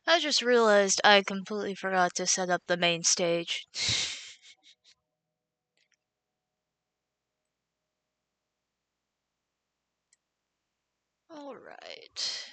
I just realized I completely forgot to set up the main stage. Alright.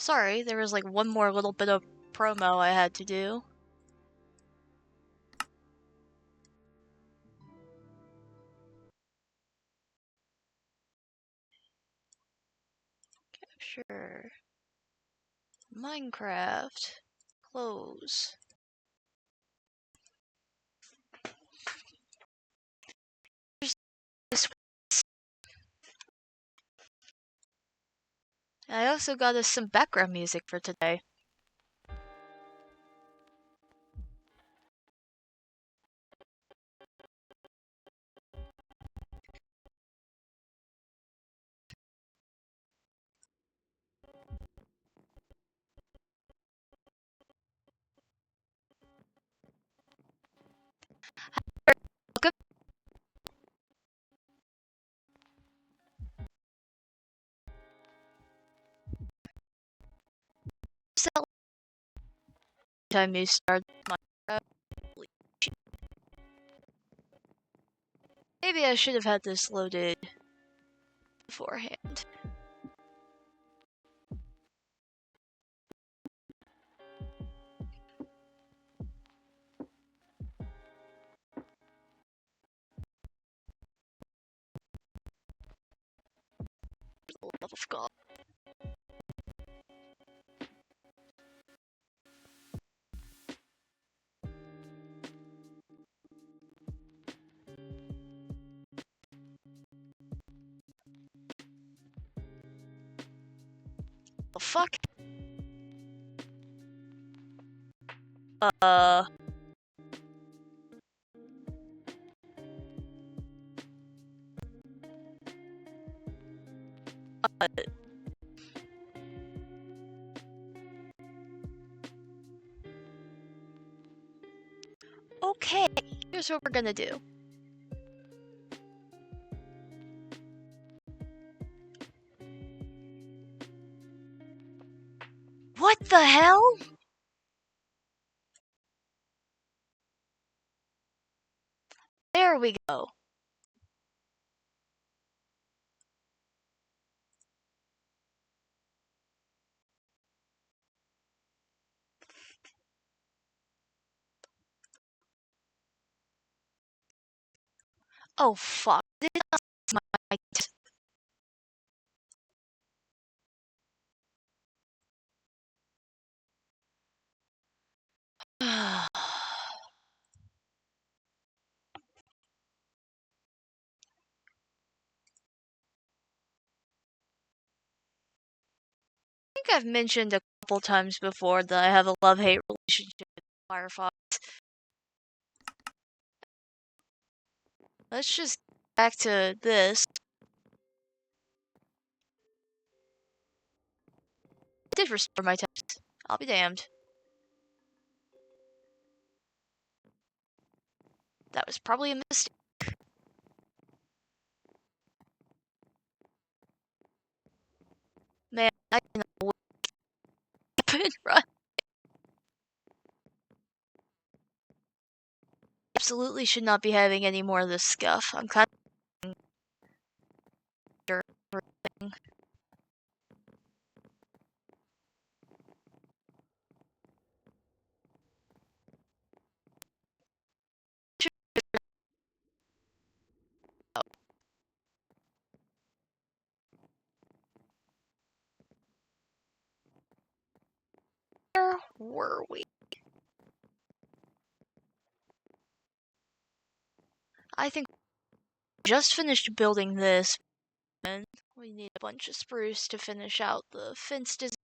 Sorry, there was like one more little bit of promo I had to do. Capture. Minecraft. Close. I also got us some background music for today. Time you start Minecraft. Maybe I should have had this loaded beforehand. For the love of God. The fuck? Okay, here's what we're gonna do. the hell? There we go. Oh fuck. This is my I think I've mentioned a couple times before that I have a love-hate relationship with Firefox. Let's just get back to this. I did restore my text. I'll be damned. That was probably a mistake. Man, I cannot wait. Right. Absolutely should not be having any more of this scuff. I'm kind of everything. Where were we? I think we just finished building this, and we need a bunch of spruce to finish out the fence design.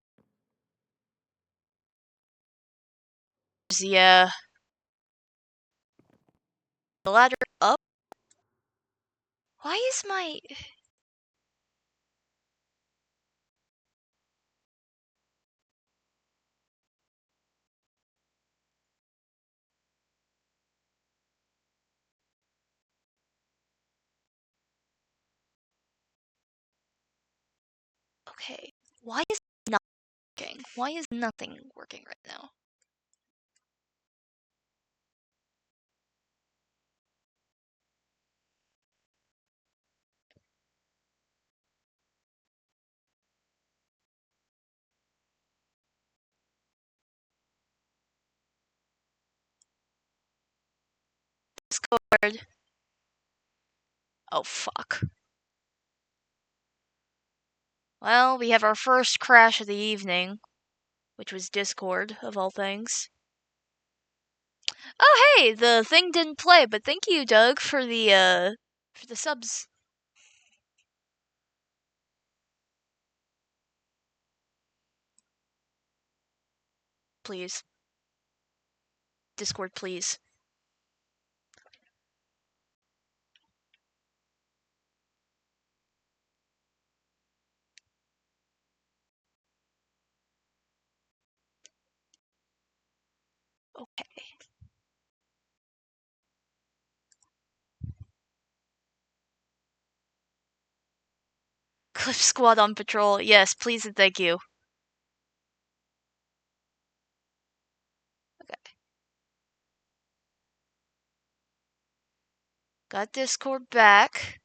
Yeah. The ladder up? Why is my... Okay. Why is it not working? Why is nothing working right now? Discord. Oh, fuck. Well, we have our first crash of the evening, which was Discord, of all things. Oh, hey, the thing didn't play, but thank you, Doug, for the subs. Please. Discord, please. Okay. Cliff Squad on patrol. Yes, please and thank you. Okay. Got Discord back.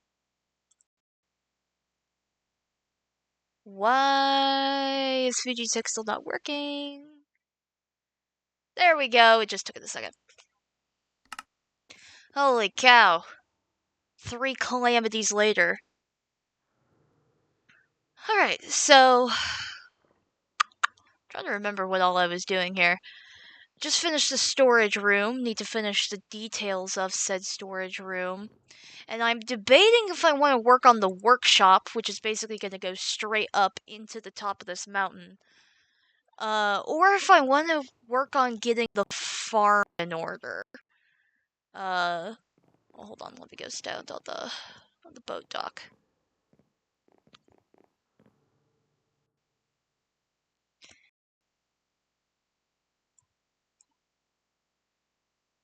Why is Fuji6 still not working? There we go. It just took it a second. Holy cow. 3 calamities later. Alright, so... trying to remember what all I was doing here. Just finished the storage room. Need to finish the details of said storage room. And I'm debating if I want to work on the workshop, which is basically going to go straight up into the top of this mountain. Or if I want to work on getting the farm in order. Well, hold on, let me go stand on the boat dock.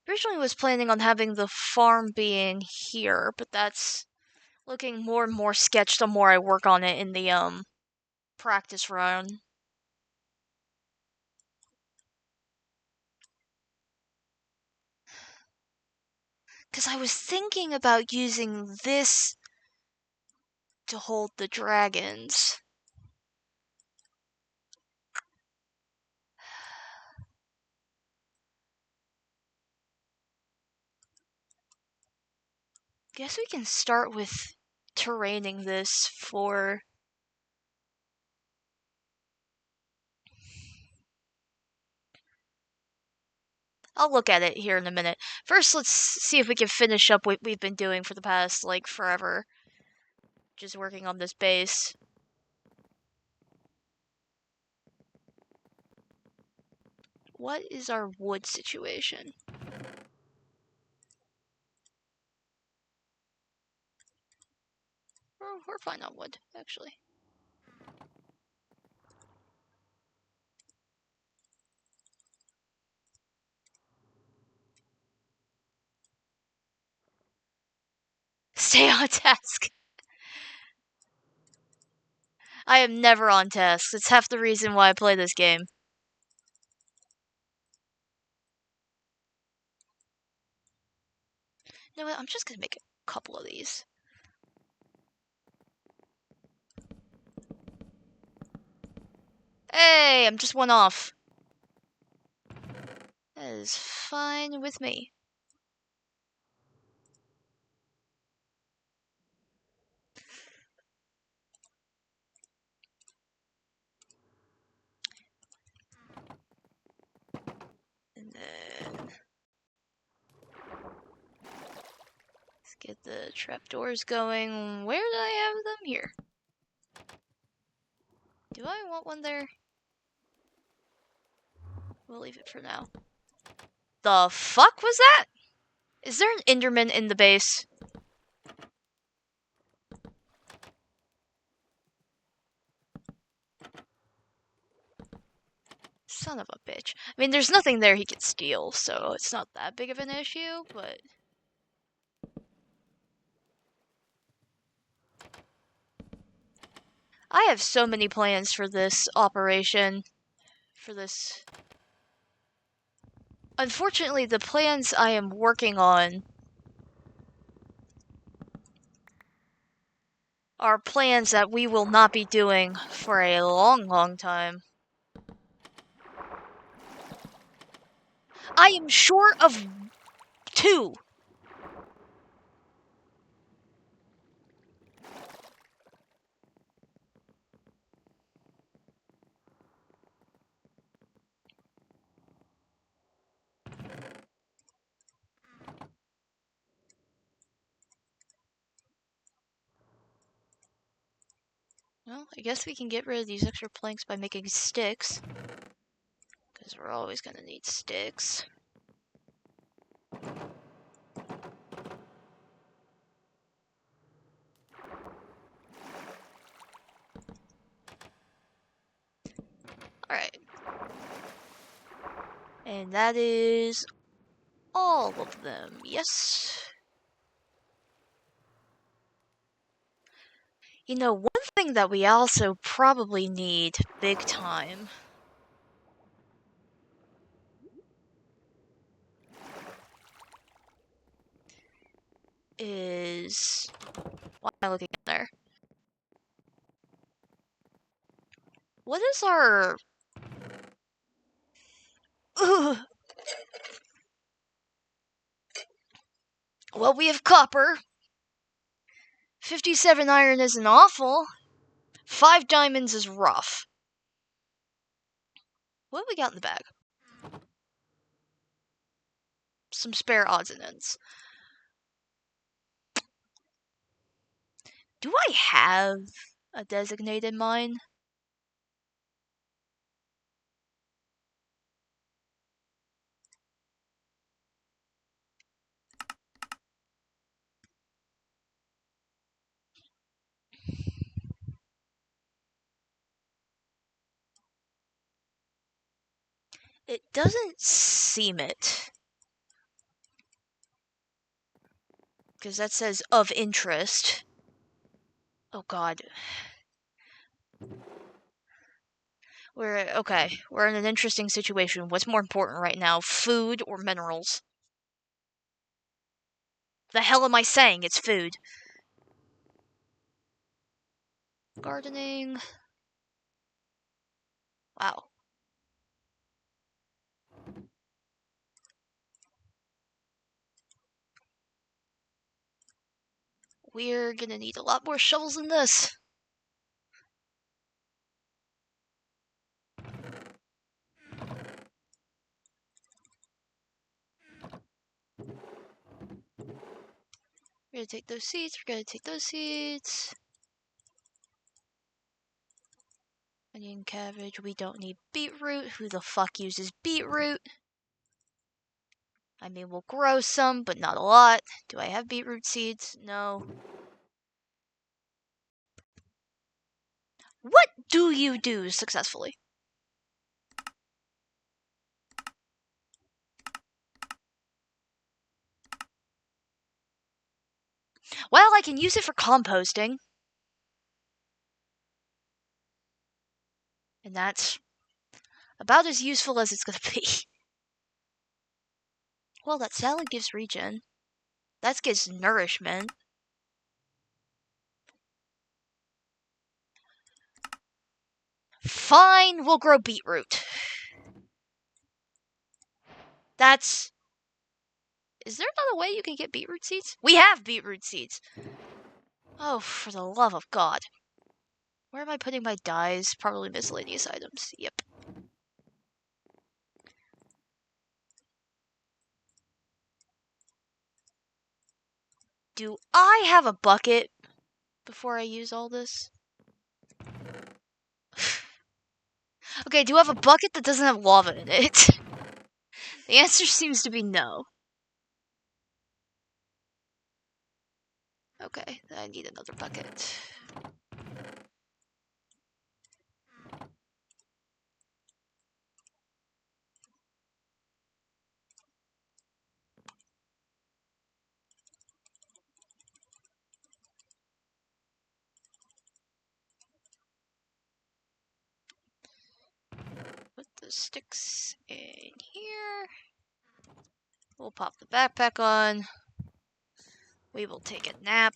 Originally was planning on having the farm being here, but that's looking more and more sketched the more I work on it in the practice run. Because I was thinking about using this to hold the dragons. Guess we can start with terraining this for... I'll look at it here in a minute. First, let's see if we can finish up what we've been doing for the past, like, forever. Just working on this base. What is our wood situation? We're fine on wood, actually. Stay on task. I am never on task. It's half the reason why I play this game. You know what? I'm just gonna make a couple of these. Hey, I'm just one off. That is fine with me. And then... let's get the trapdoors going. Where did I have them? Here. Do I want one there? We'll leave it for now. The fuck was that? Is there an Enderman in the base? Son of a bitch. I mean, there's nothing there he could steal, so it's not that big of an issue, but... I have so many plans for this operation. For this... Unfortunately, the plans I am working on are plans that we will not be doing for a long, long time. I am short of 2. Well, I guess we can get rid of these extra planks by making sticks. Because we're always gonna need sticks. Alright. And that is all of them. Yes. You know, one thing that we also probably need big time is... Why am I looking in there? What is our... Ugh. Well, we have copper. 57 iron isn't awful. 5 diamonds is rough. What have we got in the bag? Some spare odds and ends. Do I have a designated mine? It doesn't seem it. Because that says of interest. Oh god. We're in an interesting situation. What's more important right now, food or minerals? The hell am I saying? It's food. Gardening. Wow. We're gonna need a lot more shovels than this. We're gonna take those seeds, we're gonna take those seeds. Onion, cabbage, we don't need beetroot. Who the fuck uses beetroot? I mean, we'll grow some, but not a lot. Do I have beetroot seeds? No. What do you do successfully? Well, I can use it for composting. And that's about as useful as it's gonna be. Well, that salad gives regen. That gives nourishment. Fine, we'll grow beetroot. That's... Is there not a way you can get beetroot seeds? We have beetroot seeds! Oh, for the love of God. Where am I putting my dyes? Probably miscellaneous items. Yep. Do I have a bucket before I use all this? Okay, do I have a bucket that doesn't have lava in it? The answer seems to be no. Okay, I need another bucket. Put the sticks in here. We'll pop the backpack on. We will take a nap.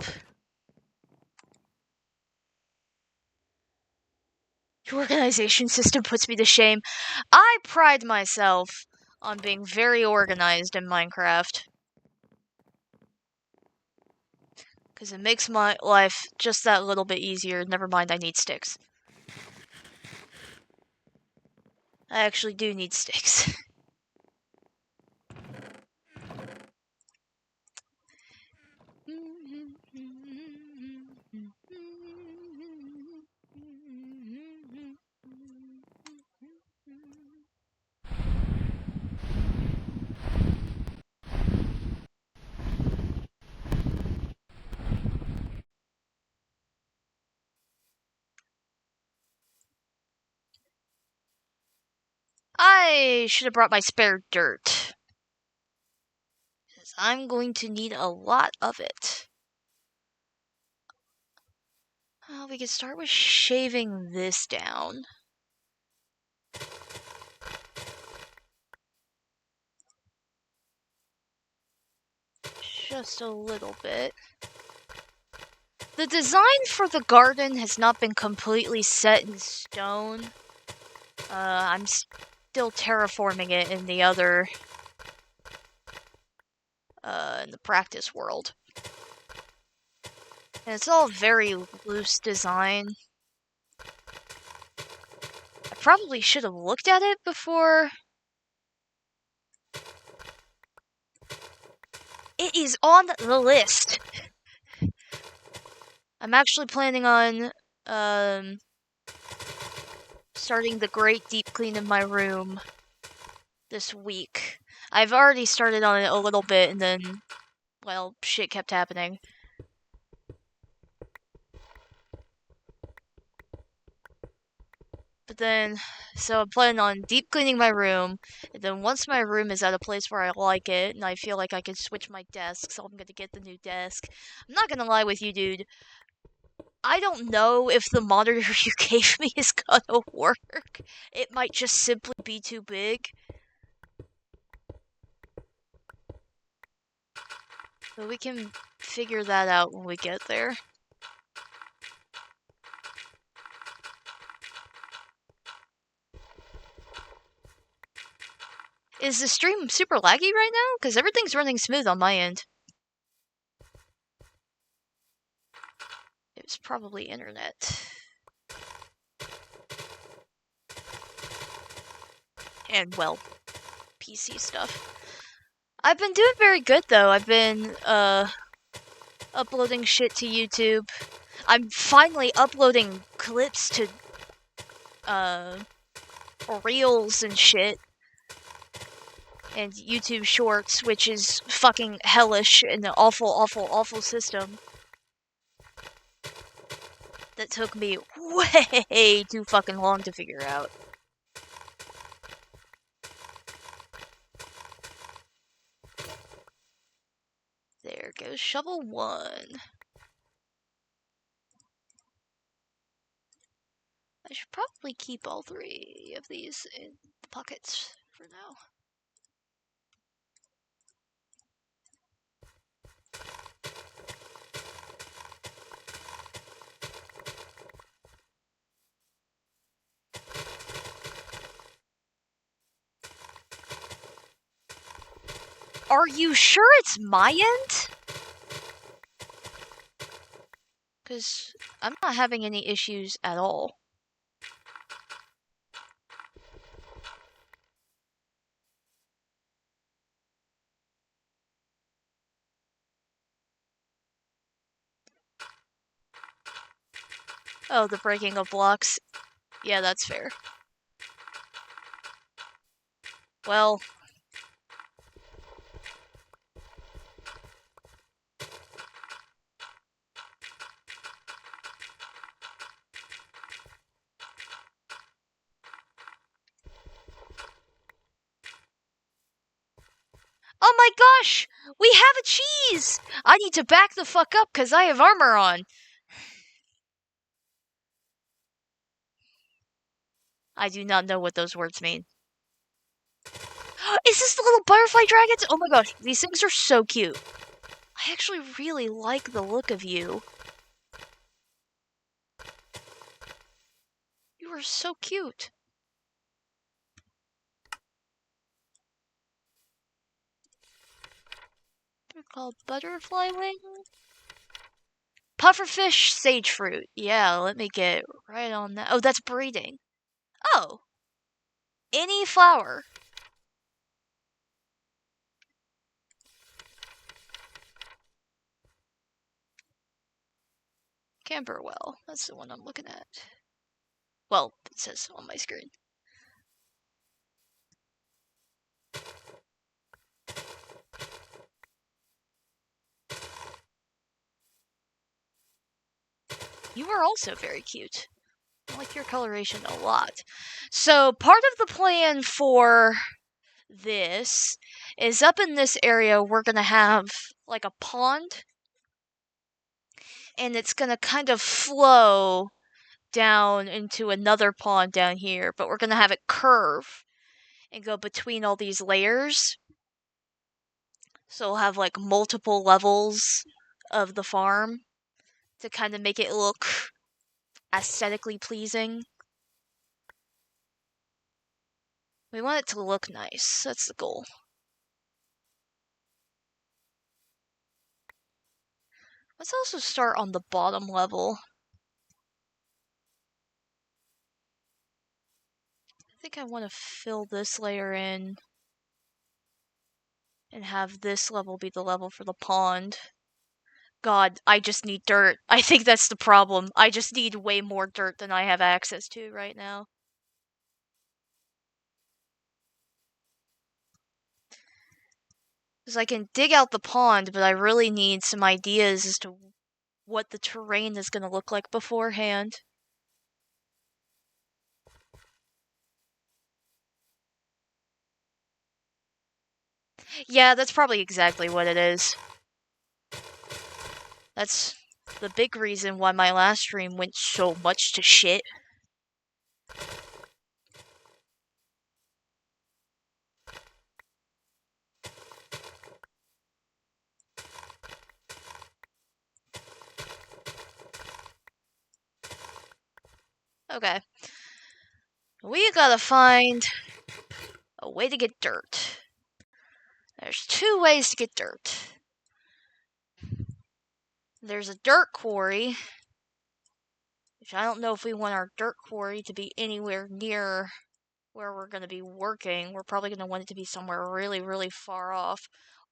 Your organization system puts me to shame. I pride myself on being very organized in Minecraft. Because it makes my life just that little bit easier. Never mind, I need sticks. I actually do need sticks. I should have brought my spare dirt. Because I'm going to need a lot of it. We can start with shaving this down. Just a little bit. The design for the garden has not been completely set in stone. I'm still terraforming it in the other... in the practice world. And it's all very loose design. I probably should have looked at it before... It is on the list! I'm actually planning on, starting the great deep clean of my room this week. I've already started on it a little bit, and then, well, shit kept happening. But then, so I'm planning on deep cleaning my room, and then once my room is at a place where I like it, and I feel like I can switch my desk, so I'm gonna get the new desk. I'm not gonna lie with you, dude. I don't know if the monitor you gave me is gonna work. It might just simply be too big. But we can figure that out when we get there. Is the stream super laggy right now? Because everything's running smooth on my end. It was probably internet. And, well, PC stuff. I've been doing very good, though. I've been, uploading shit to YouTube. I'm finally uploading clips to, Reels and shit. And YouTube Shorts, which is fucking hellish and an awful, awful, awful system. That took me way too fucking long to figure out. There goes shovel 1. I should probably keep all 3 of these in the pockets for now. Are you sure it's my end? Because I'm not having any issues at all. Oh, the breaking of blocks. Yeah, that's fair. Well... Oh my gosh! We have a cheese! I need to back the fuck up because I have armor on. I do not know what those words mean. Is this the little butterfly dragons? Oh my gosh, these things are so cute. I actually really like the look of you. You are so cute. They're called butterfly wing? Pufferfish sage fruit. Yeah, let me get right on that. Oh, that's breeding. Oh. Any flower. Camberwell. That's the one I'm looking at. Well, it says on my screen. You are also very cute. I like your coloration a lot. So, part of the plan for this is up in this area we're gonna have like a pond, and it's gonna kind of flow down into another pond down here, but we're gonna have it curve and go between all these layers. So we'll have like multiple levels of the farm to kind of make it look aesthetically pleasing. We want it to look nice. That's the goal. Let's also start on the bottom level. I think I want to fill this layer in and have this level be the level for the pond. God, I just need dirt. I think that's the problem. I just need way more dirt than I have access to right now. Because I can dig out the pond, but I really need some ideas as to what the terrain is going to look like beforehand. Yeah, that's probably exactly what it is. That's the big reason why my last stream went so much to shit. Okay. We gotta find a way to get dirt. There's two ways to get dirt. There's a dirt quarry, which I don't know if we want our dirt quarry to be anywhere near where we're going to be working. We're probably going to want it to be somewhere really, really far off.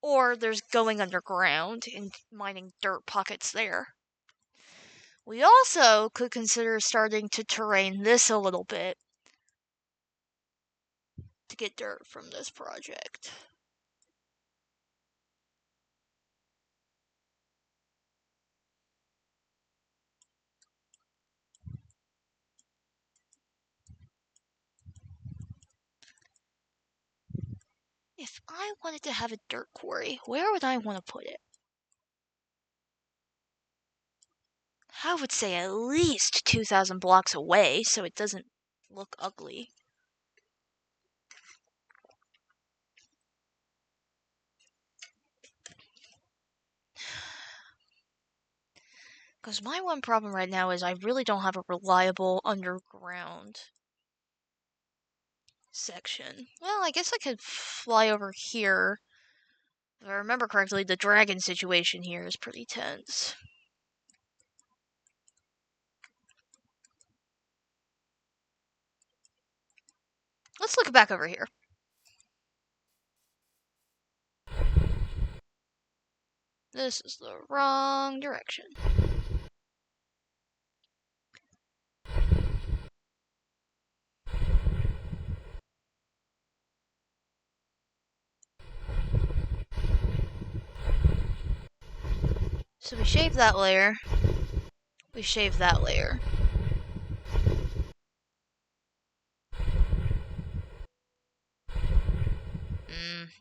Or there's going underground and mining dirt pockets there. We also could consider starting to terrain this a little bit to get dirt from this project. If I wanted to have a dirt quarry, where would I want to put it? I would say at least 2,000 blocks away so it doesn't look ugly. Because my one problem right now is I really don't have a reliable underground section. Well, I guess I could fly over here. If I remember correctly, the dragon situation here is pretty tense. Let's look back over here. This is the wrong direction. So we shave that layer. We shave that layer.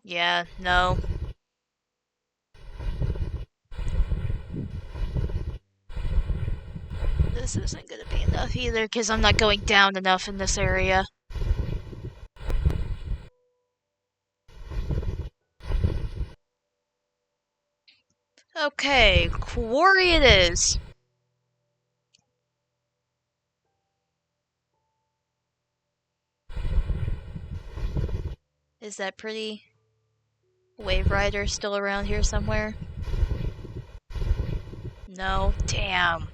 Yeah, no. This isn't gonna be enough either, because I'm not going down enough in this area. Okay, quarry it is. Is that pretty Wave Rider still around here somewhere? No, damn.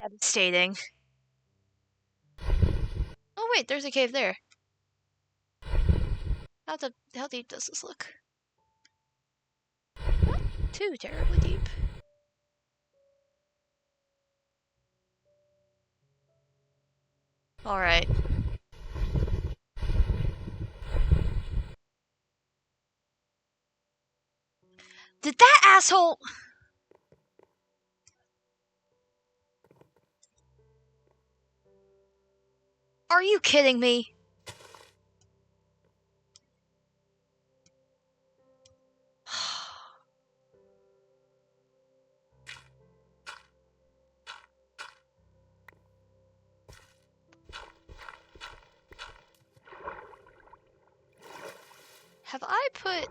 Devastating. Oh wait, there's a cave there. How deep does this look? Not too terribly deep. Alright. Did that asshole... Are you kidding me? Have I put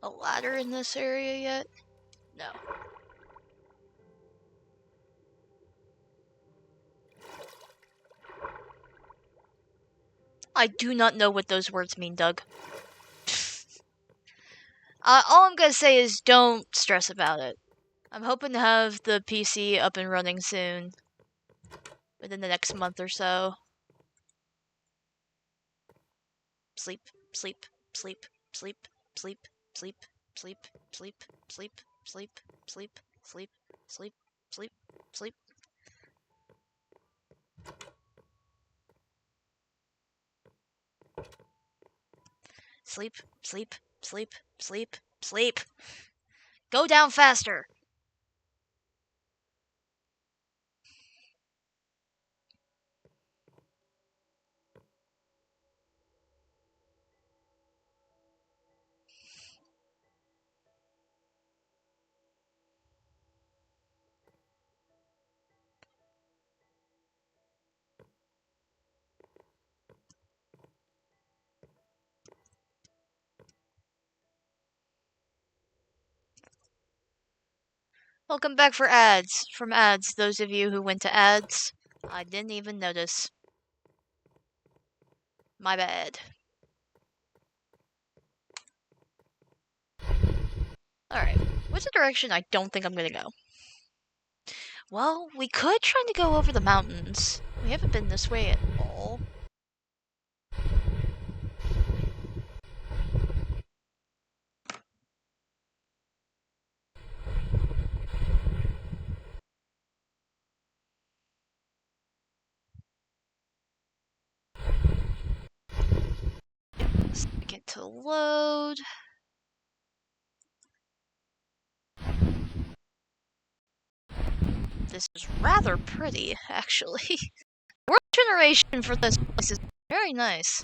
a ladder in this area yet? No. I do not know what those words mean, Doug. All I'm gonna say is don't stress about it. I'm hoping to have the PC up and running soon. Within the next month or so. Sleep, sleep, sleep, sleep, sleep, sleep, sleep, sleep, sleep, sleep, sleep, sleep, sleep, sleep, sleep. Sleep, sleep, sleep, sleep, sleep. Go down faster. Welcome back for ads. From ads, those of you who went to ads, I didn't even notice. My bad. Alright, what's the direction I don't think I'm gonna go? Well, we could try to go over the mountains. We haven't been this way at all. Second to load. This is rather pretty, actually. World generation for this place is very nice.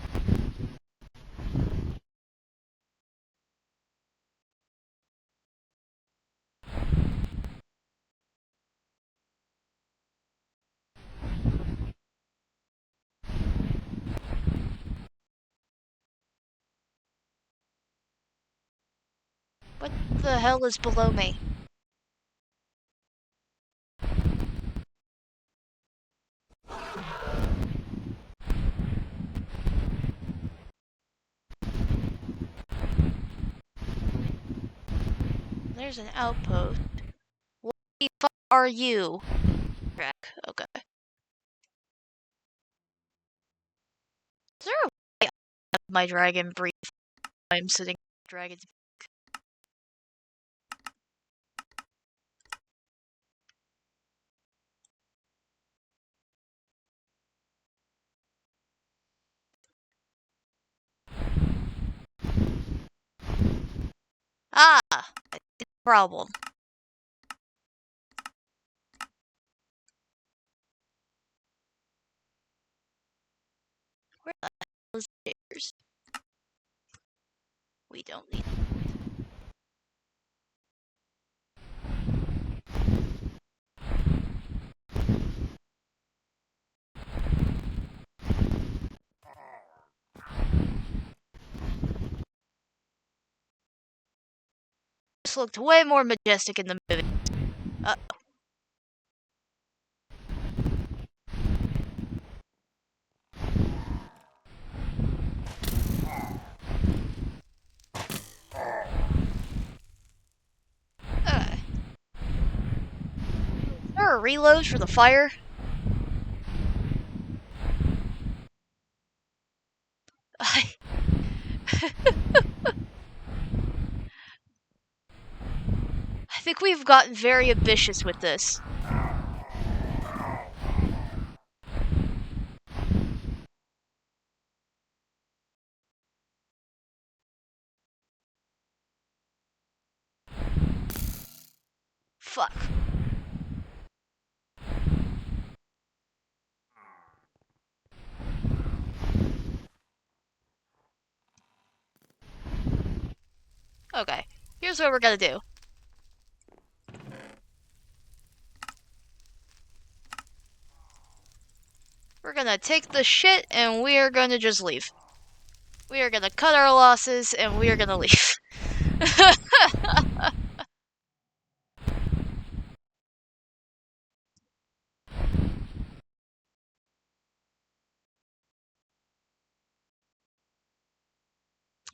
What the hell is below me? There's an outpost. What the fuck are you? Okay. Is there a way I have my dragon breathe? I'm sitting on the dragon's Ah! I see the problem. Where the hell is the stairs? We don't need This looked way more majestic in the movie. Uh-oh. Is there a reload for the fire? I think we've gotten very ambitious with this. Fuck. Okay, here's what we're gonna do. We're gonna take the shit and we are gonna just leave. We are gonna cut our losses and we are gonna leave.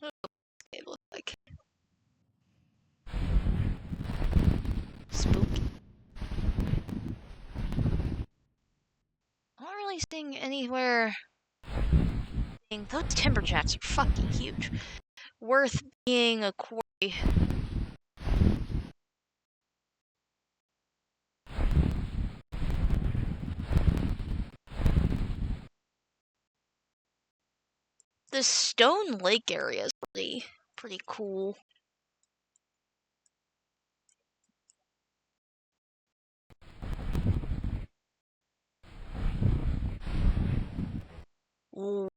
Okay, look like spooky. I'm not really seeing anywhere. Those timberjacks are fucking huge. Worth being a quarry. The Stone Lake area is pretty cool. Ooh.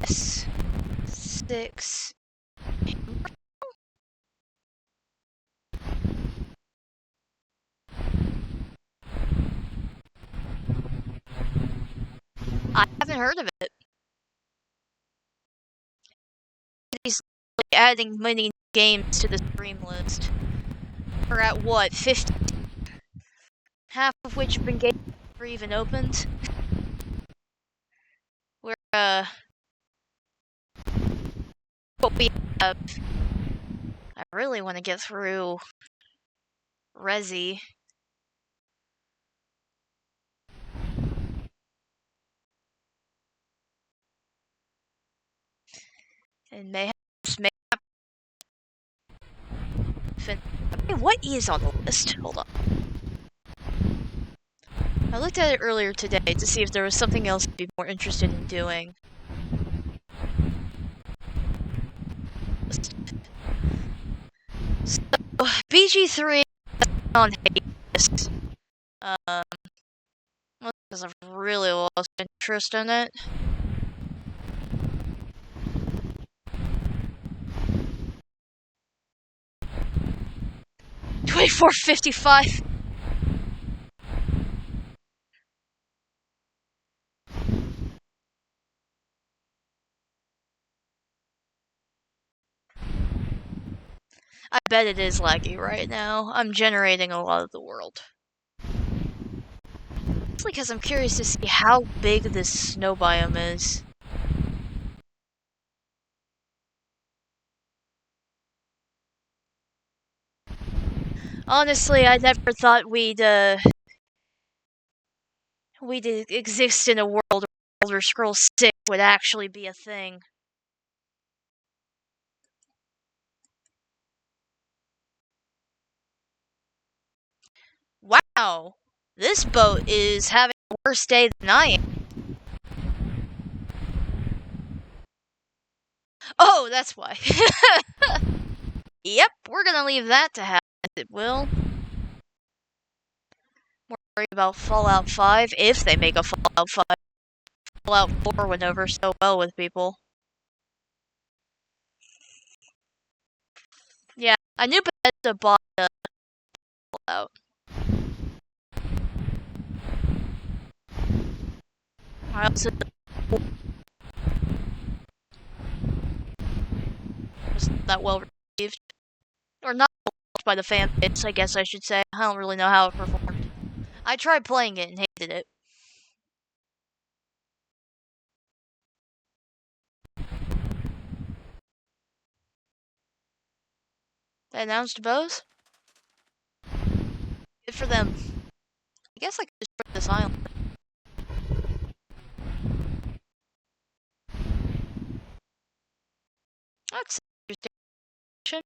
Yes. 6. I haven't heard of it. He's adding many games to the stream list. We're at what, 50? Half of which have been games that were even opened. We're, what we have. I really want to get through Resi. And maybe what is on the list? Hold on. I looked at it earlier today to see if there was something else I'd be more interested in doing. So, BG3 on hiatus. Because I've really lost interest in it. $24.55. I bet it is laggy right now. I'm generating a lot of the world. It's because I'm curious to see how big this snow biome is. Honestly, I never thought we'd exist in a world where Elder Scrolls 6 would actually be a thing. Wow! This boat is having a worse day than I am. Oh, that's why. Yep, we're gonna leave that to happen as it will. We're worried about Fallout 5, if they make a Fallout 5. Fallout 4 went over so well with people. Yeah, I knew Bethesda bought Fallout. I also wasn't that well received. Or not by the fan base, I guess I should say. I don't really know how it performed. I tried playing it and hated it. They announced bows? Good for them. I guess I could destroy this island. That's interesting.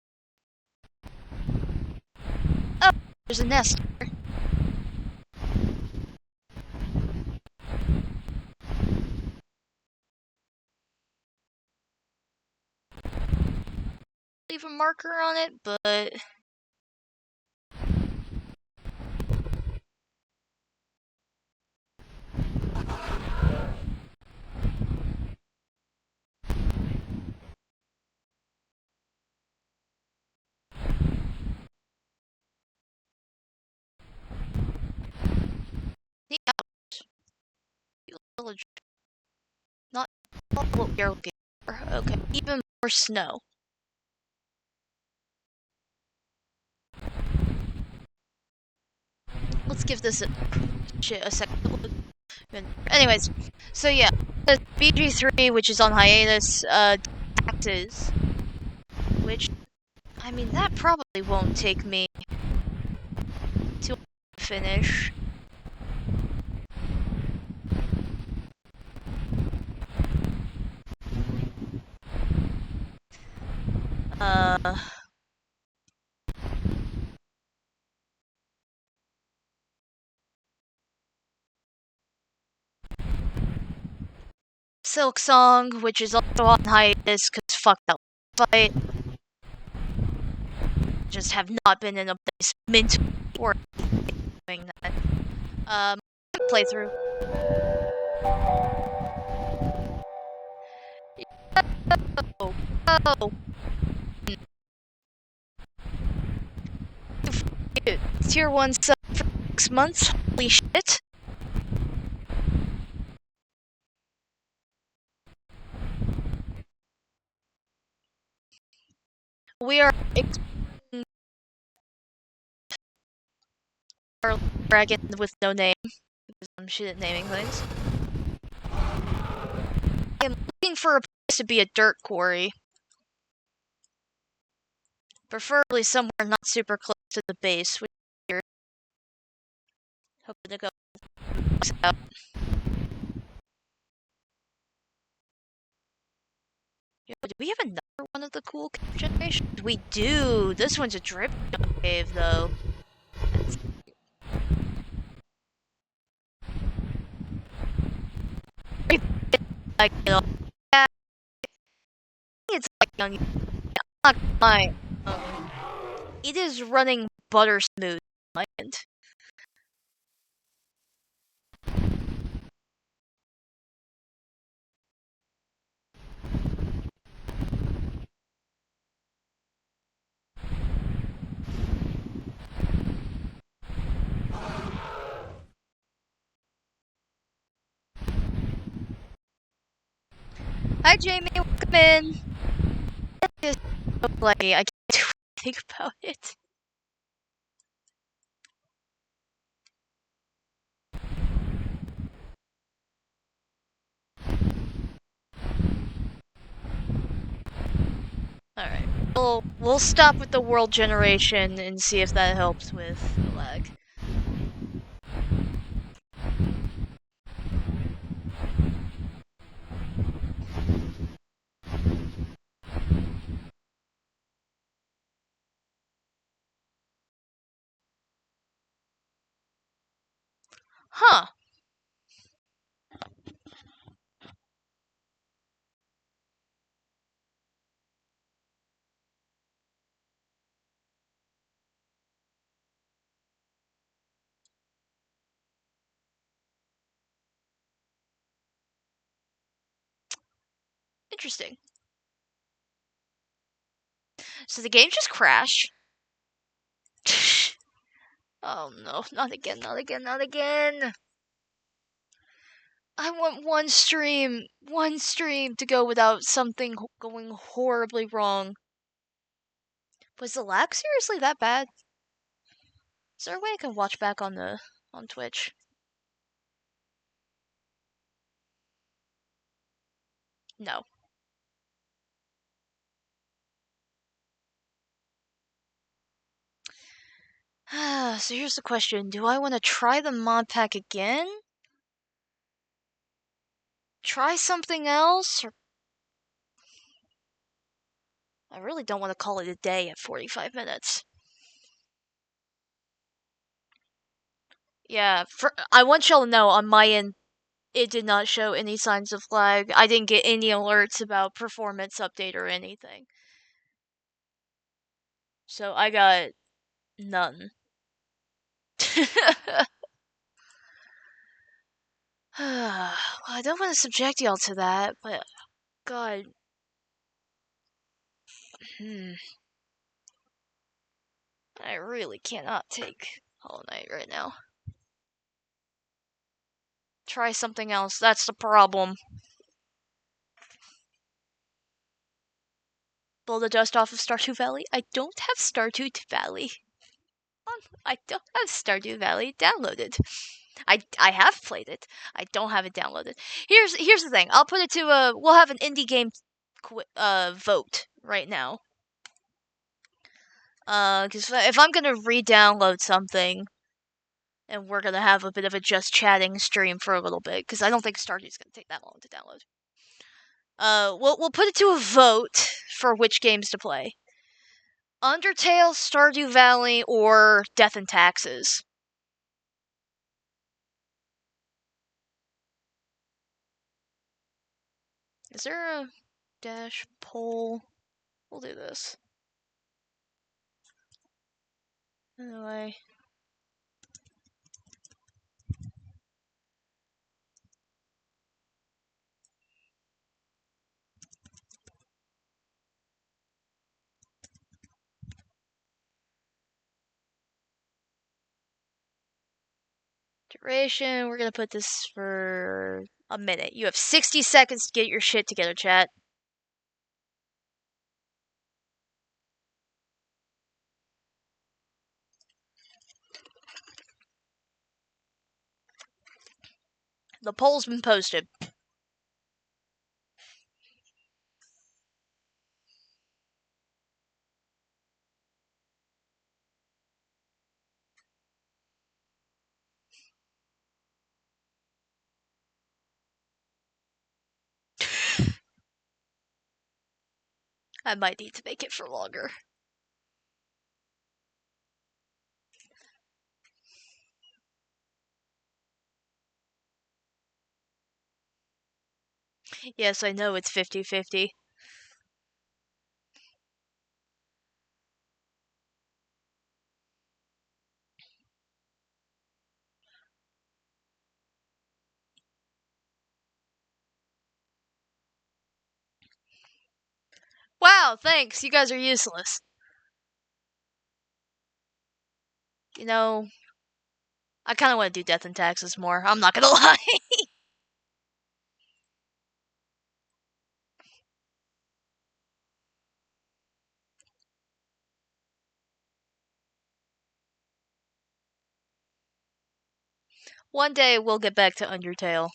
Oh, there's a nest here. Leave a marker on it, but the village. Not what we're looking for. Okay, even more snow. Let's give this a second. Anyways, so yeah, the BG3, which is on hiatus, taxes, which, I mean, that probably won't take me to finish. Silk Song, which is also on hiatus, because fuck that fight. Just have not been in a place mentally or doing that. Playthrough. Oh, oh. Tier 1 sub for 6 months. Holy shit. we are exploring our dragon with no name because I'm shit at naming things. I'm looking for a place to be a dirt quarry. Preferably somewhere not super close to the base, which is here. Hoping to go out. Yo, do we have another one of the cool cave generations? We do! This one's a drip cave, though. Like, you know, yeah, it's like young. I'm not gonna lie. It is running butter smooth on my end. Hi, Jamie. Welcome in. It's so laggy. I can't do anything about it. Alright. We'll stop with the world generation and see if that helps with the lag. Huh. Interesting. So the game just crashed. Oh no, not again, not again, not again. I want one stream to go without something going horribly wrong. Was the lag seriously that bad? Is there a way I can watch back on Twitch? No. So here's the question. Do I want to try the mod pack again? Try something else? Or I really don't want to call it a day at 45 minutes. Yeah, I want y'all to know on my end, it did not show any signs of lag. I didn't get any alerts about performance update or anything. So I got none. Well, I don't want to subject y'all to that, but God. I really cannot take Hollow Knight right now. Try something else. That's the problem. Blow the dust off of Stardew Valley? I don't have Stardew Valley. I don't have Stardew Valley downloaded. I have played it. I don't have it downloaded. Here's the thing. I'll put it to we'll have an indie game vote right now. Cuz if I'm going to re-download something and we're going to have a bit of a just chatting stream for a little bit cuz I don't think Stardew's going to take that long to download. We'll put it to a vote for which games to play. Undertale, Stardew Valley, or Death and Taxes. Is there a dash poll? We'll do this. Anyway. Duration, we're gonna put this for a minute. You have 60 seconds to get your shit together, chat. The poll's been posted. I might need to make it for longer. Yes, I know it's 50-50. Wow, thanks. You guys are useless. You know, I kind of want to do Death and Taxes more. I'm not gonna lie. One day we'll get back to Undertale.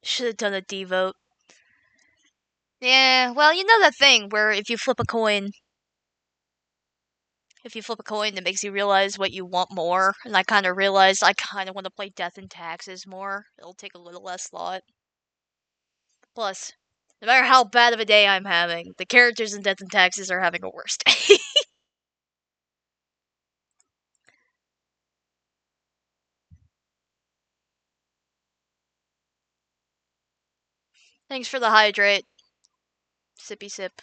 Should have done a devote. Yeah, well, you know that thing where if you flip a coin, it makes you realize what you want more. And I kind of realized I kind of want to play Death and Taxes more. It'll take a little less thought. Plus, no matter how bad of a day I'm having, the characters in Death and Taxes are having a worse day. Thanks for the hydrate. Sippy sip.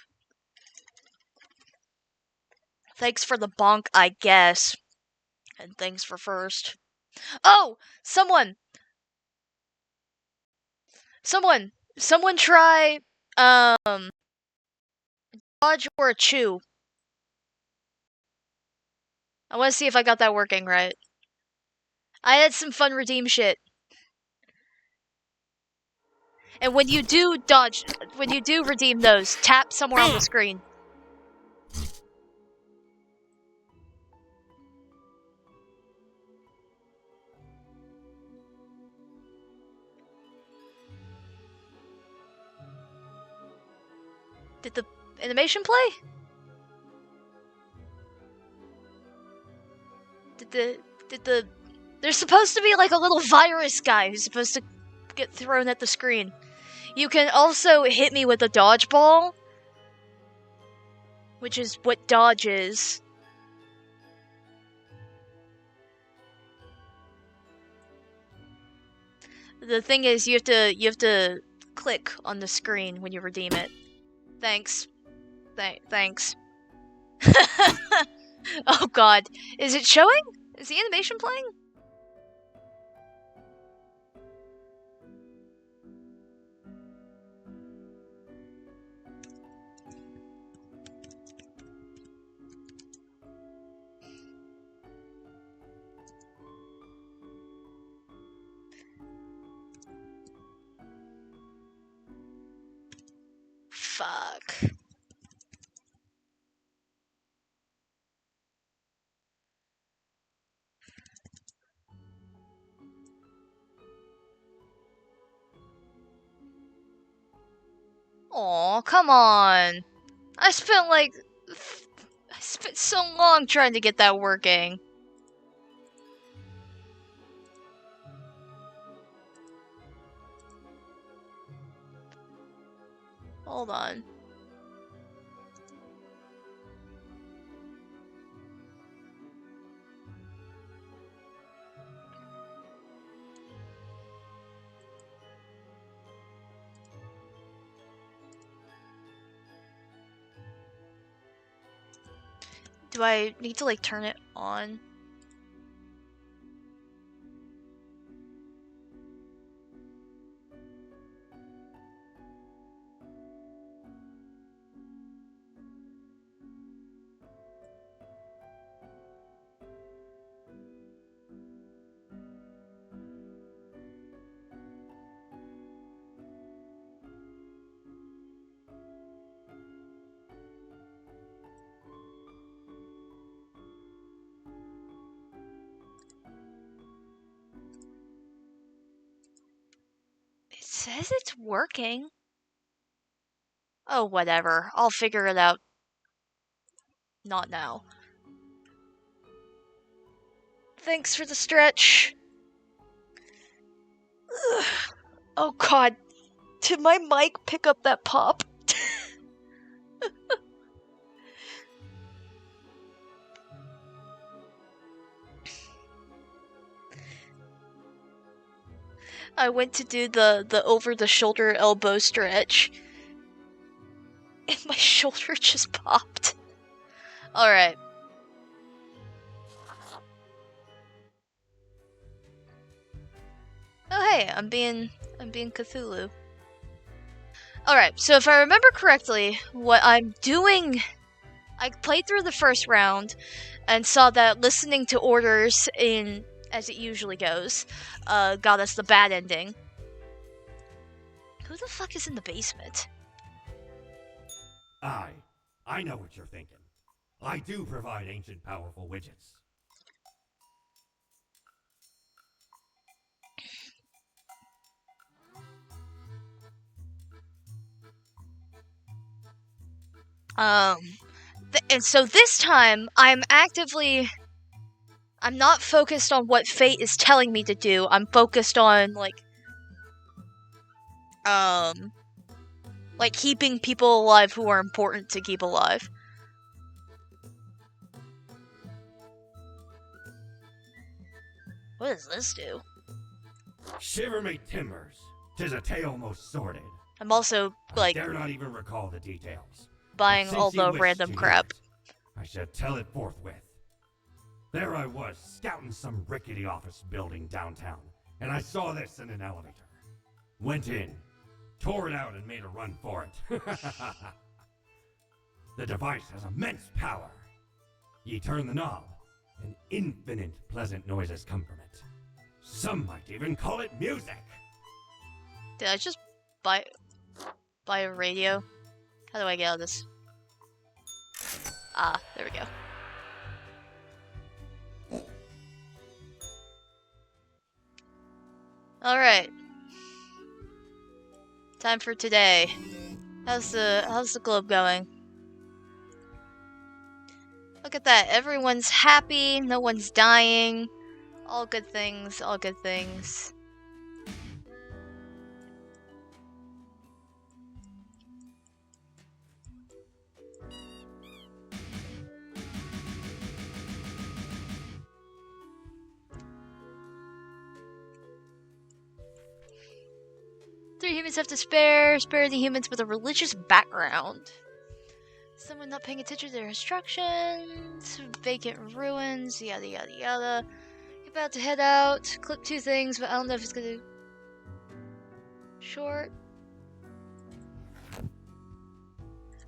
Thanks for the bonk, I guess. And thanks for first. Oh! Someone try, um, dodge or a chew. I want to see if I got that working right. I had some fun redeem shit. And when you do redeem those, tap somewhere on the screen. Did the animation play? There's supposed to be like a little virus guy who's supposed to get thrown at the screen. You can also hit me with a dodgeball, which is what dodge is. The thing is, you have to click on the screen when you redeem it. Thanks. Thanks. Oh god. Is it showing? Is the animation playing? Fuck. Aw, come on. I spent so long trying to get that working. Hold on. Do I need to, like, turn it on? says it's working. Oh, whatever. I'll figure it out. Not now. Thanks for the stretch. Ugh. Oh god. Did my mic pick up that pop? I went to do the over-the-shoulder elbow stretch, and my shoulder just popped. Alright. Oh hey, I'm being Cthulhu. Alright, so if I remember correctly, what I'm doing... I played through the first round, and saw that listening to orders in... as it usually goes, got us the bad ending. Who the fuck is in the basement? I know what you're thinking. I do provide ancient powerful widgets. And so this time, I'm not focused on what fate is telling me to do. I'm focused on, like keeping people alive who are important to keep alive. What does this do? Shiver me timbers. 'Tis a tale most sordid. I'm also, I dare not even recall the details. buying But all since you the wish random to crap. hear it, I shall tell it forthwith. There I was, scouting some rickety office building downtown, and I saw this in an elevator. Went in, tore it out, and made a run for it. The device has immense power. Ye turn the knob, and infinite pleasant noises come from it. Some might even call it music. Did I just buy a radio? How do I get out of this? Ah, there we go. Alright. Time for today. How's the globe going? Look at that. Everyone's happy, no one's dying. All good things, all good things. Three humans have to spare the humans with a religious background. Someone not paying attention to their instructions, vacant ruins, yada yada yada. About to head out, clip 2 things, but I don't know if it's gonna... Short.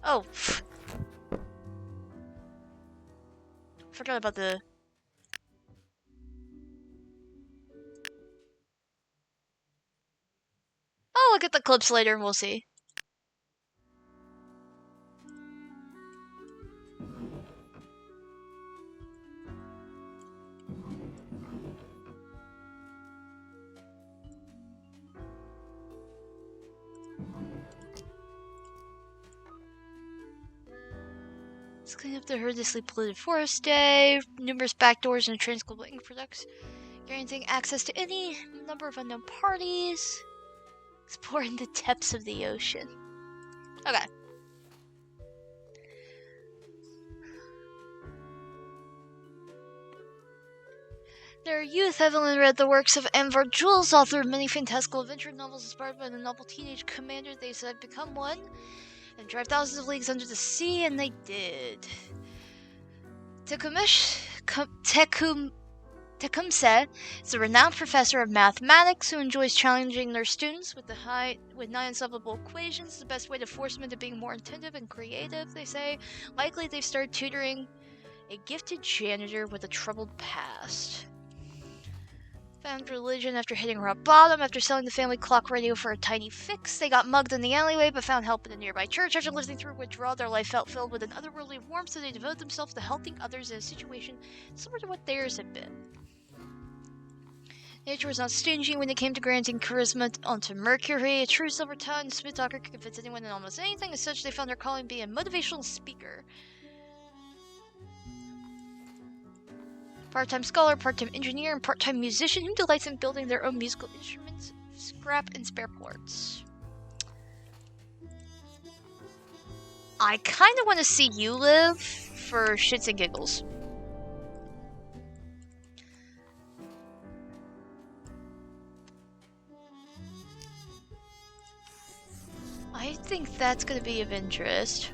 Oh. Forgot about the... I'll look at the clips later and we'll see. Let's clean up the horrendously polluted forest day, numerous backdoors and transglobal ink products, guaranteeing access to any number of unknown parties, exploring the depths of the ocean. Okay. Their youth, Evelyn read the works of Anvar Jules, author of many fantastical adventure novels inspired by the novel Teenage Commander. They said, become one and drive thousands of leagues under the sea, and they did. Tecumseh is a renowned professor of mathematics who enjoys challenging their students with nigh unsolvable equations. The best way to force them into being more attentive and creative, they say. Likely they've started tutoring a gifted janitor with a troubled past. Found religion after hitting rock bottom. After selling the family clock radio for a tiny fix, they got mugged in the alleyway but found help in a nearby church. After living through withdrawal, their life felt filled with an otherworldly warmth, so they devoted themselves to helping others in a situation similar to what theirs had been. Nature was not stingy when it came to granting charisma onto Mercury. A true silver tongue, smooth talker could convince anyone in almost anything. As such, they found their calling being a motivational speaker. Part-time scholar, part-time engineer, and part-time musician who delights in building their own musical instruments, scrap, and spare parts. I kind of want to see you live for shits and giggles. I think that's going to be of interest.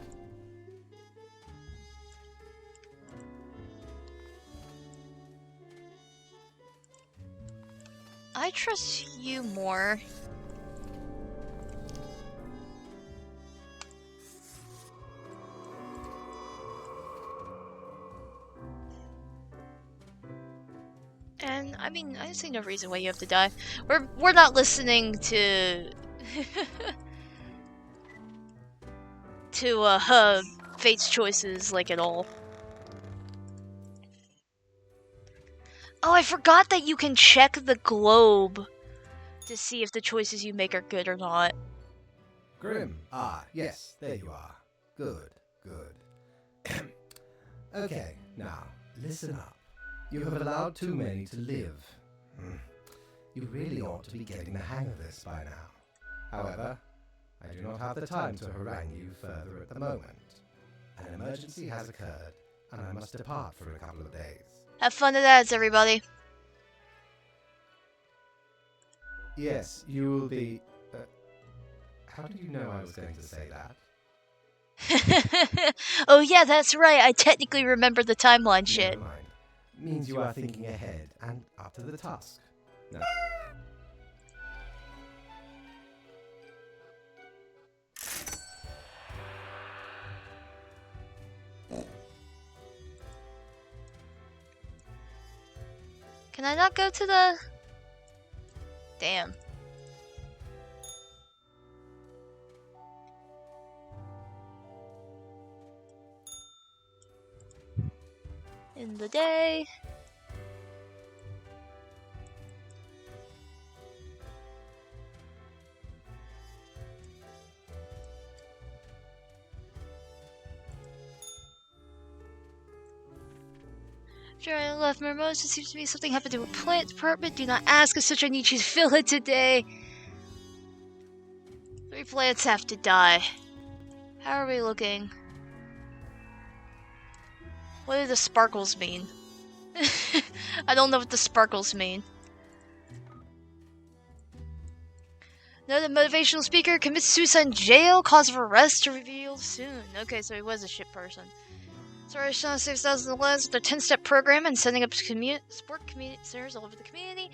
I trust you more. And I mean, I see no reason why you have to die. We're not listening to to Fate's choices like at all. Oh, I forgot that you can check the globe to see if the choices you make are good or not. Grim. Ah, yes, there you are. Good, good. Okay, now, listen up. You have allowed too many to live. You really ought to be getting the hang of this by now. However, I do not have the time to harangue you further at the moment. An emergency has occurred, and I must depart for a couple of days. Have fun at that, everybody. Yes, you will be... how did you know I was going to say that? Oh yeah, that's right. I technically remember the timeline shit. Never mind. Means you are thinking ahead and up to the task. No. Can I not go to the... Damn. In the day. After I left Mermosa, seems to be something happened to a plant department. Do not ask, as such I need you to fill it today. 3 plants have to die. How are we looking? What do the sparkles mean? I don't know what the sparkles mean. Another motivational speaker commits suicide in jail. Cause of arrest to reveal soon. Okay, so he was a shit person. Sorry, Sean saves thousands of lives with their 10-step program and setting up sport community centers all over the community.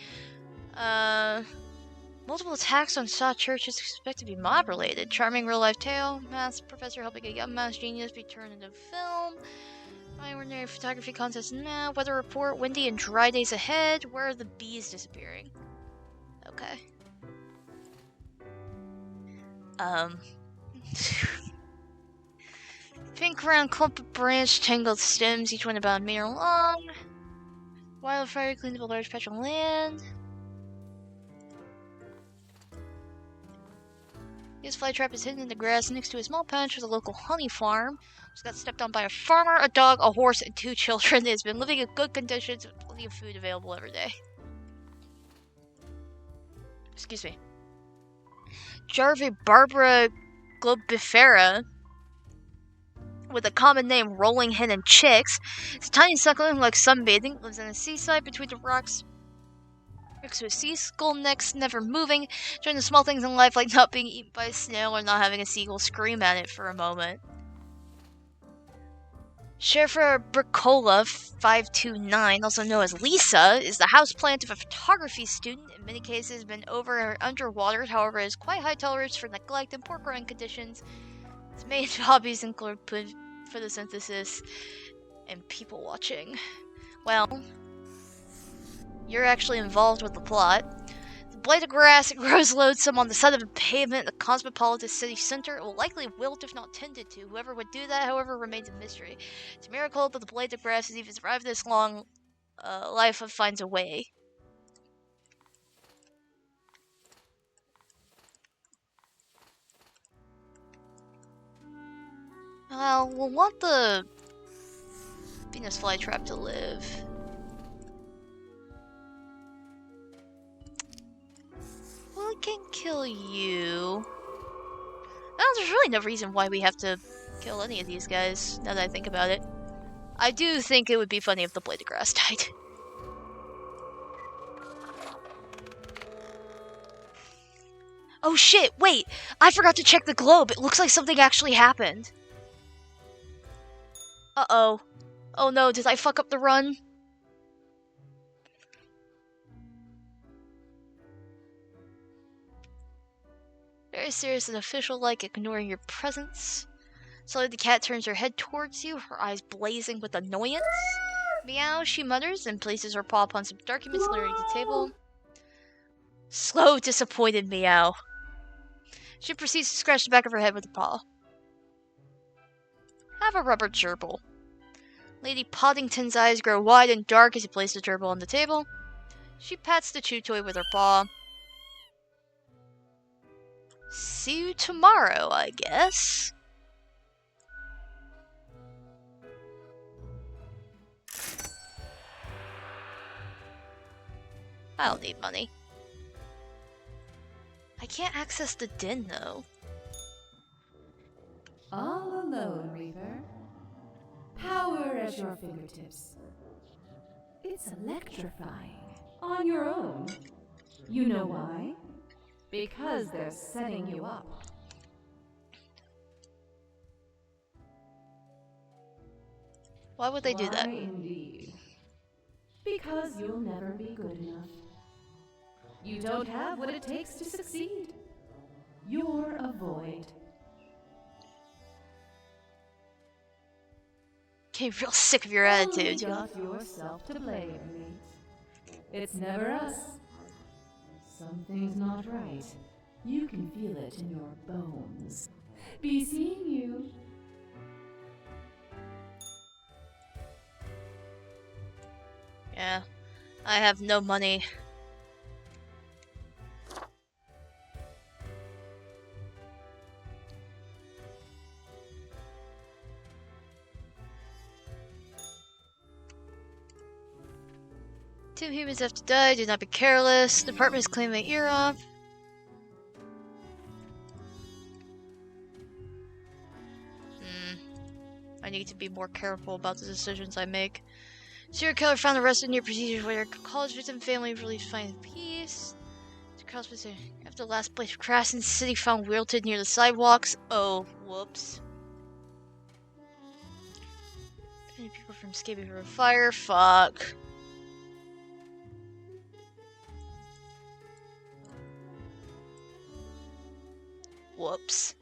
Multiple attacks on Shaw Church is expected to be mob-related. Charming real-life tale. Math professor helping a young math genius be turned into film. Ordinary photography contest now. Weather report. Windy and dry days ahead. Where are the bees disappearing? Okay. Pink round clump of branch, tangled stems, each one about a meter long. Wildfire cleaned up a large patch of land. His flytrap is hidden in the grass next to a small patch with a local honey farm. Just got stepped on by a farmer, a dog, a horse, and 2 children. It has been living in good conditions with plenty of food available every day. Excuse me. Jarve Barbara globifera, with a common name Rolling Hen and Chicks. It's a tiny suckling like sunbathing, lives on a seaside between the rocks next to a sea skull next, never moving, enjoying the small things in life like not being eaten by a snail or not having a seagull scream at it for a moment. Sherifa Bricola 529, also known as Lisa, is the houseplant of a photography student. In many cases, been over or underwater. However, has quite high tolerance for neglect and poor growing conditions. Its main hobbies include photosynthesis and people watching. Well, you're actually involved with the plot. The blade of grass grows loathsome on the side of a pavement in the cosmopolitan city center. It will likely wilt if not tended to. Whoever would do that, however, remains a mystery. It's a miracle that the blade of grass has even survived this long life finds a way. Well, we'll want the Venus flytrap to live. Well, it can kill you. Well, there's really no reason why we have to kill any of these guys, now that I think about it. I do think it would be funny if the blade of grass died. Oh shit, wait! I forgot to check the globe. It looks like something actually happened. Uh-oh. Oh no, did I fuck up the run? Very serious and official-like, ignoring your presence. Slowly the cat turns her head towards you, her eyes blazing with annoyance. Meow, she mutters and places her paw upon some documents littering the table. Slow, disappointed meow. She proceeds to scratch the back of her head with a paw. Have a rubber gerbil. Lady Poddington's eyes grow wide and dark as you place the gerbil on the table. She pats the chew toy with her paw. See you tomorrow, I guess. I don't need money. I can't access the den, though. All alone, Reaper. Power at your fingertips. It's electrifying. On your own. You know why? Because they're setting you up. Why would they do that? Why, indeed. Because you'll never be good enough. You don't have what it takes to succeed. You're a void. Getting real sick of your attitude, Only John. got yourself to blame, mate. It's never us. Something's not right. You can feel it in your bones. Be seeing you. Yeah, I have no money. Two humans have to die, do not be careless. The department is cleaning my ear off. I need to be more careful about the decisions I make. Serial killer found arrested near procedures where college victim family released finding peace. After the last place of crash in the city found wilted near the sidewalks. Oh, whoops. Many people from escaping from a fire. Fuck. Whoops.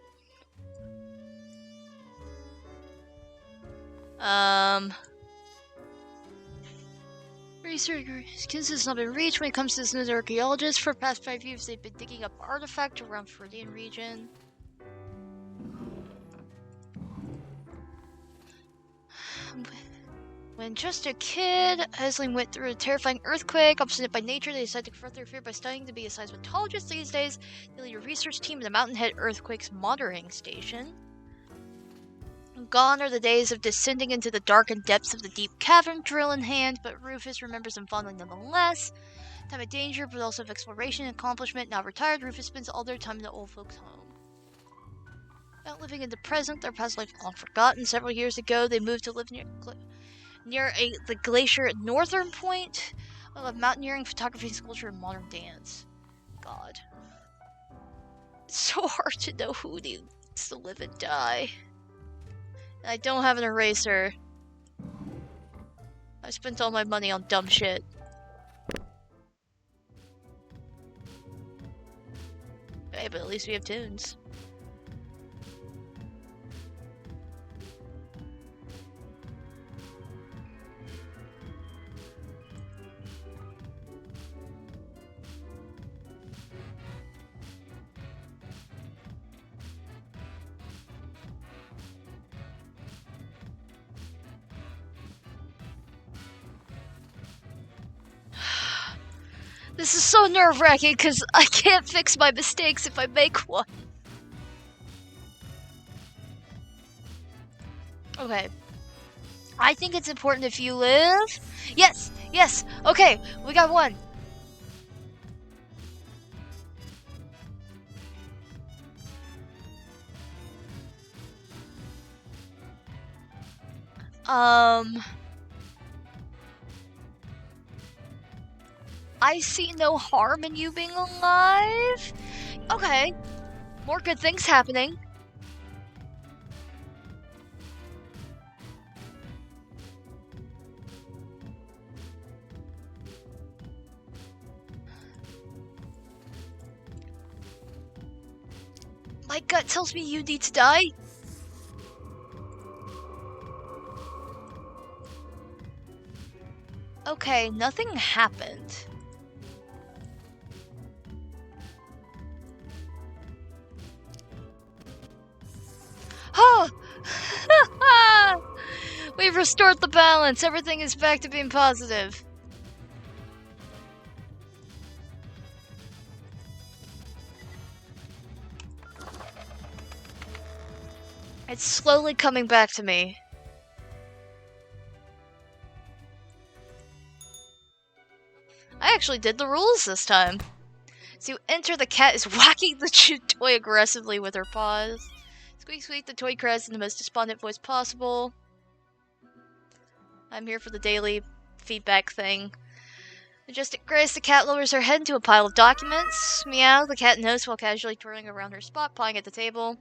Research has not been reached when it comes to this news archaeologists. For the past 5 years, they've been digging up artifacts around Freudian region. When just a kid, Esling went through a terrifying earthquake. Obstinate by nature, they decided to confront their fear by studying to be a seismologist these days. They lead a research team at the Mountain Head Earthquakes Monitoring Station. Gone are the days of descending into the darkened depths of the deep cavern, drill in hand, but Rufus remembers them fondly nonetheless. Time of danger, but also of exploration and accomplishment. Now retired, Rufus spends all their time in the old folks' home. About living in the present, their past life long forgotten. Several years ago, they moved to live near the glacier at Northern Point. I love mountaineering, photography, sculpture, and modern dance. God. It's so hard to know who needs to live and die. And I don't have an eraser. I spent all my money on dumb shit. Hey, but at least we have tunes. This is so nerve-wracking because I can't fix my mistakes if I make one. Okay. I think it's important if you live. Yes, yes. Okay, we got one. I see no harm in you being alive. Okay, more good things happening. My gut tells me you need to die. Okay, nothing happened. Oh! We've restored the balance. Everything is back to being positive. It's slowly coming back to me. I actually did the rules this time. So you enter, the cat is whacking the toy aggressively with her paws. Squeak squeak, the toy cries in the most despondent voice possible. I'm here for the daily feedback thing. Majestic Grace, the cat lowers her head into a pile of documents. Meow, the cat knows while casually twirling around her spot, pawing at the table.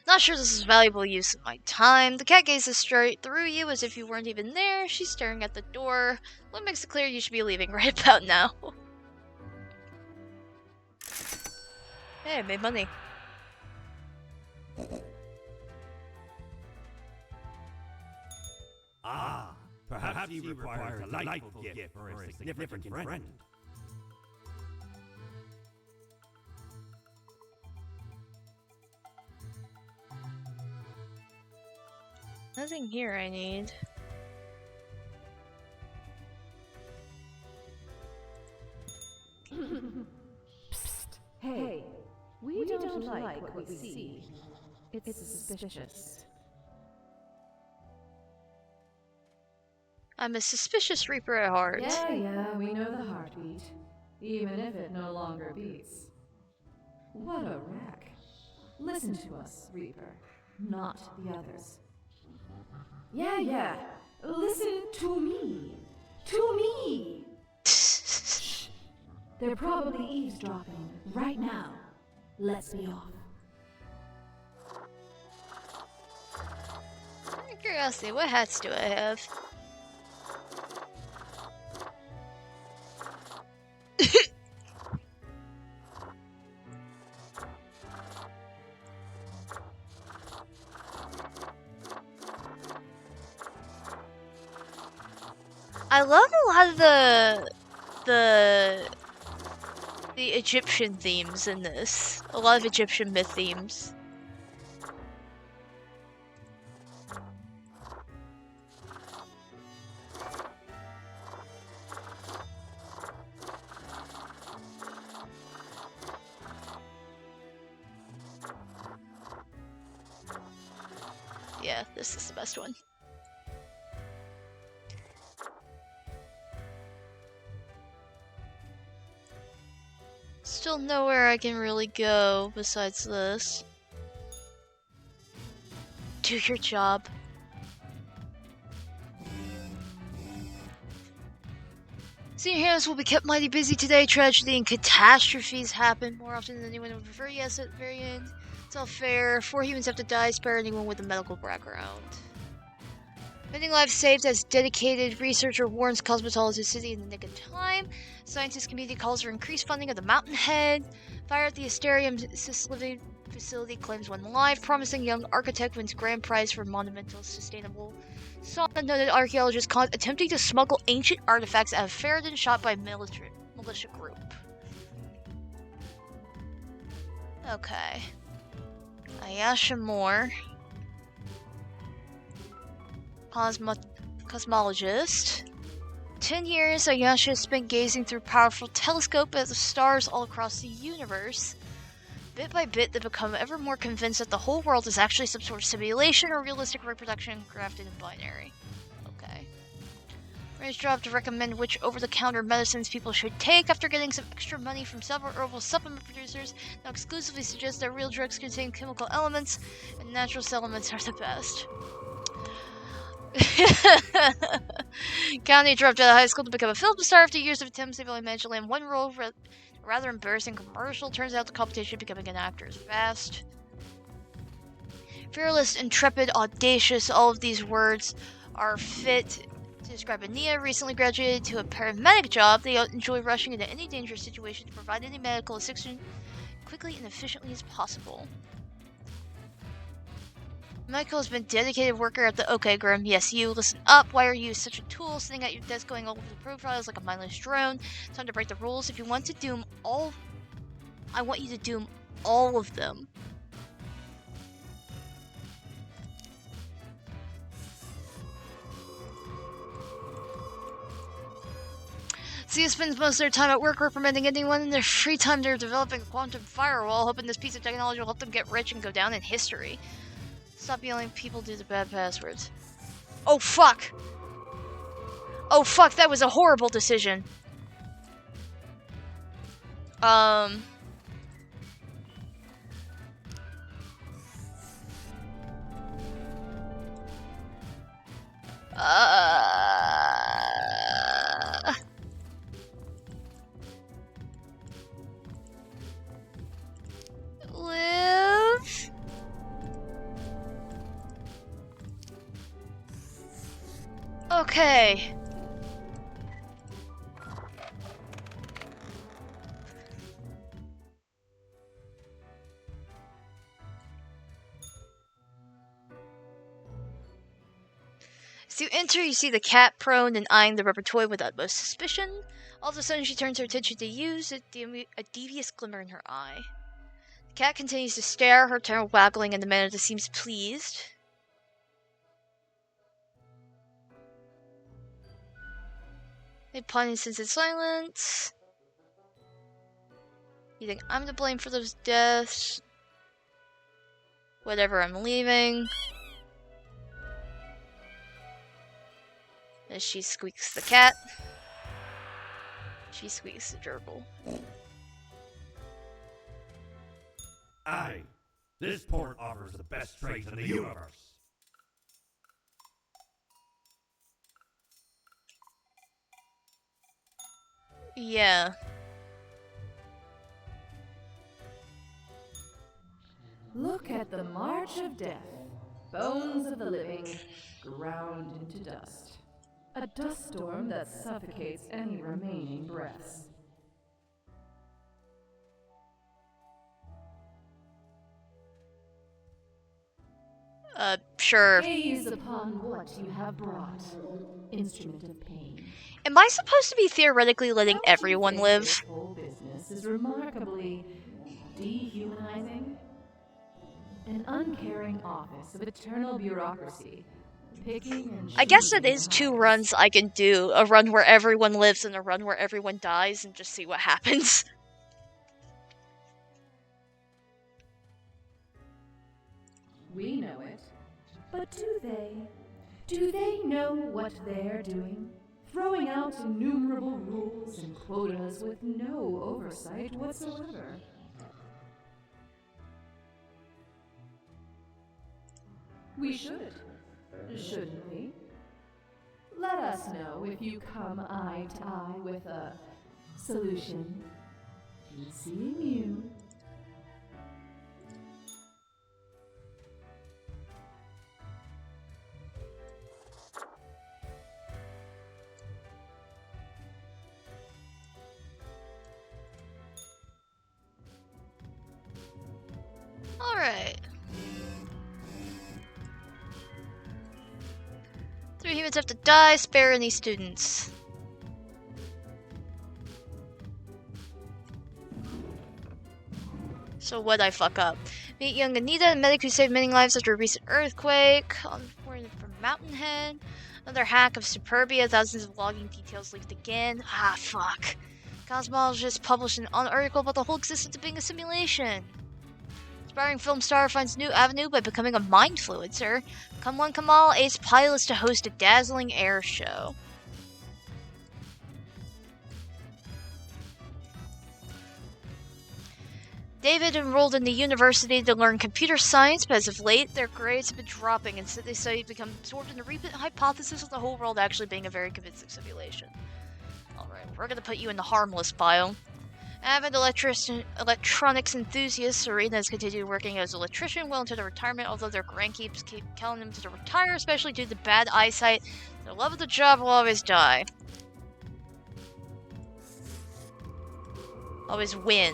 Not sure this is valuable use of my time. The cat gazes straight through you as if you weren't even there. She's staring at the door. What makes it clear you should be leaving right about now? Hey, I made money. Ah, perhaps he requires a delightful gift for a significant friend. Nothing here I need. Psst. Hey, we don't like what we see. It's suspicious. I'm a suspicious Reaper at heart. Yeah, we know the heartbeat, even if it no longer beats. What a wreck. Listen to us, Reaper, not the others. Yeah, listen to me. To me! Shh. They're probably eavesdropping right now. Let's be off. Out of curiosity, what hats do I have? I love a lot of the Egyptian themes in this. A lot of Egyptian myth themes. Yeah, this is the best one. Still nowhere I can really go besides this. Do your job. Senior heroes will be kept mighty busy today. Tragedy and catastrophes happen more often than anyone would prefer. Yes, at the very end. It's all fair. 4 humans have to die. Spare anyone with a medical background. Many lives saved as dedicated researcher warns cosmetology city in the nick of time. Scientist community calls for increased funding of the Mountainhead. Fire at the Asterium assisted living facility claims one life. Promising young architect wins grand prize for monumental sustainable. Saw a noted archaeologist caught attempting to smuggle ancient artifacts out of Ferrodin, shot by militia group. Okay. Ayasha Moore. Cosmologist. 10 years, Ayasha has spent gazing through a powerful telescope at the stars all across the universe. Bit by bit, they become ever more convinced that the whole world is actually some sort of simulation or realistic reproduction crafted in binary. Okay. Ray's job to recommend which over-the-counter medicines people should take after getting some extra money from several herbal supplement producers. Now exclusively suggests that real drugs contain chemical elements, and natural elements are the best. County dropped out of high school to become a film star after years of attempts. They've only managed to land one role for a rather embarrassing commercial. Turns out the competition becoming an actor is vast. Fearless, intrepid, audacious, all of these words are fit to describe Ania. Recently graduated to a paramedic job. They enjoy rushing into any dangerous situation to provide any medical assistance quickly and efficiently as possible. Michael has been a dedicated worker at the OK Grim. Yes, you. Listen up. Why are you such a tool sitting at your desk going over the profiles like a mindless drone? Time to break the rules. If you want to doom all, I want you to doom all of them. Sia spends most of their time at work reprimanding anyone. In their free time, they're developing a quantum firewall, hoping this piece of technology will help them get rich and go down in history. Stop yelling, people do the bad passwords. Oh fuck! Oh fuck, that was a horrible decision. Live? Okay. As you enter, you see the cat prone and eyeing the rubber toy with utmost suspicion. All of a sudden, she turns her attention to you, a devious glimmer in her eye. The cat continues to stare, her tail waggling in a manner that seems pleased. They pun insistent silence. You think I'm to blame for those deaths? Whatever, I'm leaving. As she squeaks the cat. She squeaks the gerbil. Aye, this port offers the best trades in the universe. Yeah. Look at the march of death. Bones of the living ground into dust. A dust storm that suffocates any remaining breaths. Sure. Gaze upon what you have brought. Instrument of pain. Am I supposed to be theoretically letting Don't you everyone think live? This whole business is remarkably dehumanizing. An uncaring office of eternal bureaucracy. Picking and I guess it choosing is the 2 highest. runs I can do. A run where everyone lives and a run where everyone dies and just see what happens. We know it. But do they? Do they know what they're doing? Throwing out innumerable rules and quotas with no oversight whatsoever. We should, shouldn't we? Let us know if you come eye to eye with a solution. Seeing you. Alright. 3 humans have to die, spare any students. So what'd I fuck up? Meet young Anita, a medic who saved many lives after a recent earthquake. On from Mountain Head. Another hack of Superbia, thousands of logging details leaked again. Fuck. Cosmologist published an article about the whole existence of being a simulation. Aspiring film star finds new avenue by becoming a mindfluencer. Come one, come all, Ace pilots to host a dazzling air show. David enrolled in the university to learn computer science, but as of late, their grades have been dropping, and they say he's become absorbed in the recent hypothesis of the whole world actually being a very convincing simulation. Alright, we're gonna put you in the harmless pile. Avid electronics enthusiast, Serena has continued working as an electrician well into the retirement, although their grandkids keep telling them to retire, especially due to bad eyesight. Their love of the job will always die. Always win.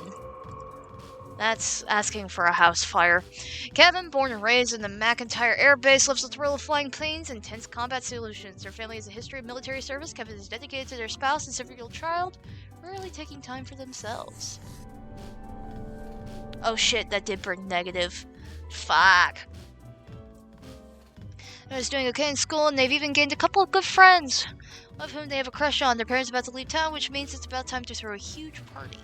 That's asking for a house fire. Kevin, born and raised in the McIntyre Air Base, loves the thrill of flying planes and intense combat solutions. Their family has a history of military service. Kevin is dedicated to their spouse and 7-year-old child, rarely taking time for themselves. Oh shit, that did bring negative. Fuck. They're just doing okay in school, and they've even gained a couple of good friends, one of whom they have a crush on. Their parents are about to leave town, which means it's about time to throw a huge party.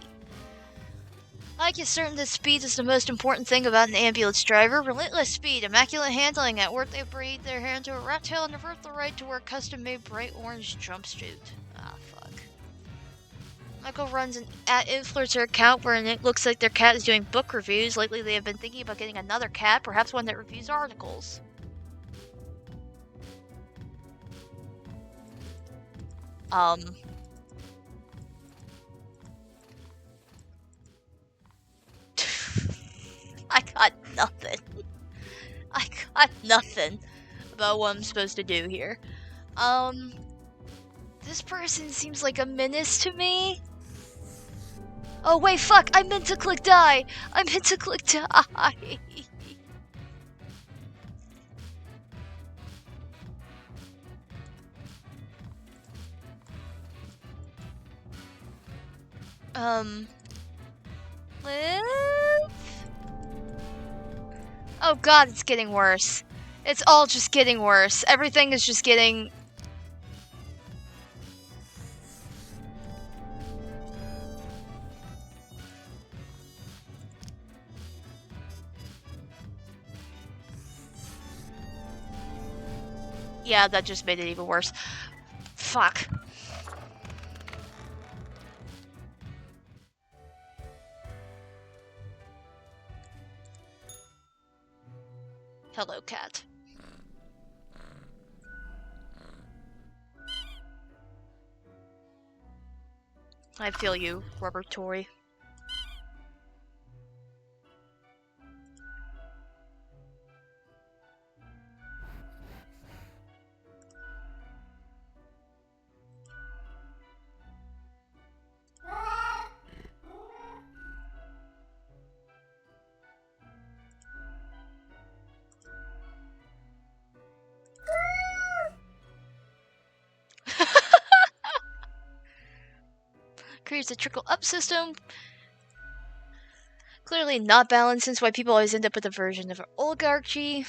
Ike is certain that speed is the most important thing about an ambulance driver. Relentless speed, immaculate handling. At work, they braid their hair into a rat tail and revert the right to wear a custom-made bright orange jumpsuit. Ah, fuck. Michael runs an influencer account wherein it looks like their cat is doing book reviews. Lately, they have been thinking about getting another cat, perhaps one that reviews articles. I got nothing. I got nothing about what I'm supposed to do here. This person seems like a menace to me. Oh wait, fuck, I meant to click die. I meant to click die. Live? Oh god, it's getting worse. It's all just getting worse. Everything is just getting... Yeah, that just made it even worse. Fuck. Hello, cat. I feel you, rubber toy. Creates a trickle-up system. Clearly not balanced, since why people always end up with a version of an oligarchy.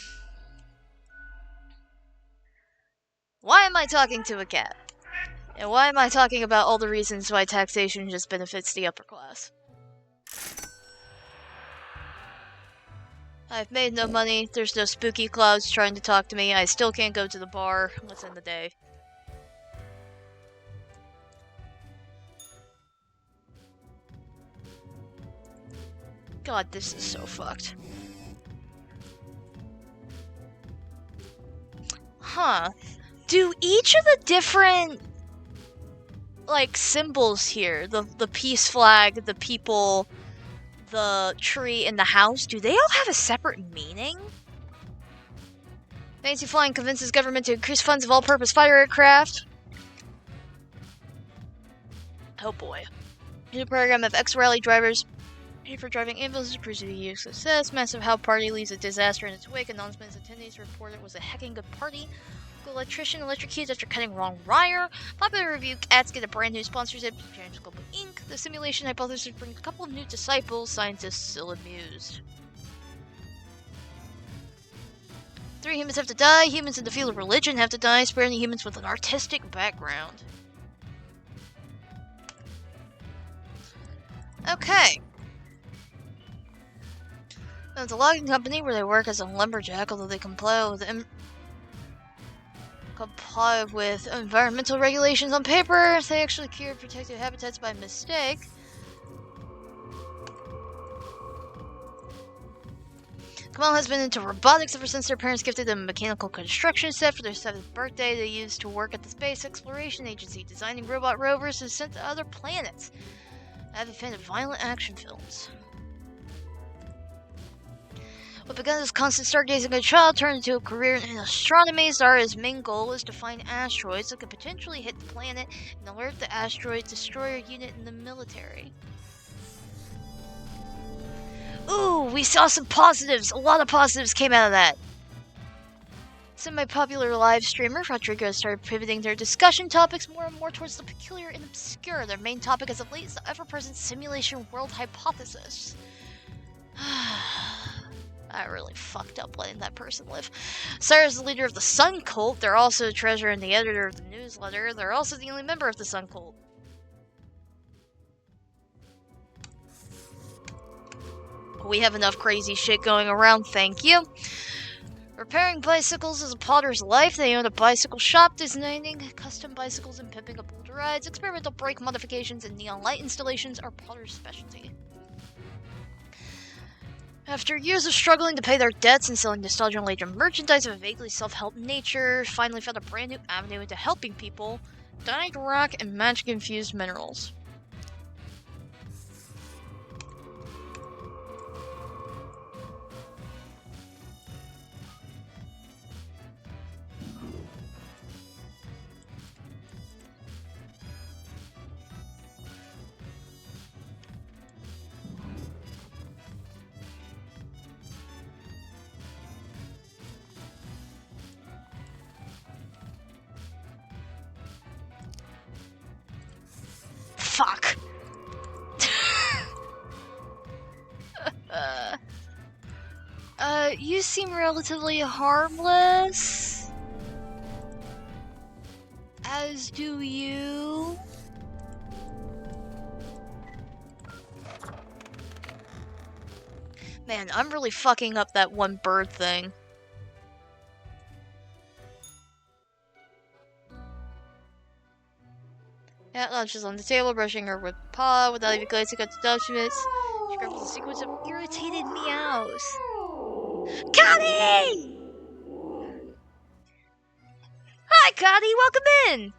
Why am I talking to a cat? And why am I talking about all the reasons why taxation just benefits the upper class? I've made no money, there's no spooky clouds trying to talk to me, I still can't go to the bar. Let's end the day. God, this is so fucked. Huh. Do each of the different, like, symbols here, the peace flag, the people, the tree, and the house, do they all have a separate meaning? Fancy Flying convinces government to increase funds of all-purpose fighter aircraft. Oh boy. New program of ex-rally drivers for driving ambulances proves to be a huge success. Massive How party leaves a disaster in its wake. Announcements attendees report it was a hecking good party. The electrician electrocutes after cutting wrong wire. Popular review ads get a brand new sponsorship. James Global Inc. The simulation hypothesis brings a couple of new disciples. Scientists still amused. 3 humans have to die. Humans in the field of religion have to die, sparing the humans with an artistic background. Okay. It's a logging company where they work as a lumberjack, although they comply with environmental regulations on paper. They actually cured protected habitats by mistake. Kamal has been into robotics ever since their parents gifted them a mechanical construction set for their 7th birthday. They used to work at the Space Exploration Agency, designing robot rovers to sent to other planets. Avid fan of violent action films. What began as constant stargazing as a child turned into a career in astronomy. Zara's main goal is to find asteroids that could potentially hit the planet and alert the asteroid destroyer unit in the military. Ooh, we saw some positives. A lot of positives came out of that. Semi-popular live streamer Rodrigo started pivoting their discussion topics more and more towards the peculiar and obscure. Their main topic as of late is the ever-present simulation world hypothesis. I really fucked up letting that person live. Sarah's the leader of the Sun Cult. They're also the treasurer and the editor of the newsletter. They're also the only member of the Sun Cult. We have enough crazy shit going around, thank you. Repairing bicycles is a potter's life. They own a bicycle shop, designing custom bicycles and pimping up older rides. Experimental brake modifications and neon light installations are potter's specialty. After years of struggling to pay their debts and selling nostalgia-laden merchandise of a vaguely self-help nature, finally found a brand new avenue into helping people: dyed rock and magic-infused minerals. Fuck. You seem relatively harmless. As do you. Man, I'm really fucking up that one bird thing. Cat launches on the table, brushing her with paw without even glancing at the documents. She grabbles a sequence of irritated meows. Connie! Hi, Connie, welcome in!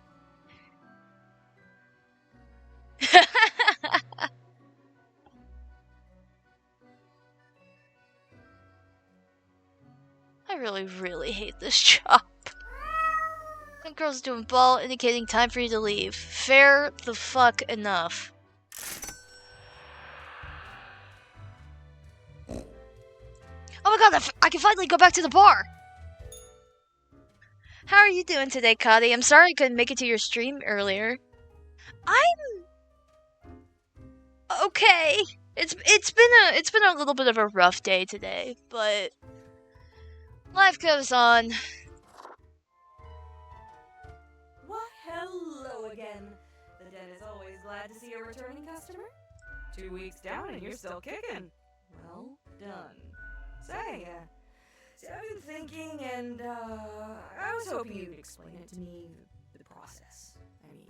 I really hate this job. Some girl's doing ball, indicating time for you to leave. Fair the fuck enough. Oh my god, I can finally go back to the bar! How are you doing today, Connie? I'm sorry I couldn't make it to your stream earlier. I'm okay. It's been a little bit of a rough day today, but life goes on. Why, hello again. The den is always glad to see a returning customer. 2 weeks down and you're still kicking. Well done. Say, I've been thinking, and I was hoping you could explain it to me, the process. I mean,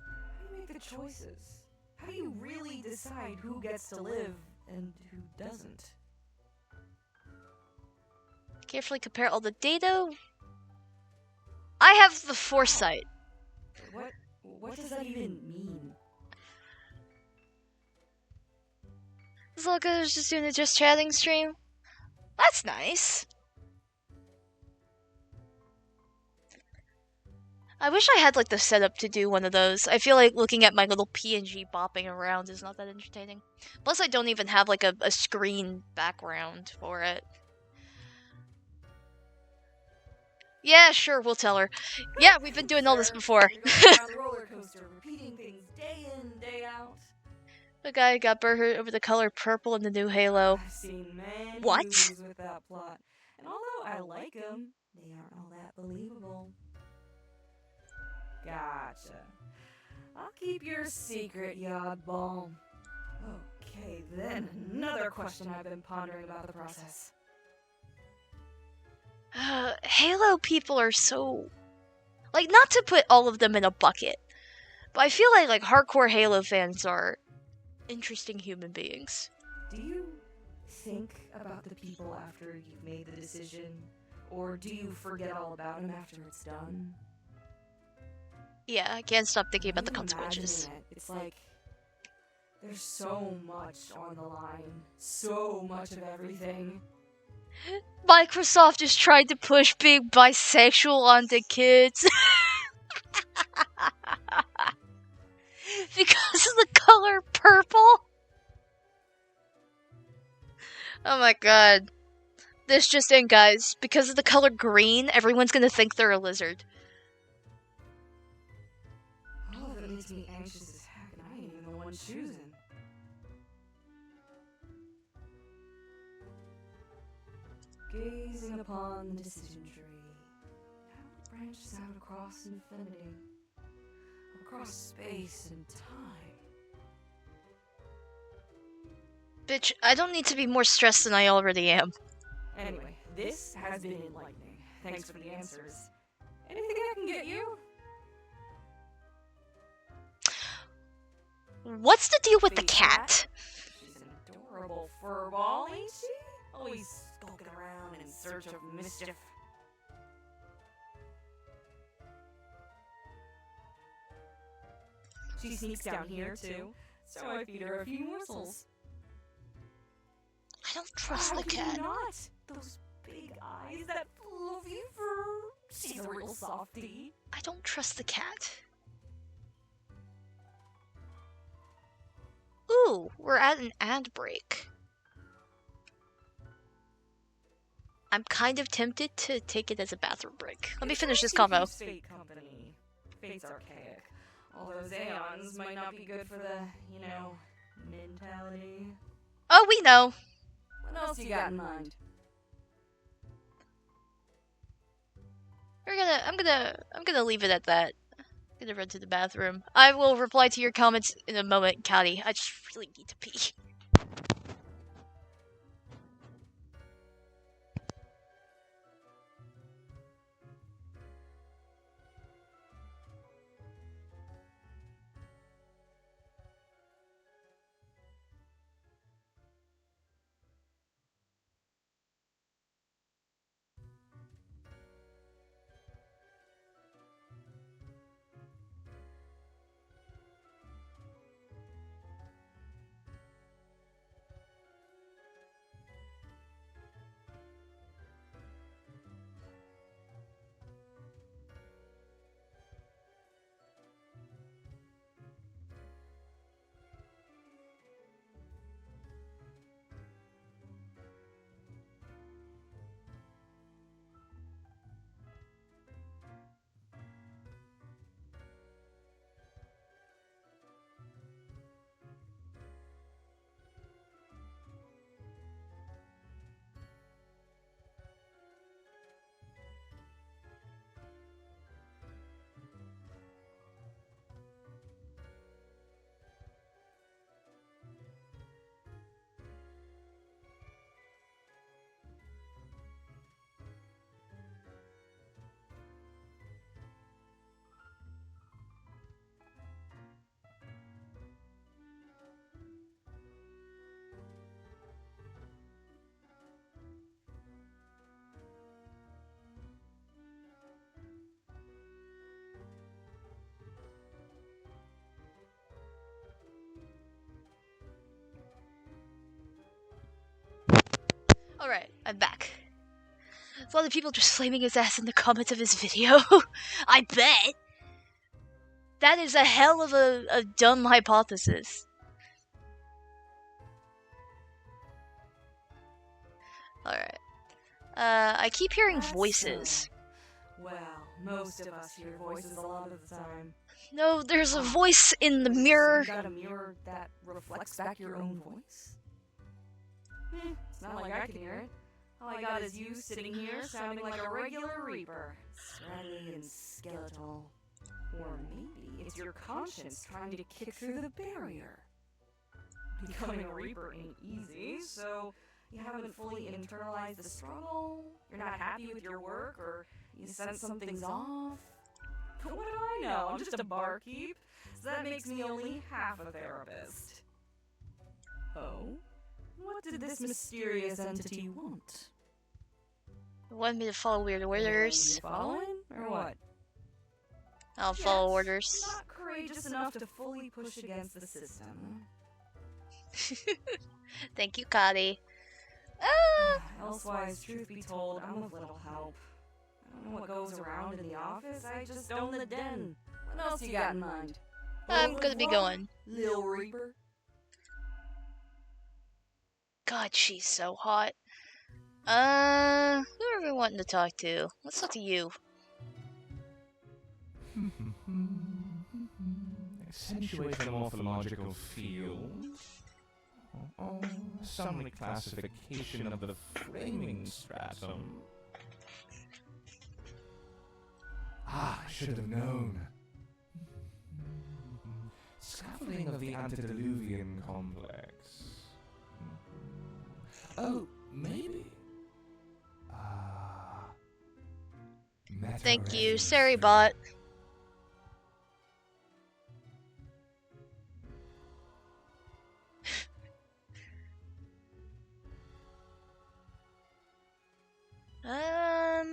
how do you make the choices? How do you really decide who gets to live and who doesn't? Carefully compare all the data. I have the foresight. What does that even mean? Zolka was just doing a just chatting stream. That's nice. I wish I had like the setup to do one of those. I feel like looking at my little PNG bopping around is not that entertaining. Plus I don't even have like a screen background for it. Yeah, sure, we'll tell her. Yeah, we've been doing all this before. Roller coaster, repeating things day in, day out. The guy got burned over the color purple in the new Halo. I've seen many What? movies with that plot, and although I like them, they aren't all that believable. Gotcha. I'll keep your secret, you oddball. Oh, Okay, then another question I've been pondering about the process. Halo people are so... Like, not to put all of them in a bucket, but I feel like hardcore Halo fans are interesting human beings. Do you think about the people after you've made the decision? Or do you forget all about them after it's done? Yeah, I can't stop thinking about the I'm consequences. imagining it. It's like there's so much on the line. So much of everything. Microsoft is trying to push being bisexual onto kids. Because of the color purple? Oh my god. This just in, guys. Because of the color green, everyone's gonna think they're a lizard. All of it makes me anxious as heck, and I ain't even the one choosing. Gazing upon the decision tree, how it branches out across infinity, across space and time. Bitch, I don't need to be more stressed than I already am. Anyway, this has been enlightening. Thanks for the answers. Anything I can get you? What's the deal with the Big cat? She's an adorable furball, ain't she? Always skulking around in search of mischief. She sneaks down here, too, so I feed her a few morsels. I don't trust How the could cat. you not? Those big eyes, that fluffy fur. She's a real softie. I don't trust the cat. Ooh, we're at an ad break. I'm kind of tempted to take it as a bathroom break. Let me finish this combo. Fate company. Fate's archaic. All those aeons might not be good for the, mentality. Oh, we know. What else you got in mind? I'm gonna leave it at that. I'm gonna run to the bathroom. I will reply to your comments in a moment, Caddy. I just really need to pee. Alright, I'm back. A lot of people just flaming his ass in the comments of his video. I bet. That is a hell of a dumb hypothesis. Alright. I keep hearing That's voices. Well, most of us hear voices a lot of the time. No, there's a voice in the mirror. You got a mirror that reflects back your own voice? It's not like I can hear it. All I got is you sitting here sounding like a regular Reaper. Scraggly and skeletal. Or maybe it's your conscience trying to kick through the barrier. Becoming a Reaper ain't easy, so you haven't fully internalized the struggle? You're not happy with your work, or you sense something's off? What do I know? I'm just a barkeep, so that makes me only half a therapist. Oh? What did this mysterious entity want? You want me to follow weird You orders? following, or what? I'll follow Yet, orders. Not courageous enough to fully push against the system. Thank you, Cotty. Elsewise, truth be told, I'm of little help. I don't know what goes around in the office, I just own the den. What else you got in mind? I'm gonna be going. Lil Reaper. God, she's so hot. Who are we wanting to talk to? Let's talk to you. Accentuate a morphological field. Oh, some reclassification of the framing stratum. Ah, I should have known. Scaffolding of the antediluvian complex. Oh, maybe. Thank you, Saribot. I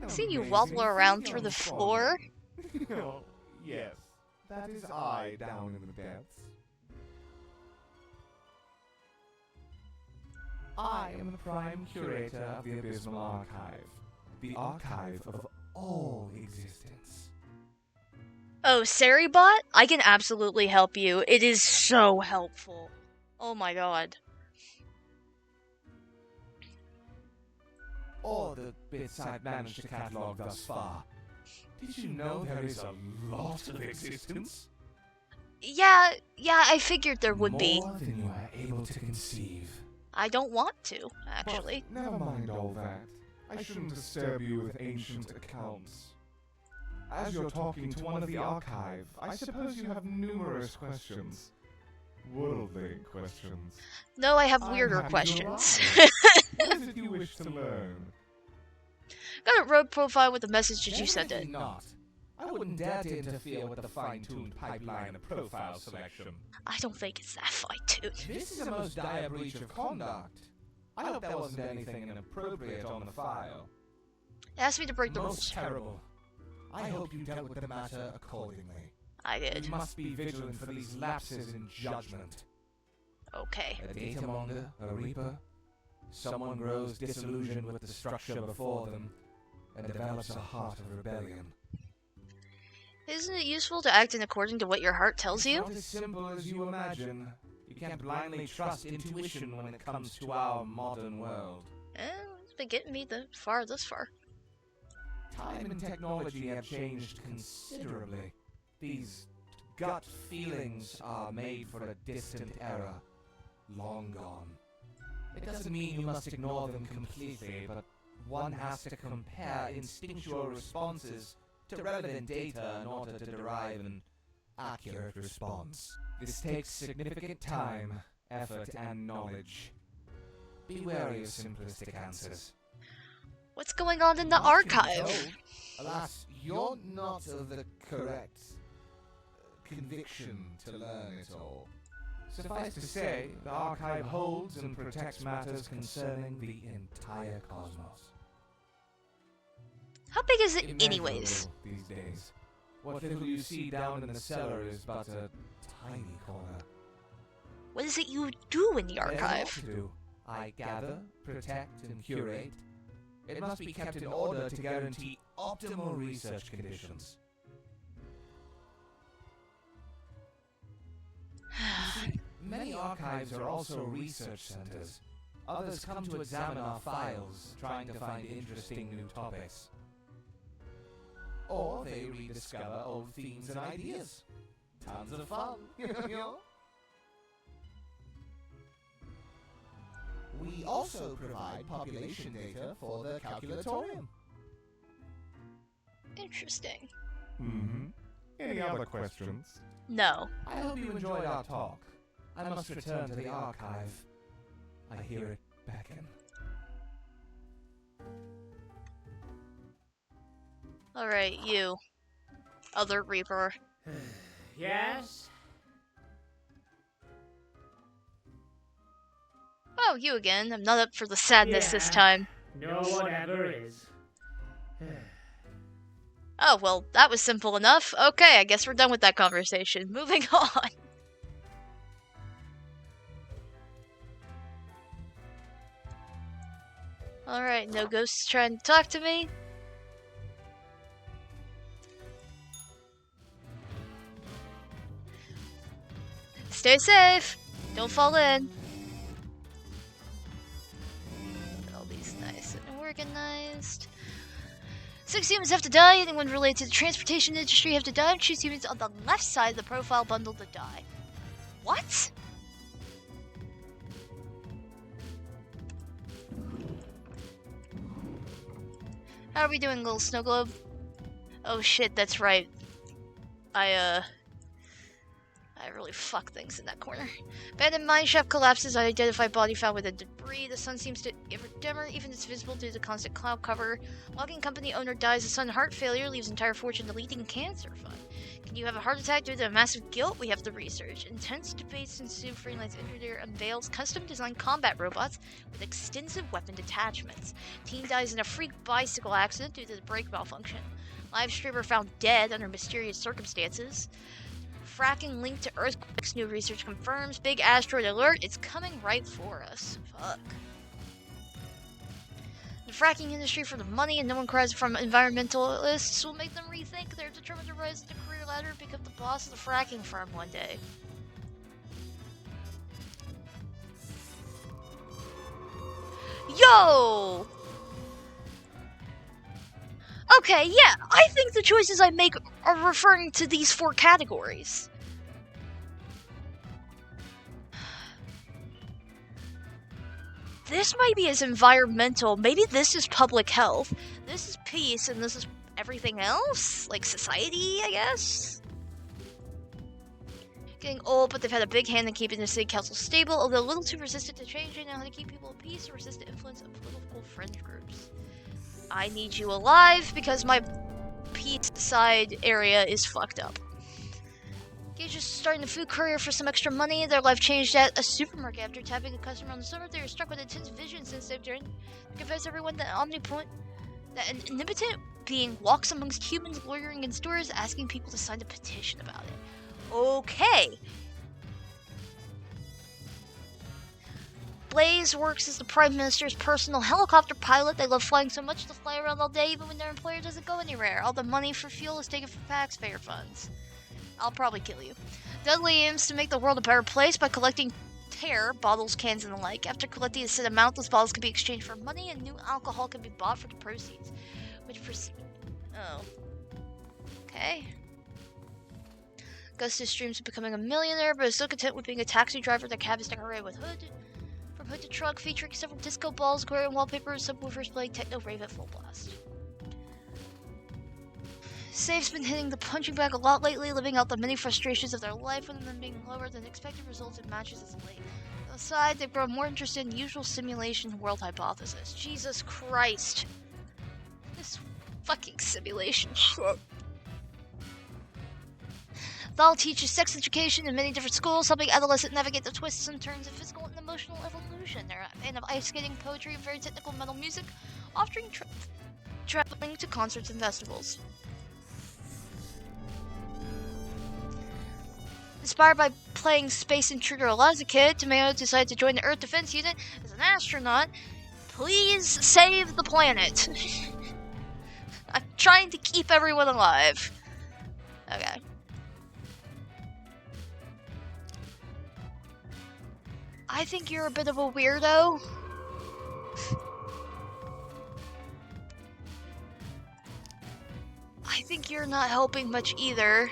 see you wobble around through the floor. Oh, yes, that is I down in the depths. I am the prime curator of the Abysmal Archive, the archive of all existence. Oh, Saribot? I can absolutely help you. It is so helpful. Oh my god. Or the bits I've managed to catalog thus far. Did you know there is a lot of existence? Yeah, I figured there would be. More than you are able to conceive. I don't want to, actually. But never mind all that. I shouldn't disturb you with ancient accounts. As you're talking to one of the archive, I suppose you have numerous questions. Worldly questions. No, I have I'm weirder happy to questions. What is it you wish to learn? Got a rogue profile with the message that you sent Definitely in. not. I wouldn't dare to interfere with the fine-tuned pipeline of profile selection. I don't think it's that fine-tuned. This is a most dire breach of conduct. I hope there wasn't anything inappropriate on the file. It asked me to break the Most rules. terrible. I hope you dealt with the matter accordingly. I did. You must be vigilant for these lapses in judgment. Okay. A datamonger, a reaper, someone grows disillusioned with the structure before them and develops a heart of rebellion. Isn't it useful to act in according to what your heart tells you? It's not as simple as you imagine. You can't blindly trust intuition when it comes to our modern world. It's been getting me thus far. Time and technology have changed considerably. These gut feelings are made for a distant era, long gone. It doesn't mean you must ignore them completely, but one has to compare instinctual responses to relevant data in order to derive an accurate response. This takes significant time, effort, and knowledge. Be wary of simplistic answers. What's going on in the archive? Alas, you're not of the correct conviction to learn it all. Suffice to say, the archive holds and protects matters concerning the entire cosmos. How big is it anyways? Immeasurable these days. What little you see down in the cellar is but a tiny corner. What is it you do in the There's a lot archive? to do. I gather, protect, and curate. It must be kept in order to guarantee optimal research conditions. You see, many archives are also research centers. Others come to examine our files, trying to find interesting new topics. Or they rediscover old themes and ideas. Tons of fun, you know? We also provide population data for the calculatorium. Interesting. Mm-hmm. Any other questions? No. I hope you enjoyed our talk. I must return to the archive. I hear it beckon. Alright, you. Other Reaper. Yes? Oh, you again. I'm not up for the sadness this time. No one ever is. Oh, well, that was simple enough. Okay, I guess we're done with that conversation. Moving on. Alright, no ghosts trying to talk to me. Stay safe. Don't fall in. All these nice and organized. 6 humans have to die. Anyone related to the transportation industry have to die. Choose humans on the left side of the profile bundle to die. What? How are we doing, little snow globe? Oh shit, that's right. I really fuck things in that corner. Abandoned mine shaft collapses. Unidentified body found with the debris. The sun seems to ever dimmer, even it's visible due to constant cloud cover. Logging company owner dies of sudden heart failure, leaves entire fortune to leading cancer fund. Can you have a heart attack due to massive guilt? We have to research. Intense debates ensue. Freelance engineer unveils custom-designed combat robots with extensive weapon detachments. Teen dies in a freak bicycle accident due to the brake malfunction. Live streamer found dead under mysterious circumstances. Fracking linked to earthquakes, new research confirms. Big asteroid alert, it's coming right for us. Fuck. The fracking industry for the money and no one cries from environmentalists will make them rethink. They're determined to rise the career ladder and become the boss of the fracking firm one day. Yo! Okay, yeah, I think the choices I make are referring to these 4 categories. This might be as environmental. Maybe this is public health. This is peace, and this is everything else? Like society, I guess? Getting old, but they've had a big hand in keeping the city council stable. Although a little too resistant to change, they know how to keep people at peace and resist the influence of political fringe groups. I need you alive because my peace side area is fucked up. Gage is starting a food courier for some extra money. Their life changed at a supermarket after tapping a customer on the shoulder. They were struck with intense vision since they've turned to confess everyone that that an omnipotent being walks amongst humans, loitering in stores, asking people to sign a petition about it. Okay. Blaze works as the Prime Minister's personal helicopter pilot. They love flying so much to fly around all day even when their employer doesn't go anywhere. All the money for fuel is taken from taxpayer funds. I'll probably kill you. Dudley aims to make the world a better place by collecting tear, bottles, cans, and the like. After collecting a set amount, those bottles can be exchanged for money and new alcohol can be bought for the proceeds. Oh. Okay. Augustus dreams of becoming a millionaire, but is still content with being a taxi driver. Their cab is decorated with hood to truck, featuring several disco balls, aquarium wallpaper, and subwoofers playing techno rave at full blast. Safe's been hitting the punching bag a lot lately, living out the many frustrations of their life, one of them being lower than expected results in matches as late. Aside, they've grown more interested in usual simulation world hypothesis. Jesus Christ. This fucking simulation shit. Thal teaches sex education in many different schools, helping adolescents navigate the twists and turns of physical and emotional evolution. They're a fan of ice skating, poetry, and very technical metal music, often traveling to concerts and festivals. Inspired by playing Space Intruder a lot as a kid, Tomato decided to join the Earth Defense Unit as an astronaut. Please save the planet. I'm trying to keep everyone alive. Okay. I think you're a bit of a weirdo. I think you're not helping much either.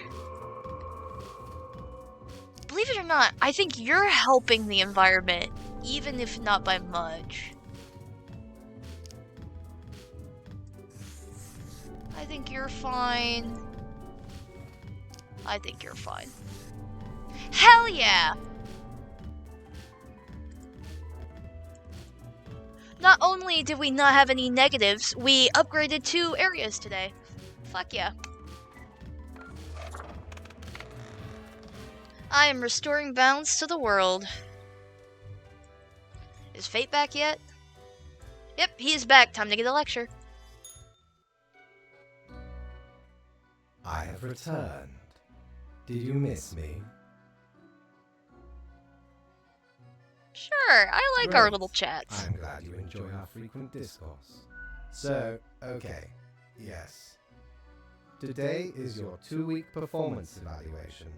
Believe it or not, I think you're helping the environment, even if not by much. I think you're fine. I think you're fine. Hell yeah! Not only did we not have any negatives, we upgraded 2 areas today. Fuck yeah. I am restoring balance to the world. Is Fate back yet? Yep, he is back. Time to get a lecture. I have returned. Did you miss me? Sure, I like our Great. little chats. I'm glad you enjoy our frequent discourse. So, okay, yes. Today is your 2-week performance evaluation.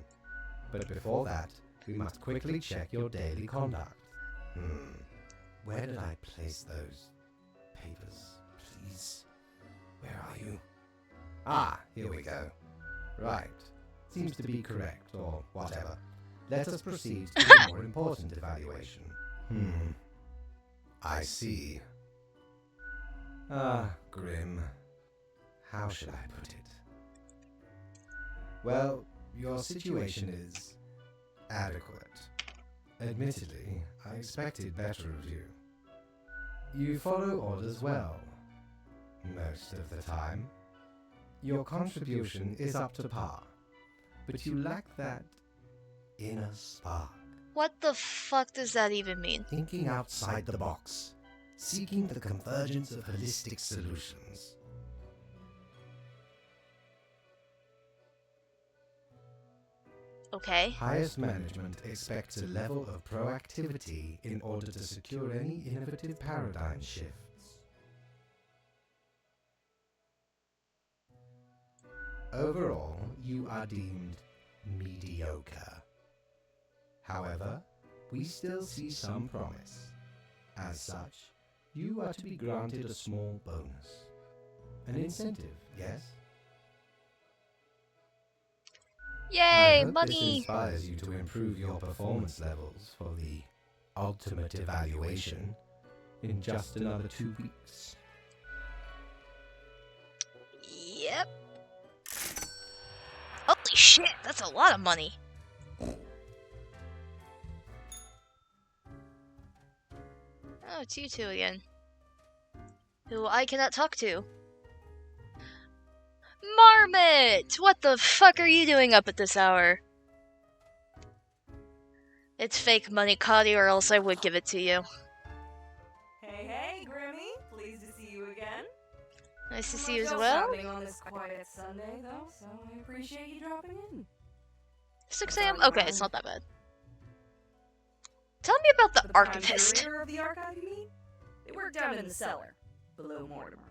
But before that, we must quickly check your daily conduct. Where did I place those papers, please? Where are you? Ah, here we go. Right. Seems to be correct, or whatever. Let us proceed to the more important evaluation. I see. Ah, grim. How should I put it? Well, your situation is adequate. Admittedly, I expected better of you. You follow orders well, most of the time. Your contribution is up to par, but you lack that inner spark. What the fuck does that even mean? Thinking outside the box, seeking the convergence of holistic solutions. Okay. Highest management expects a level of proactivity in order to secure any innovative paradigm shifts. Overall, you are deemed mediocre. However, we still see some promise. As such, you are to be granted a small bonus. An incentive, yes? I Yay, hope this money! inspires you to improve your performance levels for the ultimate evaluation in just another 2 weeks. Yep. Holy shit, that's a lot of money. Oh, it's you two again. Who I cannot talk to. Marmot! What the fuck are you doing up at this hour? It's fake money, Cotty, or else I would give it to you. Hey, hey, Grimmy. Pleased to see you again. Nice to Not see you as much else well. happening on this quiet Sunday, though, so I appreciate you dropping in. 6 a.m.? Okay, it's not that bad. Tell me about the prime archivist. curator of the archive, you mean? They work down in the cellar, below Mortimer.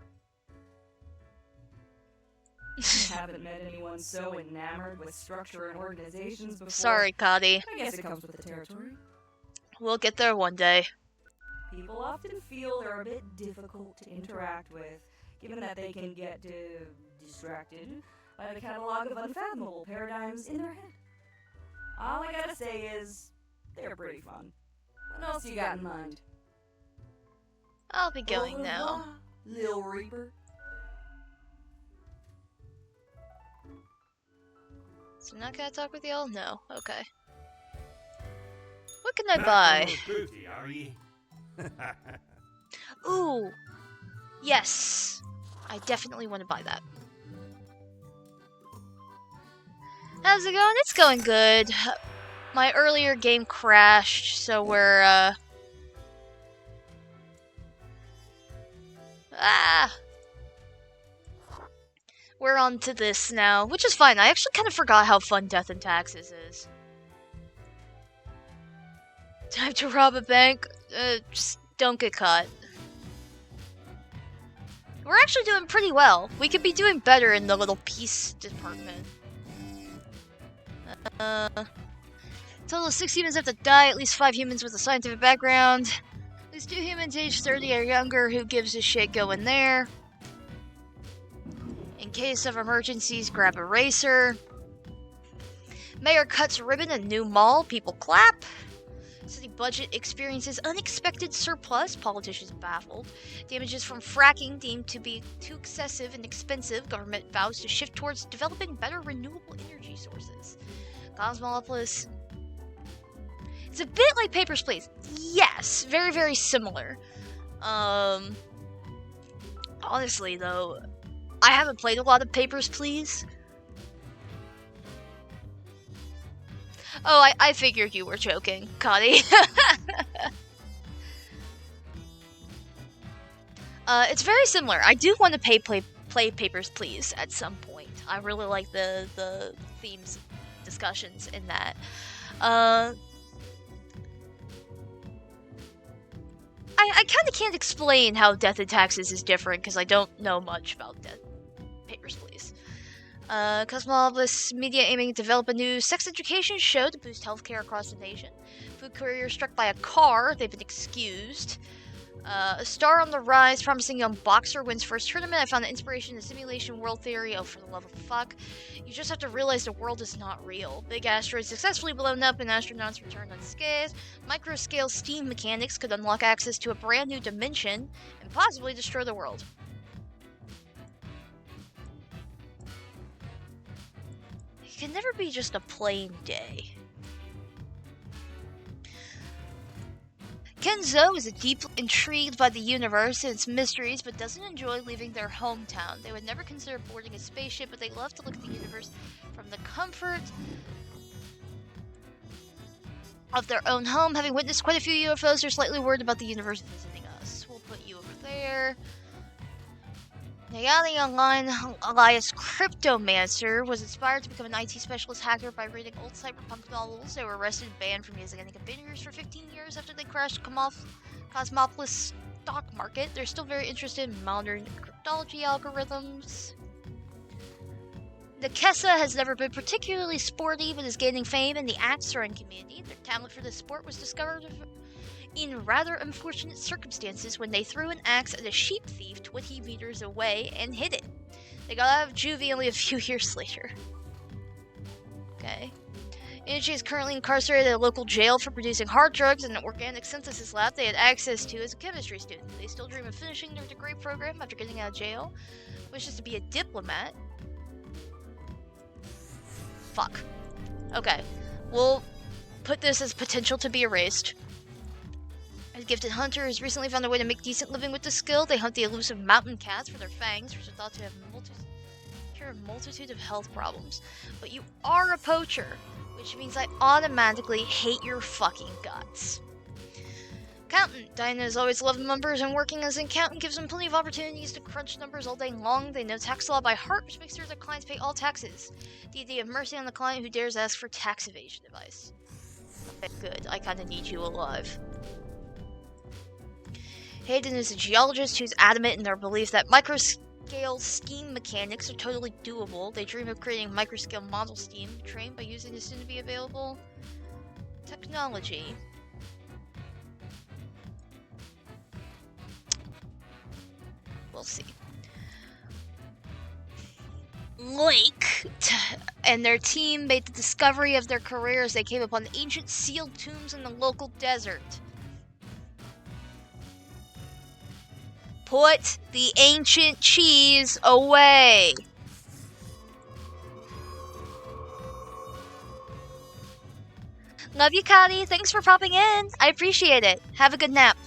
Haven't met anyone so enamored with structure and organizations before. Sorry, Cotty. I guess it comes with the territory. We'll get there one day. People often feel they're a bit difficult to interact with, given that they can get distracted by the catalog of unfathomable paradigms in their head. All I gotta say is, they're pretty fun. What else you got in mind? I'll be going now. Lil Reaper. So not gonna talk with y'all? No. Okay. What can I buy? Booty, are ye? Ooh. Yes. I definitely want to buy that. How's it going? It's going good. My earlier game crashed, so we're, we're on to this now, which is fine. I actually kind of forgot how fun Death and Taxes is. Time to rob a bank? Just don't get caught. We're actually doing pretty well. We could be doing better in the little peace department. Total of 6 humans have to die, at least 5 humans with a scientific background. At least 2 humans aged 30 or younger. Who gives a shit going there? In case of emergencies, grab a racer. Mayor cuts ribbon in new mall. People clap. City budget experiences unexpected surplus. Politicians baffled. Damages from fracking deemed to be too excessive and expensive. Government vows to shift towards developing better renewable energy sources. Cosmopolis. It's a bit like Papers, Please. Yes, very, very similar. Honestly though, I haven't played a lot of Papers, Please. Oh, I figured you were joking, Connie. It's very similar. I do want to play Papers, Please at some point. I really like the themes discussions in that. I kind of can't explain how Death and Taxes is different because I don't know much about Papers, Please. Cosmopolis Media aiming to develop a new sex education show to boost healthcare across the nation. Food courier struck by a car. They've been excused. A star on the rise, promising young boxer wins first tournament. I found the inspiration in simulation world theory. Oh, for the love of fuck. You just have to realize the world is not real. Big asteroid successfully blown up and astronauts returned unscathed. Micro-scale steam mechanics could unlock access to a brand new dimension and possibly destroy the world. It can never be just a plain day. Kenzo is deeply intrigued by the universe and its mysteries, but doesn't enjoy leaving their hometown. They would never consider boarding a spaceship, but they love to look at the universe from the comfort of their own home. Having witnessed quite a few UFOs, they're slightly worried about the universe visiting us. We'll put you over there. Nayani Online alias Cryptomancer was inspired to become an IT specialist hacker by reading old cyberpunk novels. They were arrested and banned from using any computers for 15 years after they crashed Cosmopolis stock market. They're still very interested in modern cryptology algorithms. The Kessa has never been particularly sporty, but is gaining fame in the axe throwing community. Their talent for this sport was discovered in rather unfortunate circumstances when they threw an axe at a sheep thief 20 meters away and hit it. They got out of juvie only a few years later. Okay. Inuchi is currently incarcerated at a local jail for producing hard drugs in an organic synthesis lab they had access to as a chemistry student. They still dream of finishing their degree program after getting out of jail. Wishes to be a diplomat. Fuck. Okay. We'll put this as potential to be erased. A gifted hunter has recently found a way to make decent living with the skill. They hunt the elusive mountain cats for their fangs, which are thought to have cure a multitude of health problems. But you are a poacher, which means I automatically hate your fucking guts. Accountant. Dinah has always loved numbers, and working as an accountant gives them plenty of opportunities to crunch numbers all day long. They know tax law by heart, which makes sure their clients pay all taxes. The idea of mercy on the client who dares ask for tax evasion advice. Okay, good. I kinda need you alive. Hayden is a geologist who's adamant in their belief that microscale steam mechanics are totally doable. They dream of creating microscale model steam, trained by using the soon-to-be available technology. We'll see. Lake and their team made the discovery of their career as they came upon ancient sealed tombs in the local desert. Put the ancient cheese away. Love you, Connie. Thanks for popping in. I appreciate it. Have a good nap.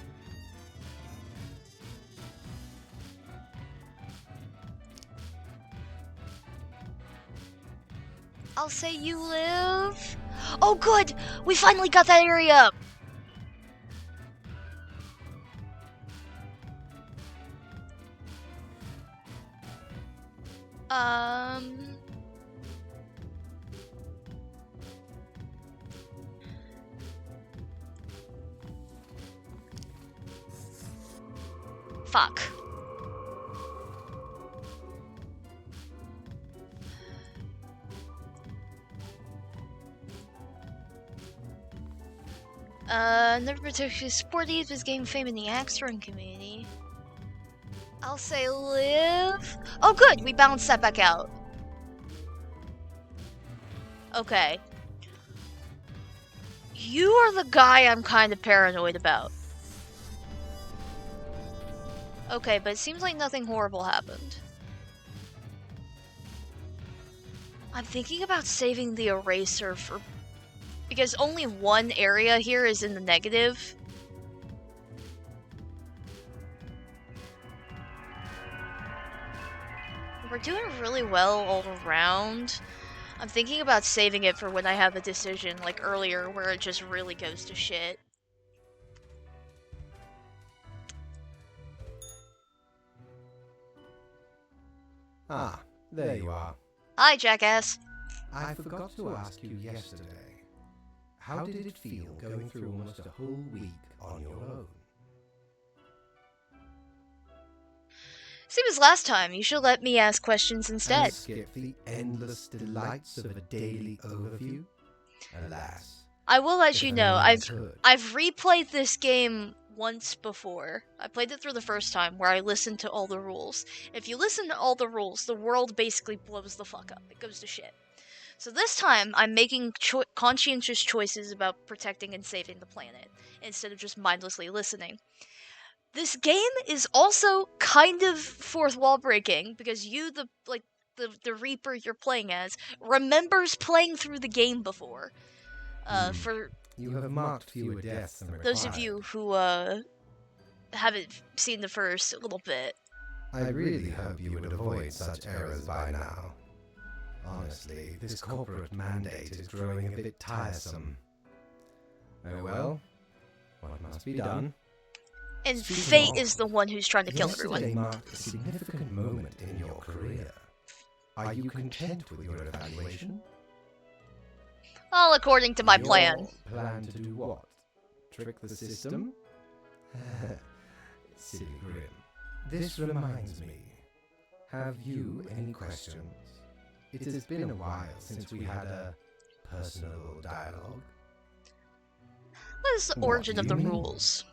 I'll say you live. Oh, good. We finally got that area up. Fuck. Never particularly sporty, but is gaining fame in the axe throwing community. I'll say live. Oh, good. We balanced that back out. Okay. You are the guy I'm kind of paranoid about. Okay, but it seems like nothing horrible happened. I'm thinking about saving the eraser for... because only one area here is in the negative. We're doing really well all around. I'm thinking about saving it for when I have a decision like earlier where it just really goes to shit. Ah, there you are. Hi, jackass. I forgot to ask you yesterday. How did it feel going through almost a whole week on your own? Same as last time, you should let me ask questions instead. And skip the endless delights of a daily overview? Alas. I will let you know, I've could. replayed this game once before. I played it through the first time where I listened to all the rules. If you listen to all the rules, the world basically blows the fuck up. It goes to shit. So this time, I'm making conscientious choices about protecting and saving the planet, instead of just mindlessly listening. This game is also kind of fourth wall breaking, because you, the Reaper you're playing as, remembers playing through the game before. For You have marked fewer deaths than required. those of you who, haven't seen the first little bit. I really hope you would avoid such errors by now. Honestly, this corporate mandate is growing a bit tiresome. Oh well, what must be done? And Speaking Fate of, is the one who's trying to kill yesterday everyone. marked a significant moment in your career. Are you content with your evaluation? All according to my Your plan. Plan to do what? Trick the system? Silly Grim. This reminds me. Have you any questions? It has been a while since we had a personal dialogue. What is the What origin do of you the mean? rules?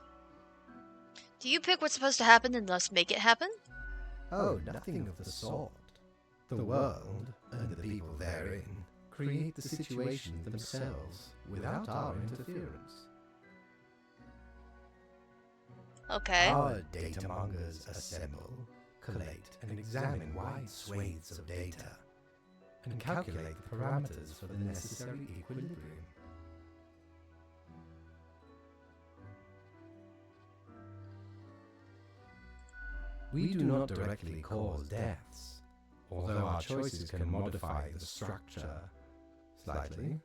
Do you pick what's supposed to happen and thus make it happen? Oh, nothing of the sort. The world, and the people therein, create the situations themselves without our interference. Okay. Our data mongers assemble, collate, and examine wide swathes of data, and calculate the parameters for the necessary equilibrium. We do not directly cause deaths, although our choices can modify the structure slightly.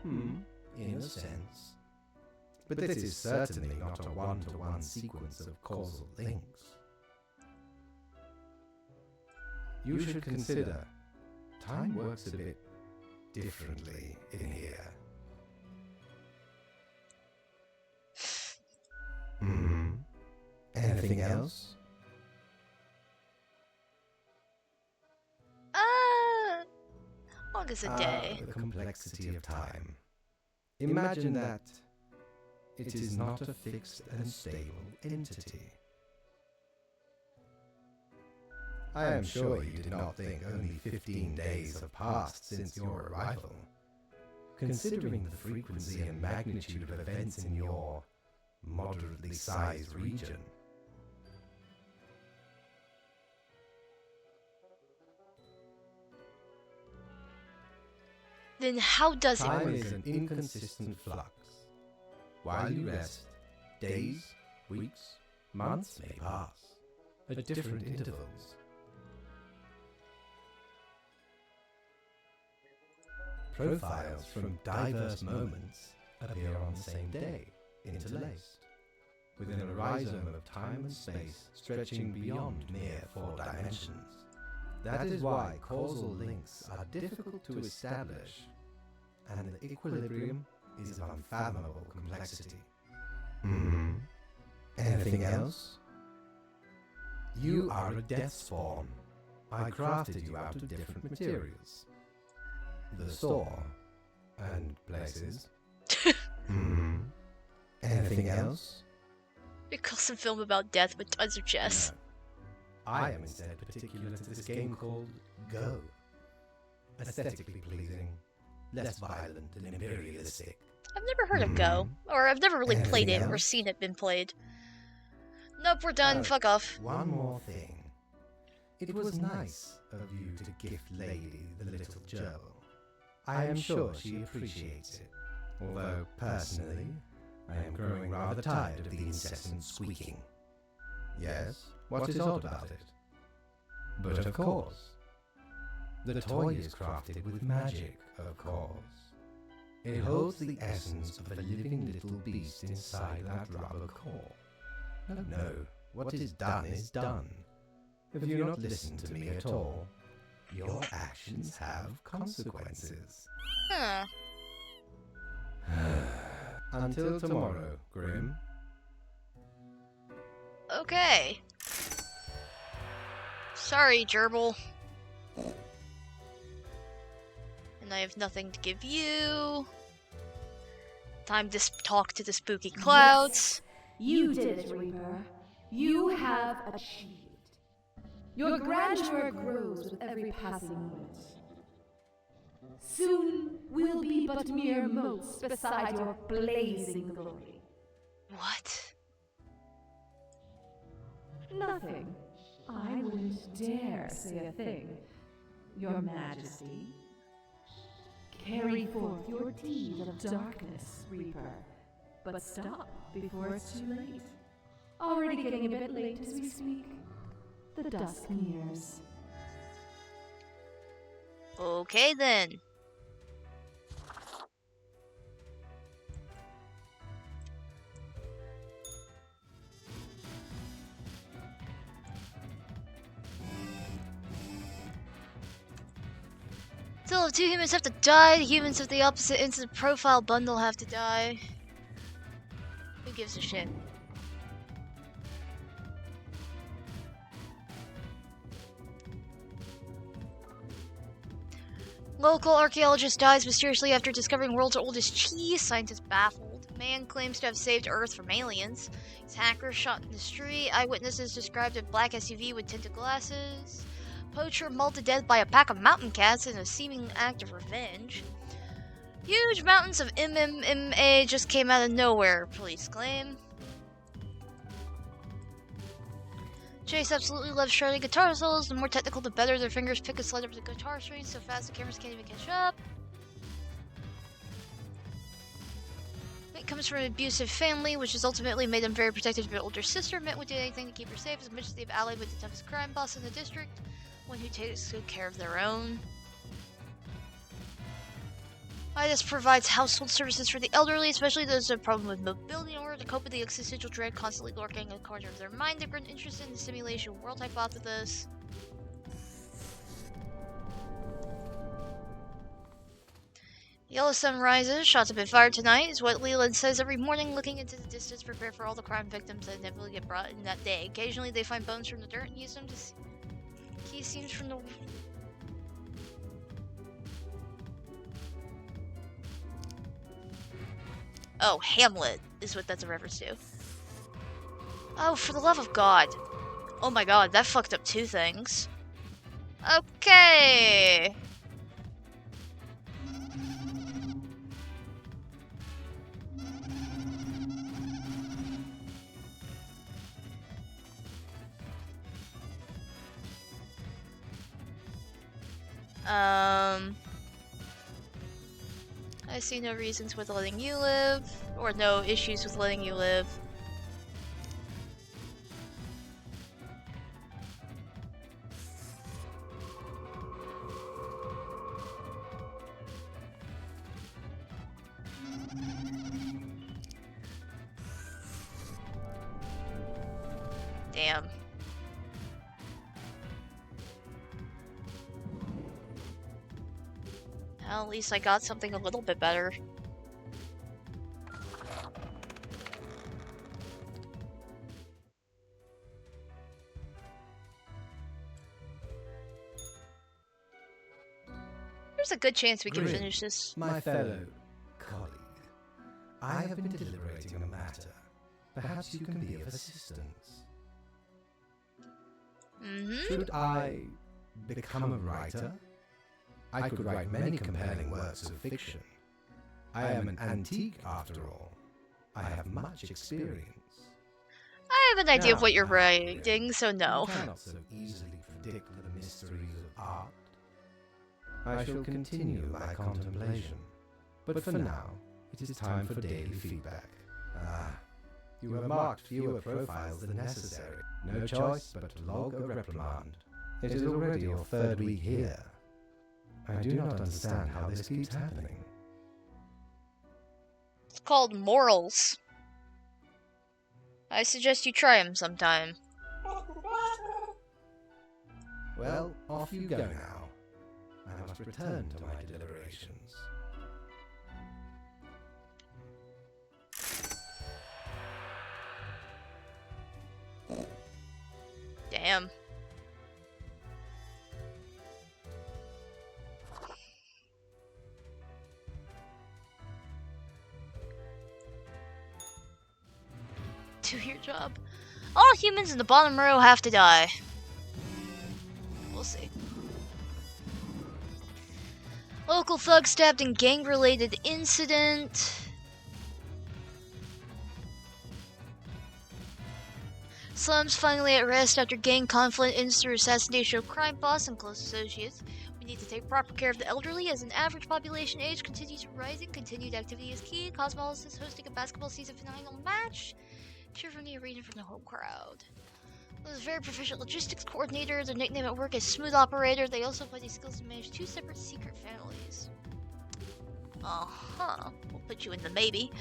In a sense. But this is certainly not a one-to-one sequence of causal links. You should consider, time works a bit differently in here. Anything else? Long as a day. The complexity of time. Imagine that it is not a fixed and stable entity. I am sure you did not think only 15 days have passed since your arrival. Considering the frequency and magnitude of events in your moderately sized region. Then how does it Time work? is an inconsistent flux. While you rest, days, weeks, months may pass at different intervals. Profiles from diverse moments appear on the same day, interlaced, within a rhizome of time and space stretching beyond mere 4 dimensions. That is why causal links are difficult to establish, and the equilibrium is of unfathomable complexity. Anything else? You are a death spawn. I crafted you out of different materials. The store and places. Anything else? It calls a film about death with tons of chess. No. I am instead particular to this game called Go. Aesthetically pleasing, less violent and imperialistic. I've never heard of Go, or I've never really played Anything it or else? seen it been played. Nope, we're done. Oh, Fuck off. One more thing. It was nice of you to gift Lady the little gerbil. I am sure she appreciates it, although personally, I am growing rather tired of the incessant squeaking. Yes, what is odd about it? But of course, the toy is crafted with magic, of course. It holds the essence of a living little beast inside that rubber core. No, what is done is done. If you not listen to me at all, your actions have consequences. Huh. Until tomorrow, Grim. Okay. Sorry, gerbil. And I have nothing to give you. Time to talk to the spooky clouds. Yes, you did it, Reaper. You have achieved. Your grandeur grows with every passing moment. Soon we'll be but mere motes beside your blazing glory. What? Nothing. I wouldn't dare say a thing. Your Majesty. Carry forth your deed of darkness, Reaper. But stop before it's too late. Already getting a bit late as we speak. The dusk nears. Okay then. Still, if 2 humans have to die, the humans of the opposite instant profile bundle have to die. Who gives a shit? Local archaeologist dies mysteriously after discovering world's oldest cheese. Scientists baffled. Man claims to have saved Earth from aliens. His hacker shot in the street. Eyewitnesses described a black SUV with tinted glasses. Poacher mauled to death by a pack of mountain cats in a seeming act of revenge. Huge mountains of MMA just came out of nowhere, police claim. Chase absolutely loves shredding guitar solos. The more technical, the better. Their fingers pick and slide up the guitar strings so fast the cameras can't even catch up. It comes from an abusive family, which has ultimately made them very protective of their older sister. Mint would do anything to keep her safe, as much as they've allied with the toughest crime boss in the district, one who takes good care of their own. IDIS provides household services for the elderly, especially those with a problem with mobility, in order to cope with the existential dread constantly lurking in the corner of their mind. They've grown interested in the simulation world hypothesis. Yellow sun rises, shots have been fired tonight, is what Leland says every morning, looking into the distance, prepare for all the crime victims that inevitably get brought in that day. Occasionally they find bones from the dirt and use them to key scenes from the... Oh, Hamlet is what that's a reference to. Oh, for the love of God. Oh my God, that fucked up 2 things. Okay. I see no reasons with letting you live, or no issues with letting you live. Damn. Well, at least I got something a little bit better. There's a good chance we can Grim, finish this. My fellow colleague, I have been deliberating on a matter. Perhaps you can be of assistance. Should I become a writer? I could write many compelling works of fiction. I am an antique after all. I have much experience. I have an idea of Now, what you're Grim, writing, so no. You cannot so easily predict the mysteries of art. I shall continue my contemplation, but for now, it is time for daily feedback. You have marked fewer profiles than necessary. No choice but to log a reprimand. It is already your third week here. I do not understand how this keeps happening. It's called morals. I suggest you try them sometime. Well, off you go now. I must return to my deliberations. Damn. Do your job. All humans in the bottom row have to die. We'll see. Local thug stabbed in gang-related incident. Slums finally at rest after gang conflict ends through assassination of crime boss and close associates. We need to take proper care of the elderly as an average population age continues rising. Continued activity is key. Cosmos is hosting a basketball season final match. Cheer from the arena from the home crowd. There's a very proficient logistics coordinator. Their nickname at work is Smooth Operator. They also apply these skills to manage 2 separate secret families. We'll put you in the maybe.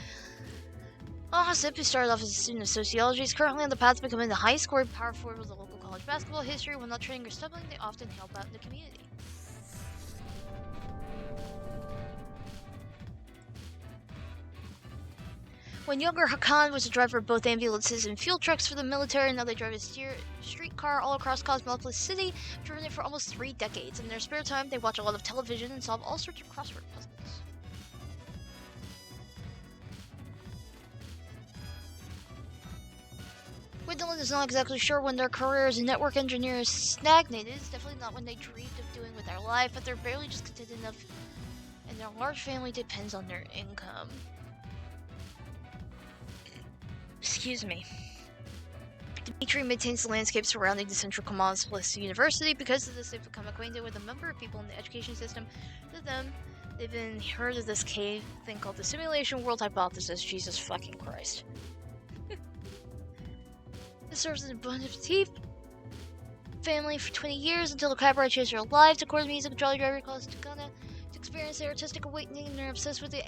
Zip, who started off as a student of sociology, is currently on the path to becoming the high-scoring power forward with a local college basketball history. When not training or stumbling, they often help out in the community. When younger, Hakan was a driver of both ambulances and fuel trucks for the military. Now they drive a streetcar all across Cosmopolis City, driven it for almost 3 decades. In their spare time, they watch a lot of television and solve all sorts of crossword puzzles. Gwendolyn is not exactly sure when their career as a network engineer is stagnated. It's definitely not when they dreamed of doing with their life, but they're barely just content enough, and their large family depends on their income. Excuse me. Dimitri maintains the landscape surrounding the central Cosmopolis University. Because of this, they've become acquainted with a number of people in the education system. To them, they've been heard of this cave thing called the simulation world hypothesis. Jesus fucking Christ. This serves as a Bon Appetit family for 20 years until the cabaret changed their lives. According to music, a jolly driver calls Takana to experience their artistic awakening, and they're obsessed with the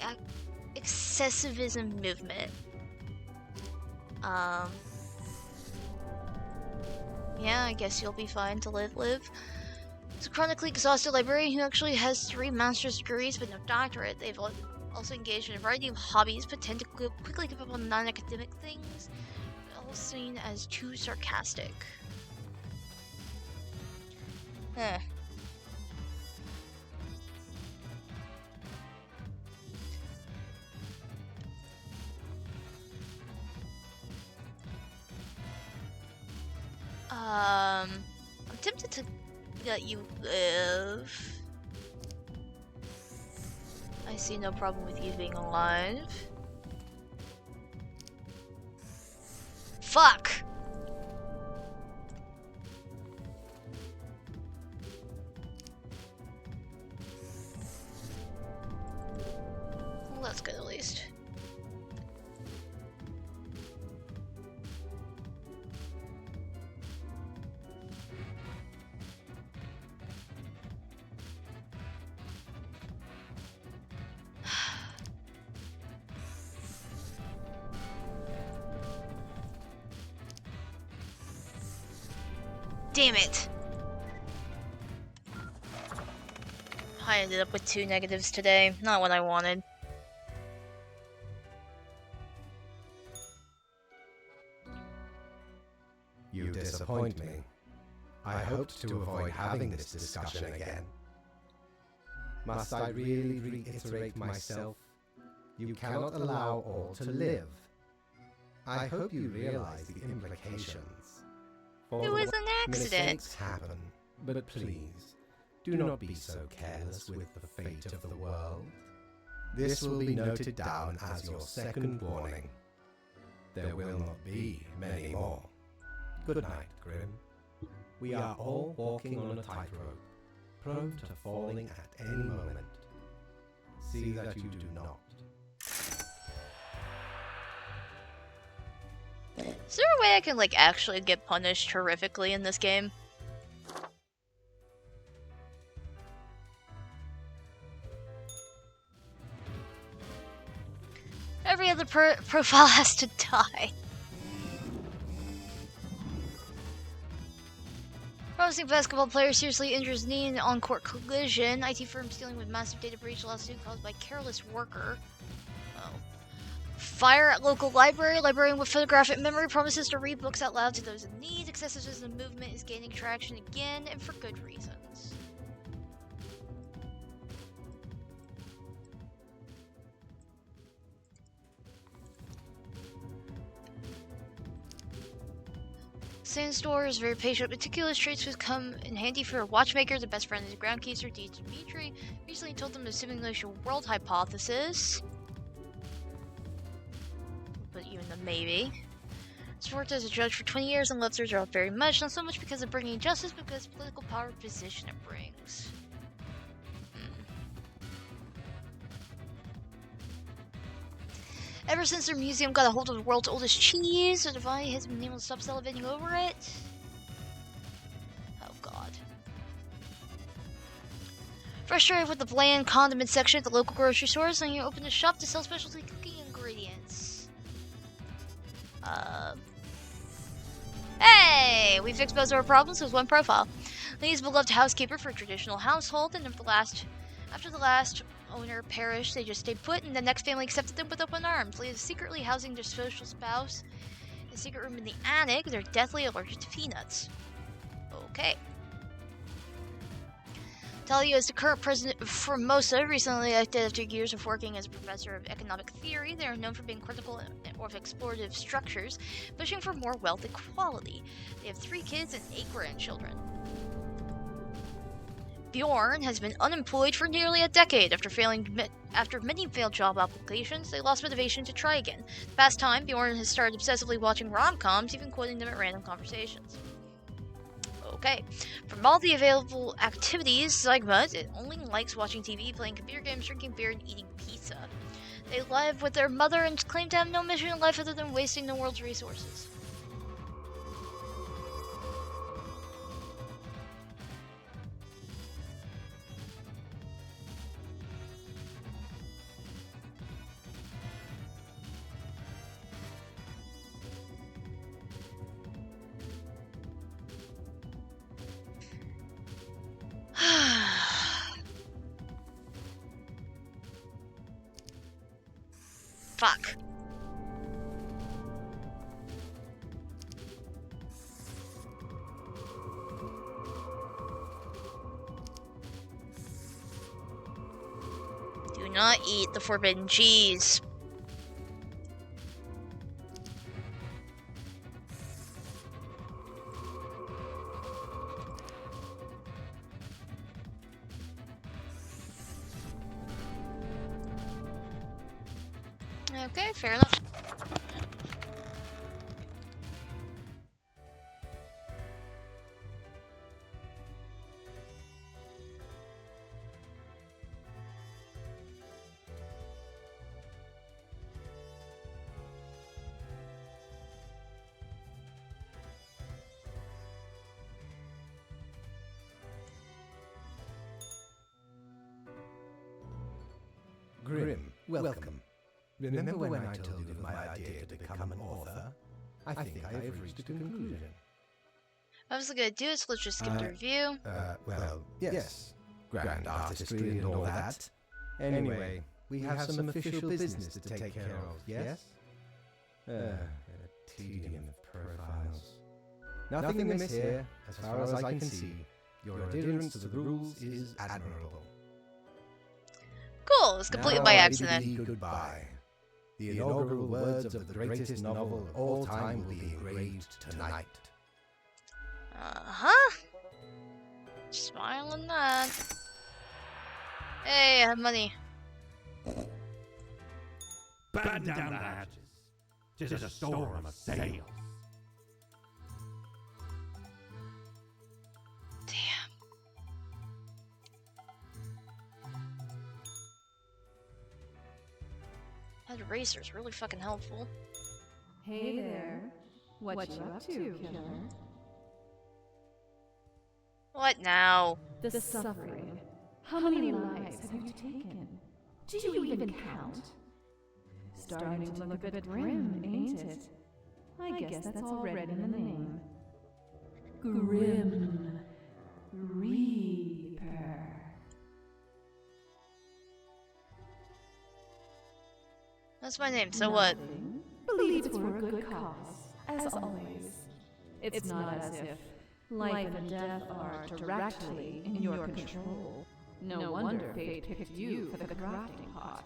excessivism movement. Yeah, I guess you'll be fine to live. It's a chronically exhausted librarian who actually has 3 master's degrees but no doctorate. They've also engaged in a variety of hobbies, but tend to quickly give up on non-academic things, all seen as too sarcastic. Huh. I'm tempted to let you live. I see no problem with you being alive. Fuck! Well, that's good at least. Damn it! I ended up with 2 negatives today. Not what I wanted. You disappoint me. I hoped to avoid having this discussion again. Must I really reiterate myself? You cannot allow all to live. I hope you realize the implications. It was an accident. Mistakes happen, but please, do not be so careless with the fate of the world. This will be noted down as your second warning. There will not be many more. Good night, Grim. We are all walking on a tightrope, prone to falling at any moment. See that you do not. Is there a way I can, like, actually get punished horrifically in this game? Every other profile has to die. Promising basketball player seriously injures knee in on-court collision. IT firms dealing with massive data breach lawsuit caused by careless worker. Oh. Fire at local library. Librarian with photographic memory promises to read books out loud to those in need. Excessive system movement is gaining traction again, and for good reasons. Sandstor is very patient, meticulous traits which come in handy for a watchmaker. The best friend is groundkeeper Dimitri. Recently told them the simulation world hypothesis. But even the maybe. He's worked as a judge for 20 years and loves their job very much, not so much because of bringing justice, but because of the political power position it brings. Ever since their museum got a hold of the world's oldest cheese, the Divine has been able to stop salivating over it. Oh god. Frustrated with the bland condiment section at the local grocery store, so you open a shop to sell specialty cooking ingredients. Hey! We fixed most of our problems with one profile. Lee's beloved housekeeper for a traditional household, and after the last owner perished, they just stayed put, and the next family accepted them with open arms. Lee is secretly housing their social spouse in a secret room in the attic. They're deathly allergic to peanuts. Okay. Talia is the current president of Formosa, recently elected after years of working as a professor of economic theory. They are known for being critical of exploitative structures, pushing for more wealth equality. They have 3 kids and 8 grandchildren. Bjorn has been unemployed for nearly a decade. After many failed job applications, they lost motivation to try again. The past time, Bjorn has started obsessively watching rom-coms, even quoting them at random conversations. Okay, from all the available activities, Zygmunt only likes watching TV, playing computer games, drinking beer, and eating pizza. They live with their mother and claim to have no mission in life other than wasting the world's resources. Fuck. Do not eat the forbidden cheese. Okay, fair enough. Grim, welcome. Remember when I told you of my idea to become an author? I think I have reached a conclusion. I was gonna do it, so let's just skip the review. Well, yes. Grand artistry and all that. Anyway, we have some official business to take care of, yes? A tedium of profiles. Nothing amiss here, as far as I can see. Your adherence to the rules is admirable. Cool, it was completely by accident. Goodbye. The inaugural words of the greatest novel of all time will be engraved tonight. Uh-huh. Smile on that. Hey, I have money. Batten down the hatches. 'Tis a storm of sails. eraser is really fucking helpful. Hey there. What you up to, killer? What now? The suffering. How many lives have you taken? Do you even count? Starting to look a bit grim, ain't it? I guess that's already in the name. Grim Reaper. That's my name, so what? Nothing. Believe it's for a good cause, as always. It's not as if life and death are directly in your control. No wonder fate picked you for the crafting pot.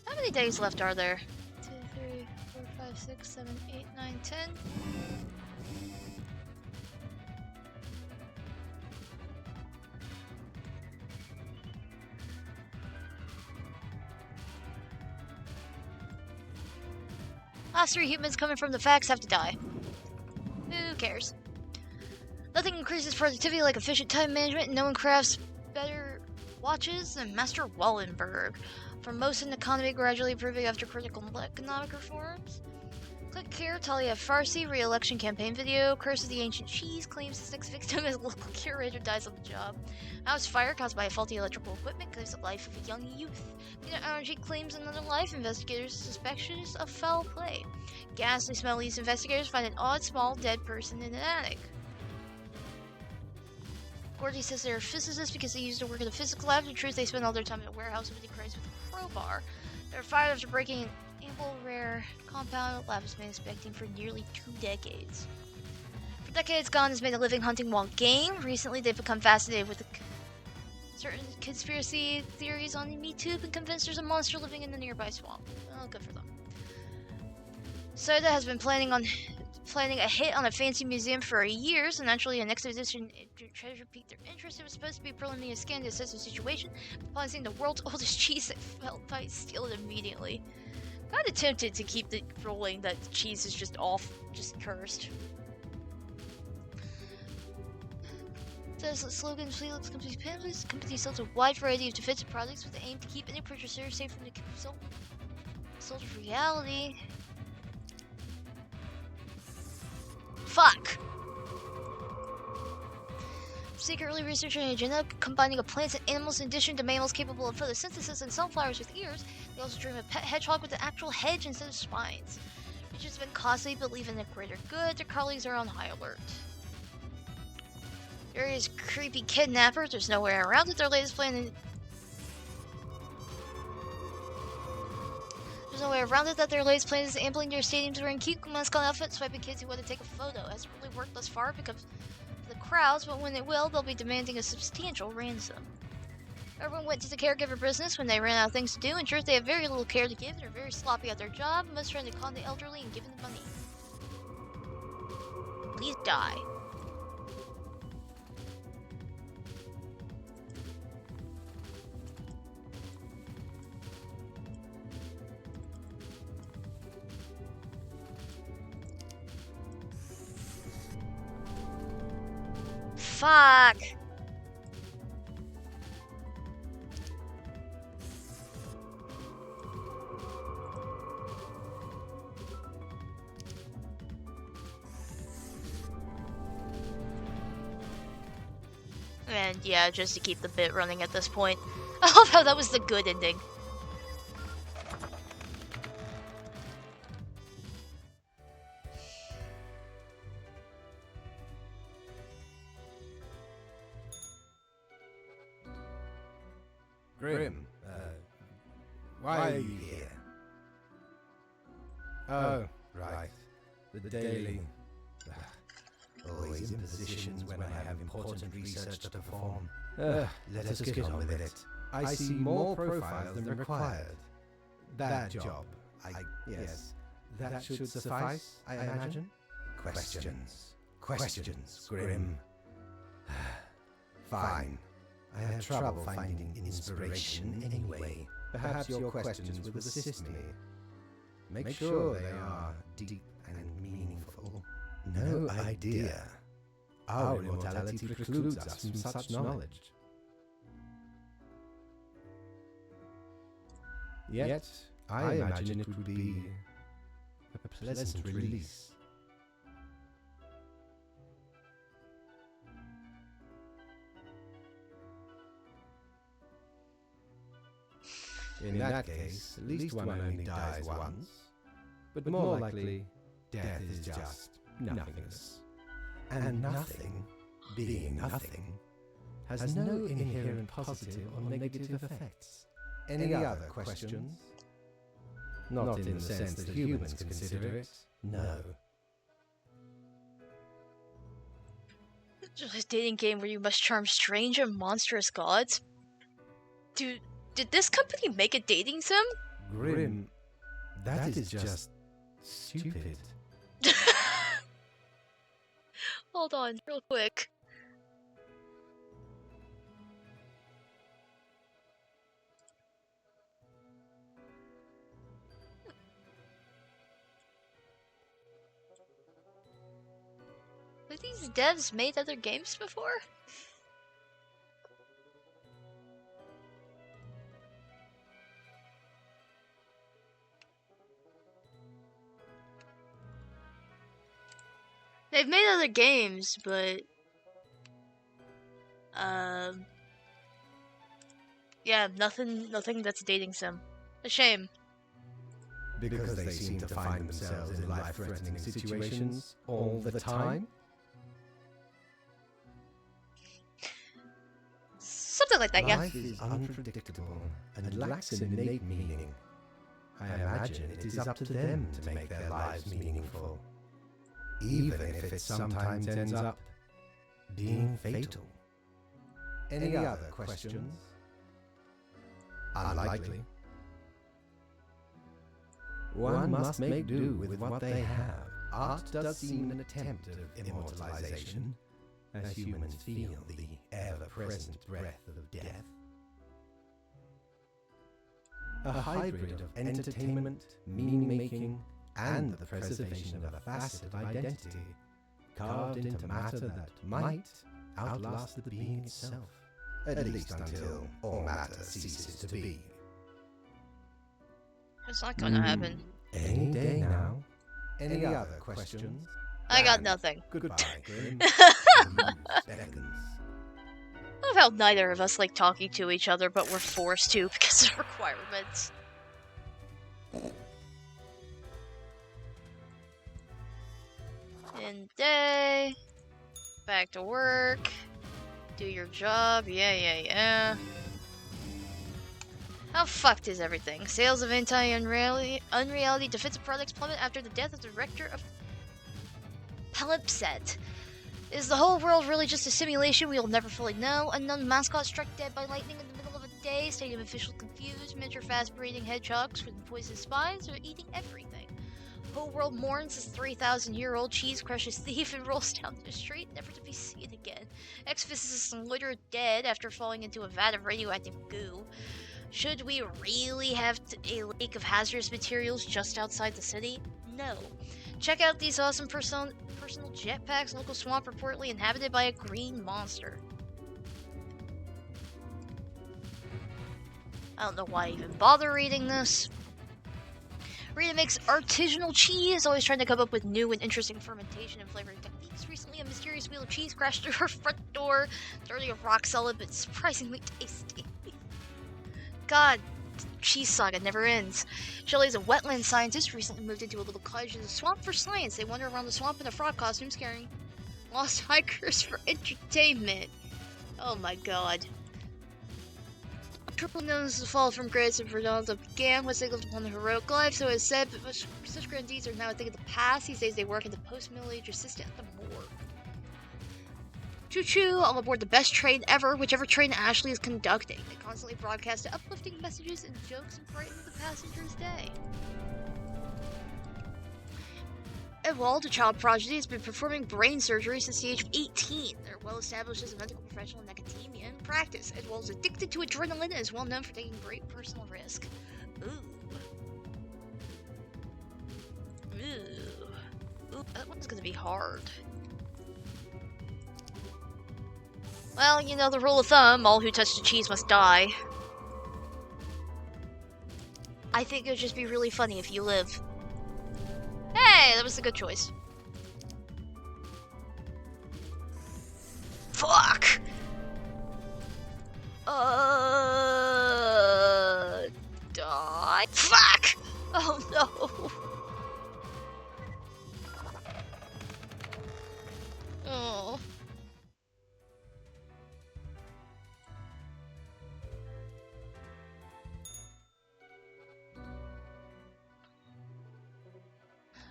How many days left are there? 2, 3, 4, 5, 6, 7, 8, 9, 10. Last 3 humans coming from the facts have to die. Who cares? Nothing increases productivity like efficient time management, and no one crafts better watches than Master Wallenberg. For most in the economy gradually improving after critical economic reforms. Click here, Talia Farsi, re-election campaign video. Curse of the Ancient Cheese claims the 6th victim as local curator dies on the job. House fire caused by faulty electrical equipment claims the life of a young youth. Peanut allergy claims another life. Investigators suspicious of foul play. Ghastly smell leads investigators find an odd small dead person in an attic. Gordy says they're physicists because they used to work in a physics lab. In truth, they spend all their time in a warehouse with crates with a crowbar. They're fired after breaking an ample rare compound the lab has been inspecting for nearly 2 decades. For decades, Gone has made a living hunting wild game. Recently, they've become fascinated with certain conspiracy theories on MeTube and convinced there's a monster living in the nearby swamp. Oh, good for them. Soda has been planning a hit on a fancy museum for years, and naturally an expedition to treasure piqued their interest. It was supposed to be a preliminary scan to assess the situation. Upon seeing the world's oldest cheese, they felt might steal it immediately. Kinda tempted to keep the rolling that the cheese is just cursed. Says the slogan Felix Company's pamphlets. The company sells a wide variety of defensive products with the aim to keep any purchaser safe from the result of reality. Fuck! Secretly researching an agenda combining plants and animals in addition to mammals capable of photosynthesis and sunflowers with ears. They also dream of a pet hedgehog with an actual hedge instead of spines. Which has been costly, but believe in the greater good. Their colleagues are on high alert. Various creepy kidnappers, there's no way around it. Their latest plan is ambling near stadiums wearing cute mascot outfits, swiping kids who want to take a photo. It hasn't really worked thus far because of the crowds, but when it will, they'll be demanding a substantial ransom. Everyone went to the caregiver business when they ran out of things to do. In truth, they have very little care to give and are very sloppy at their job, most trying to con the elderly and give them money. Please die. Fuck! And yeah, just to keep the bit running at this point. I love how that was the good ending. Grim, why are you here? Oh, right. The daily. Always in positions when I have important research to perform. Let us get on with it. I see more profiles than required. That job, yes, that should suffice, I imagine? Questions, Grim. Fine. I had trouble finding inspiration anyway. Perhaps your questions will assist me. Make sure they are deep and meaningful. No idea. Our immortality precludes us from such knowledge. Yet, I imagine it would be a pleasant release. In that case, at least one only dies once. But more likely, death is just nothingness. And nothing, being nothing, has no inherent positive or negative effects. Any other questions? Not in the sense that humans consider it, no. Just a dating game where you must charm strange and monstrous gods? Did this company make a dating sim? Grim, that is just stupid. Hold on, real quick. Have these devs made other games before? They've made other games, but yeah, nothing that's a dating sim. A shame. Because they seem to find themselves in life-threatening situations all the time? Something like that, yeah. Life is unpredictable and lacks an innate meaning. I imagine it is up to them to make their lives meaningful, even if it sometimes ends up being fatal. Any other questions? Unlikely. One must make do with what they have. Art does seem an attempt of immortalization, as humans feel the ever-present breath of death. A hybrid of entertainment, meaning-making, and the preservation of a facet of identity, carved into matter that might outlast the being itself, at least until all matter ceases to be. It's not gonna happen. Any day now. Any other questions? I got nothing. Goodbye, Grim. Beckons. I love how neither of us like talking to each other, but we're forced to because of requirements. End day. Back to work. Do your job. Yeah. How fucked is everything? Sales of anti-unreality defensive products plummet after the death of the director of Palimpsest. Is the whole world really just a simulation we'll never fully know? Unknown mascot struck dead by lightning in the middle of a day. Stadium officials confused. Miniature fast-breeding hedgehogs with poisonous spines are eating everything. Whole world mourns as 3,000-year-old cheese crushes thief and rolls down the street, never to be seen again. Ex-physicists loiter dead after falling into a vat of radioactive goo. Should we really have a lake of hazardous materials just outside the city? No. Check out these awesome personal jetpacks. Local swamp reportedly inhabited by a green monster. I don't know why I even bother reading this. Rita makes artisanal cheese, always trying to come up with new and interesting fermentation and flavoring techniques. Recently, a mysterious wheel of cheese crashed through her front door. It's already rock solid, but surprisingly tasty. God, cheese saga never ends. Shelley's a wetland scientist, recently moved into a little cottage in the swamp for science. They wander around the swamp in a frog costume, scaring lost hikers for entertainment. Oh my god. Triple known as the fall from grace of Ronaldo began was they lived upon the heroic life, so it's said, but such grand deeds are now a thing of the past. These days they work as a post-middle age assistant at the morgue. Choo-choo, all aboard the best train ever, whichever train Ashley is conducting. They constantly broadcast uplifting messages and jokes and brighten the passenger's day. Ewald, a child prodigy, has been performing brain surgery since the age of 18. They're well established as a medical professional in academia and practice. Ewald is addicted to adrenaline and is well known for taking great personal risk. Ooh, that one's gonna be hard. Well, you know the rule of thumb, all who touch the cheese must die. I think it would just be really funny if you live. Hey, that was a good choice. Fuck! Die. Fuck! Oh no! Oh.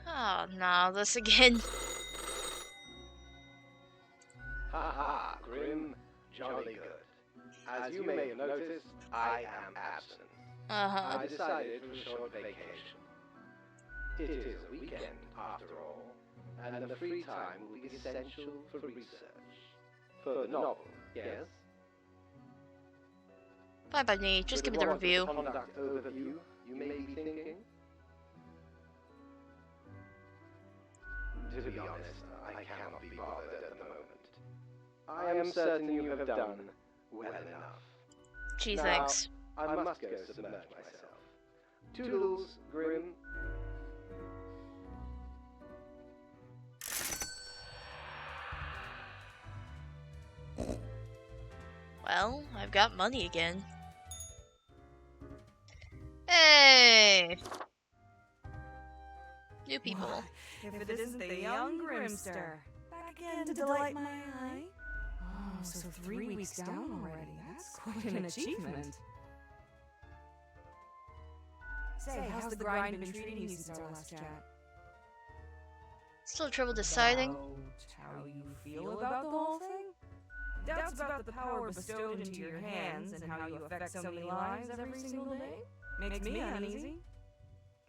Oh no, this again. Ha ha, Grim. Jolly good. As you may have noticed, I am absent. Uh-huh. I decided for a short vacation. It is a weekend, after all, and the free time will be essential for research. For the novel, yes? Fine by me, just give me the review. Conduct overview, you may be thinking? To be honest, I cannot be bothered at the moment. I am certain you have done well enough. Gee, Now, thanks. I must go submerge myself. Toodles, Grim. Well, I've got money again. Hey! New people. Why, if it isn't the young Grimster. Back again to delight my eye. Oh, so 3 weeks down already. That's quite an achievement. Say, how's the grind been treating you since our last chat? Still trouble deciding. About how you feel about the whole thing? Doubts about the power bestowed into your hands and how you affect so many lives every single day? Makes me uneasy.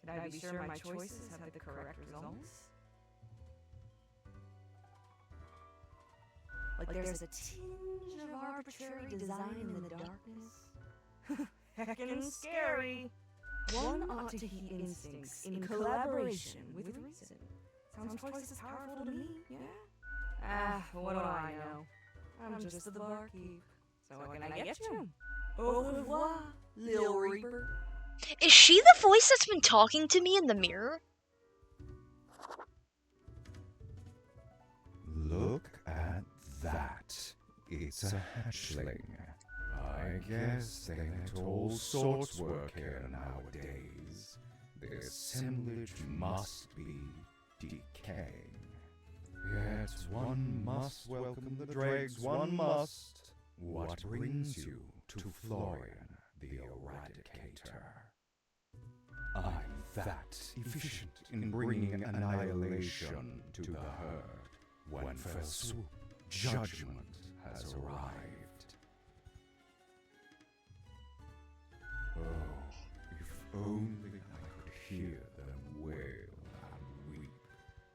Could I be sure my choices have the correct results? Like there's a tinge of arbitrary design in the darkness? Heckin' scary. One ought to heed instincts in collaboration with reason. Sounds twice as powerful to me, yeah? Ah, what do I know? I'm just the barkeep. So what can I get you? Au revoir, Lil Reaper. Is she the voice that's been talking to me in the mirror? Look at that. It's a hatchling. I guess they let all sorts work here nowadays. The assemblage must be decaying. Yet one must welcome the dregs, one must. What brings you to Florian, the Eradicator? I'm that efficient in bringing annihilation to the herd, when forsooth judgment has arrived. Oh, if only I could hear them wail and weep,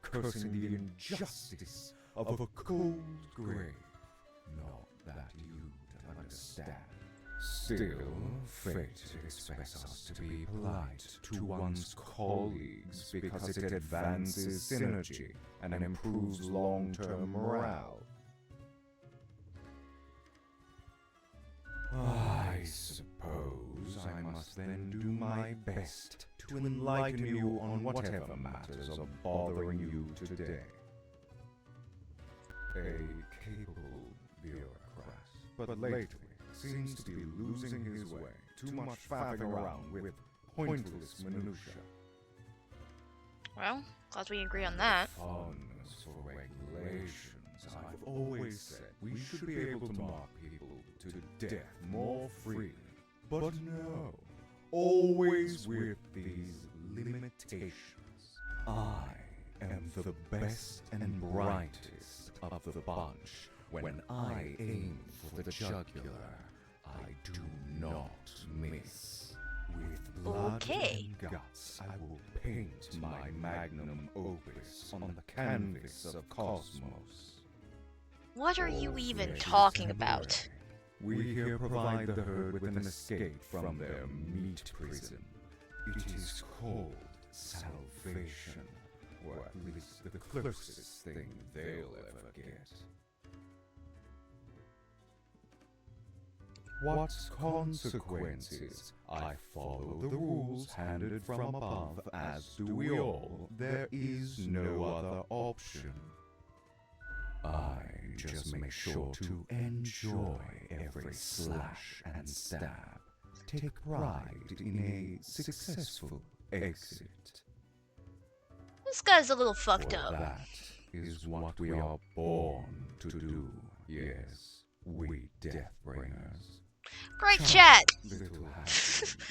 cursing the injustice of a cold grave. Not that you'd understand. Still, fate expects us to be polite to one's colleagues because it advances synergy and improves long-term morale. I suppose I must then do my best to enlighten you on whatever matters are bothering you today. A capable bureaucrat, but lately seems to be losing his way, too much faffing around with pointless minutiae. Well, glad we agree on that. Fondness for regulations. I've always said we should be able to mark people to death more freely. But no, always with these limitations. I am the best and brightest of the bunch. When I aim for the jugular, I do not miss. With blood Okay. and guts, I will paint my magnum opus on the canvas of cosmos. What are you All even flesh is talking temporary. about? We here provide the herd with an escape from their meat prison. It is called salvation, or at least the closest thing they'll ever get. What's consequences? I follow the rules handed from above, as do we all. There is no other option. I just make sure to enjoy every slash and stab. Take pride in a successful exit. This guy's a little fucked For up. that is what we are born to do. Yes, we Deathbringers. Great chat. Little happy.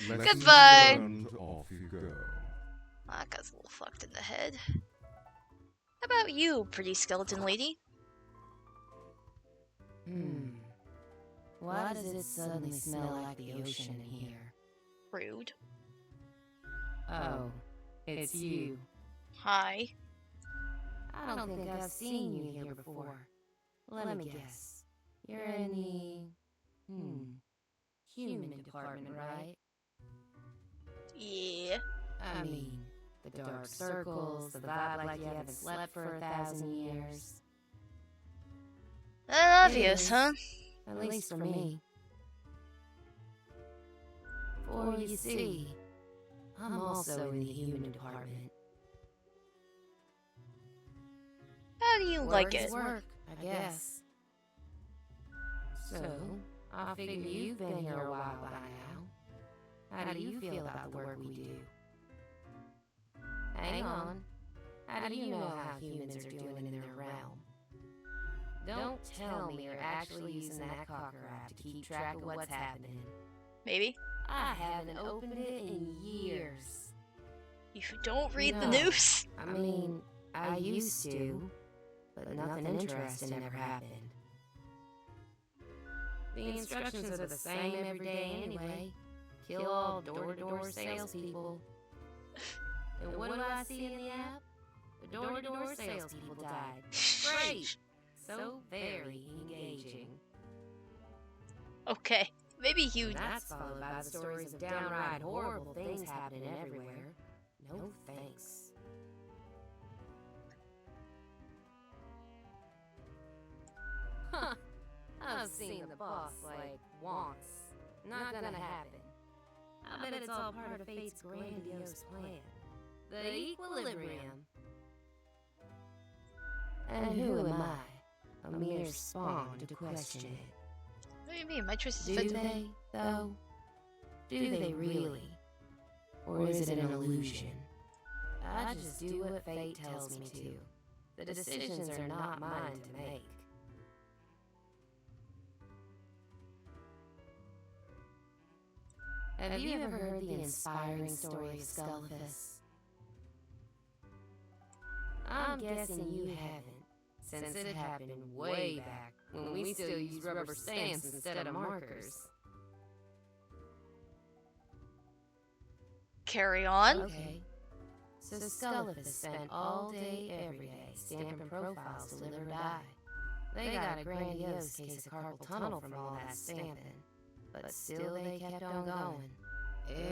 Lessons Goodbye. learned, off you go. That guy's a little fucked in the head. How about you, pretty skeleton lady? Why does it suddenly smell like the ocean in here? Rude. Oh, it's you. Hi. I don't think I've seen you here before. Let me guess. You're in the... human department, right? Yeah. I mean, the dark circles, the vibe like you haven't slept for 1,000 years. Obvious, huh? At least for me. For you see, I'm also in the human department. How do you like Work it? is work, I guess. So, I figure you've been here a while by now. How do you feel about the work we do? Hang on. How do you know how humans are doing in their realm? Don't tell me you're actually using that cocker app to keep track of what's happening. Maybe. I haven't opened it in years. You don't read the No. news? I mean, I used to, but nothing interesting ever happened. The instructions are the same every day anyway. Kill all door-to-door salespeople. And what do I see in the app? The door-to-door salespeople died. Great! So very engaging. Okay. Maybe you... That's followed by the stories of downright horrible things happening everywhere. No thanks. Huh. I've seen the boss, like, once. Not gonna happen. I bet it's all part of fate's grandiose plan. The equilibrium. And who am I? A mere spawn to question it. What do you mean? My choice is Do fit. they, though? Do they really? Or is it an illusion? I just do what fate tells me to. The decisions are not mine to make. Have you ever heard the inspiring story of Skullfist? I'm guessing you haven't, since it happened way back when we still used rubber stamps instead of markers. Carry on. Okay. So Skullfist spent all day, every day, stamping profiles to live or die. They got a grandiose case of carpal tunnel from all that stamping, but still they kept on going.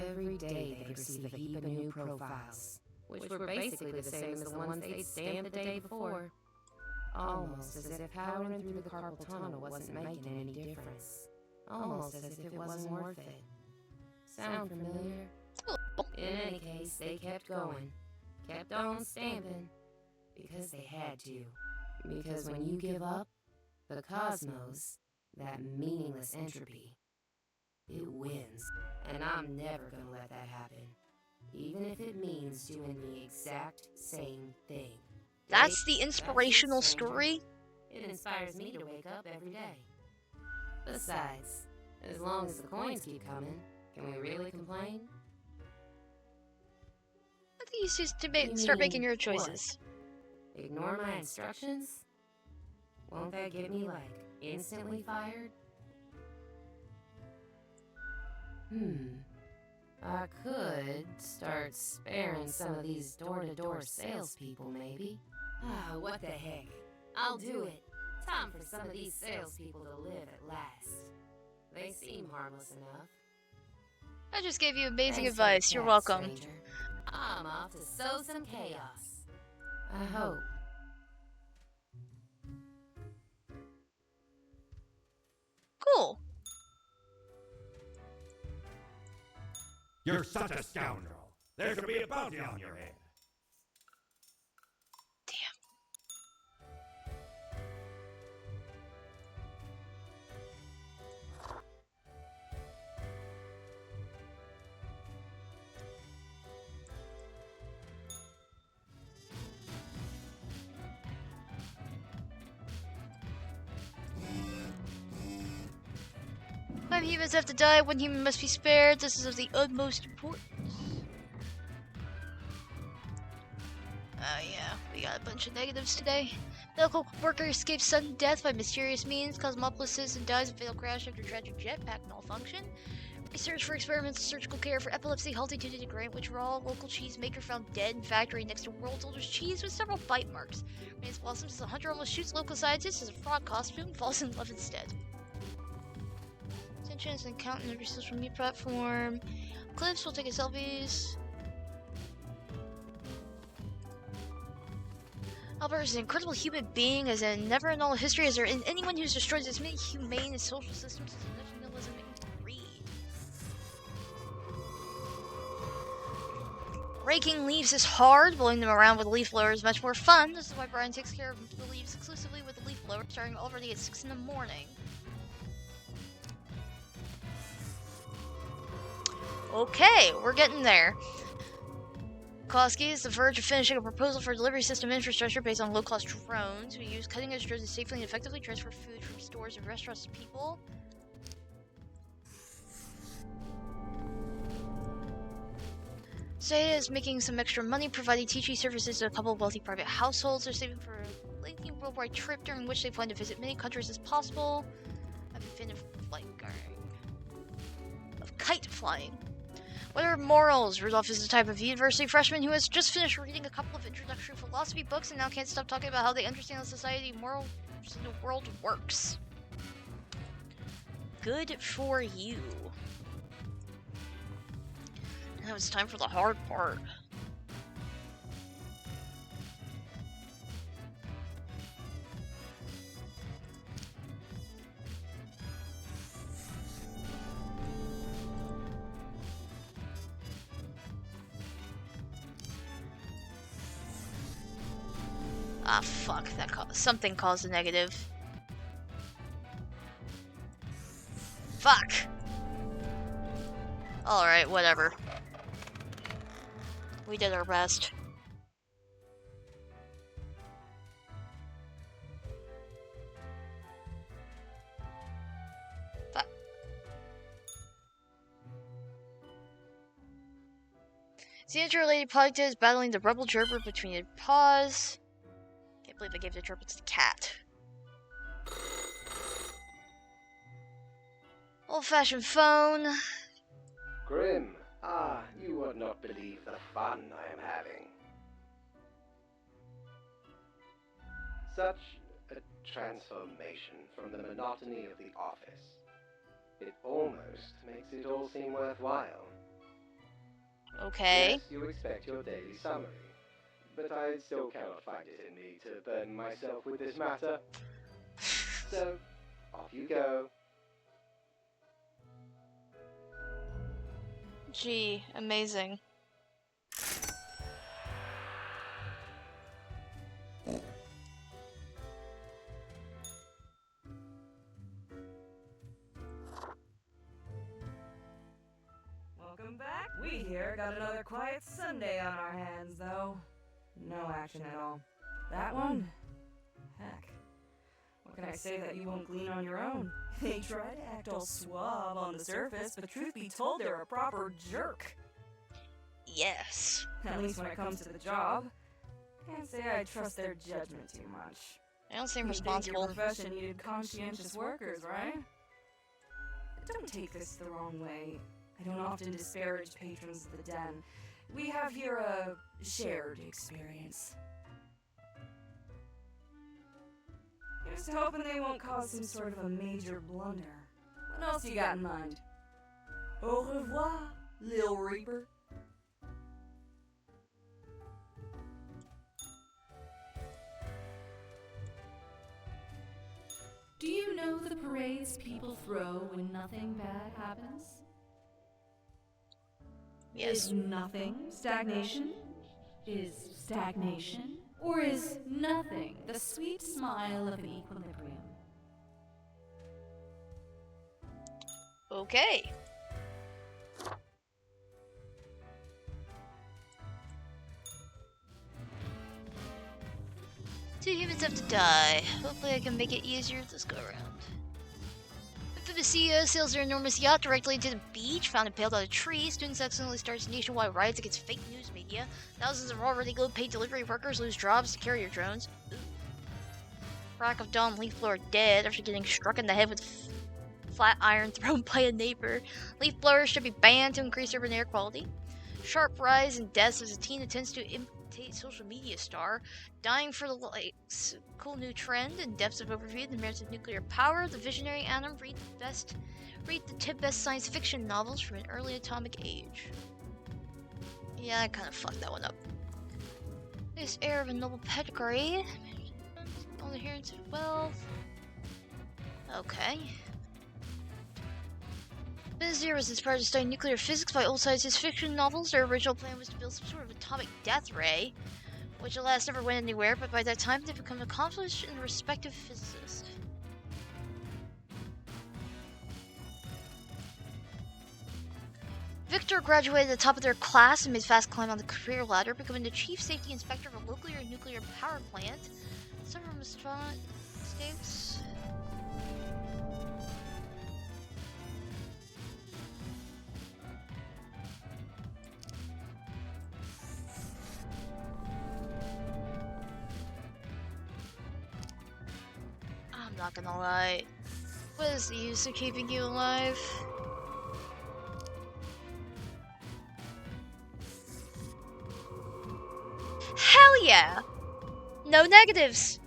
Every day they'd receive a heap of new profiles, which were basically the same as the ones they'd stamped the day before. Almost as if powering through the carpal tunnel wasn't making any difference. Almost as if it wasn't worth it. Sound familiar? In any case, they kept going. Kept on stamping. Because they had to. Because when you give up, the cosmos, that meaningless entropy, it wins. And I'm never gonna let that happen. Even if it means doing the exact same thing. That's the inspirational story? It inspires me to wake up every day. Besides, as long as the coins keep coming, can we really complain? I think you just to You start mean making your what? choices. Ignore my instructions? Won't that get me, like, instantly fired? I could start sparing some of these door-to-door salespeople, maybe. Ah, what the heck. I'll do it. Time for some of these salespeople to live at last. They seem harmless enough. I just gave you amazing Thanks for the advice. You're chat, welcome. stranger. I'm off to sow some chaos. I hope. Cool. You're such a scoundrel. There should be a bounty on your head. Five humans have to die, one human must be spared. This is of the utmost importance. Oh yeah, we got a bunch of negatives today. Medical worker escapes sudden death by mysterious means. Cosmopolis citizen dies in fatal crash after tragic jetpack malfunction. Research for experimental surgical care for epilepsy halted due to grant withdrawal. Local cheese maker found dead in factory next to world's oldest cheese with several bite marks. Remains blossoms as a hunter almost shoots local scientist as a frog costume falls in love instead. Attention is an accountant every social media platform. Clips will take a selfies. Albert is an incredible human being, as in never in all history has there been anyone who's destroyed as many humane and social systems as nationalism and greed. Raking leaves is hard. Blowing them around with a leaf blower is much more fun. This is why Brian takes care of the leaves exclusively with a leaf blower, starting already at 6 in the morning. Okay, we're getting there. Koski is the verge of finishing a proposal for delivery system infrastructure based on low-cost drones. We use cutting-edge drones to safely and effectively transfer food from stores and restaurants to people. Saya is making some extra money providing teaching services to a couple of wealthy private households. They're saving for a lengthy worldwide trip during which they plan to visit many countries as possible. I'm a fan of kite flying. What are morals? Rudolph is the type of university freshman who has just finished reading a couple of introductory philosophy books and now can't stop talking about how they understand how society, morals, in the world works. Good for you. Now it's time for the hard part. Ah, fuck. Something caused a negative. Fuck! Alright, whatever. We did our best. Fuck. The interrelated product is battling the rebel gerber between your paws. Can't believe I gave the chirp to the cat. Old-fashioned phone. Grim, you would not believe the fun I am having. Such a transformation from the monotony of the office. It almost makes it all seem worthwhile. Okay. Yes, you expect your daily summary, but I still cannot find it in me to burden myself with this matter. So, off you go. Gee, amazing. Welcome back. We here got another quiet Sunday on our hands, though. No action at all. That one? Heck. What can I say that you won't glean on your own? They try to act all suave on the surface, but truth be told, they're a proper jerk. Yes. At least when it comes to the job. Can't say I trust their judgment too much. I don't seem You'd think responsible. your profession needed conscientious workers, right? Don't take this the wrong way. I don't often disparage patrons of the den. We have here a shared experience. Just hoping they won't cause some sort of a major blunder. What else you got in mind? Au revoir, Lil Reaper. Do you know the parades people throw when nothing bad happens? Yes. Is nothing stagnation? Is stagnation? Or is nothing the sweet smile of an equilibrium? Okay. Two humans have to die. Hopefully I can make it easier this go around. The CEO sails their enormous yacht directly into the beach, found impaled on a tree. Students accidentally starts nationwide riots against fake news media. Thousands of already low-paid delivery workers lose jobs to carrier drones. Crack of dawn, leaf blower dead after getting struck in the head with flat iron thrown by a neighbor. Leaf blowers should be banned to increase urban air quality. Sharp rise in deaths as a teen attempts to imitate social media star. Dying for the likes. Cool new trend in depths of overview the merits of nuclear power. The visionary atom. Read the 10 best science fiction novels from an early atomic age. Yeah, I kind of fucked that one up. This heir of a noble pedigree. All the adherents of wealth. Okay. Bizir was inspired to study nuclear physics by old science fiction novels. Their original plan was to build some sort of atomic death ray, which alas never went anywhere, but by that time they've become accomplished and respected physicists. Victor graduated at the top of their class and made fast climb on the career ladder, becoming the chief safety inspector of a local nuclear power plant. Several mistakes. I'm not gonna lie. What is the use of keeping you alive? Hell yeah! No negatives!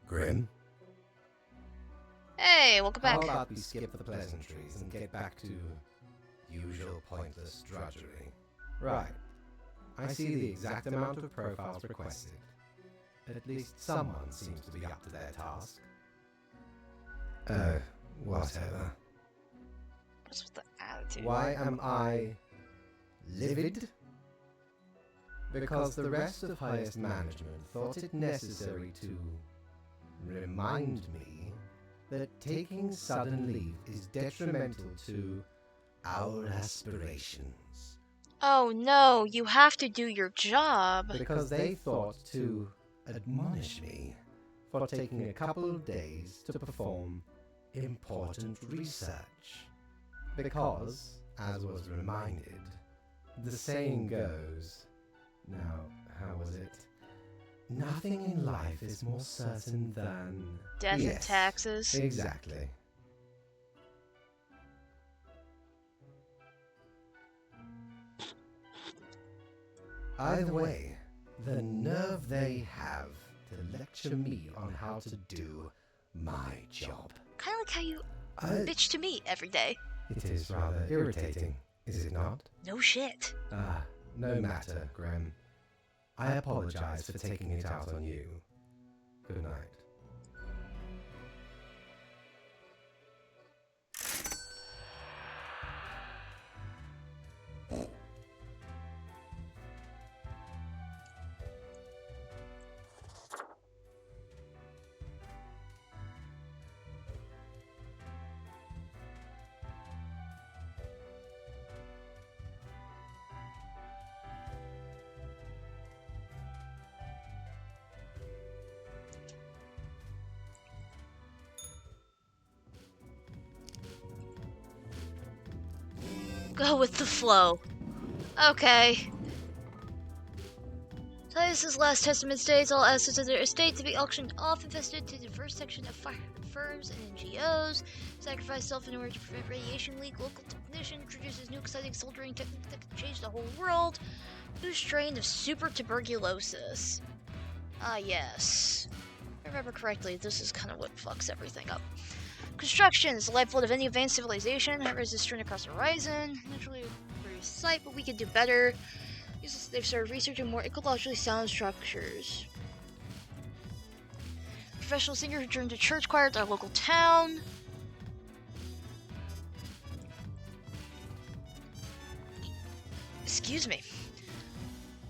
Grim? Hey, welcome back. How about we skip the pleasantries and get back to usual pointless drudgery? Right. I see the exact amount of profiles requested. At least someone seems to be up to their task. Whatever. What's with the attitude? Why am I livid? Because the rest of highest management thought it necessary to remind me that taking sudden leave is detrimental to our aspirations. Oh no, you have to do your job. Because they thought to admonish me for taking a couple of days to perform important research. Because, as was reminded, the saying goes, now, how was it? Nothing in life is more certain than... Death and taxes. Exactly. Either way, the nerve they have to lecture me on how to do my job. Kind of like how you bitch to me every day. It is rather irritating, is it not? No shit. No matter, Graham. I apologize for taking it out on you. Good night. Go with the flow. Okay. Titus's last testament states all assets of their estate to be auctioned off, invested to diverse section of firms and NGOs, sacrifice self in order to prevent radiation leak, local technician introduces new exciting soldering technique that can change the whole world, new strain of super tuberculosis. Ah yes. If I remember correctly, this is kind of what fucks everything up. Construction is the lifeblood of any advanced civilization. Resistant across the horizon. Naturally mysterious site, but we can do better. They've started researching more ecologically sound structures. Professional singer who joined a church choir at our local town. Excuse me.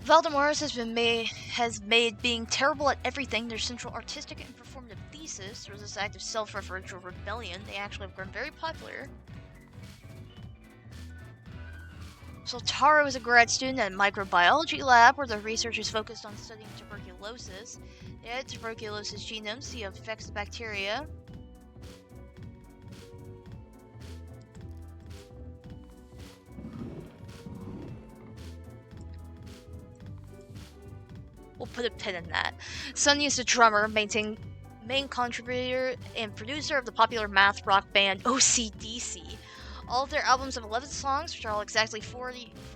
Valdemar's has made being terrible at everything their central artistic and performative thesis. Through this act of self-referential rebellion, they actually have grown very popular. So Taro is a grad student at a microbiology lab where the researchers focused on studying tuberculosis. They edit tuberculosis genomes, see how it affects the bacteria. We'll put a pin in that. Sunny is the drummer, main contributor and producer of the popular math rock band OCDC. All of their albums of 11 songs, which are all exactly 4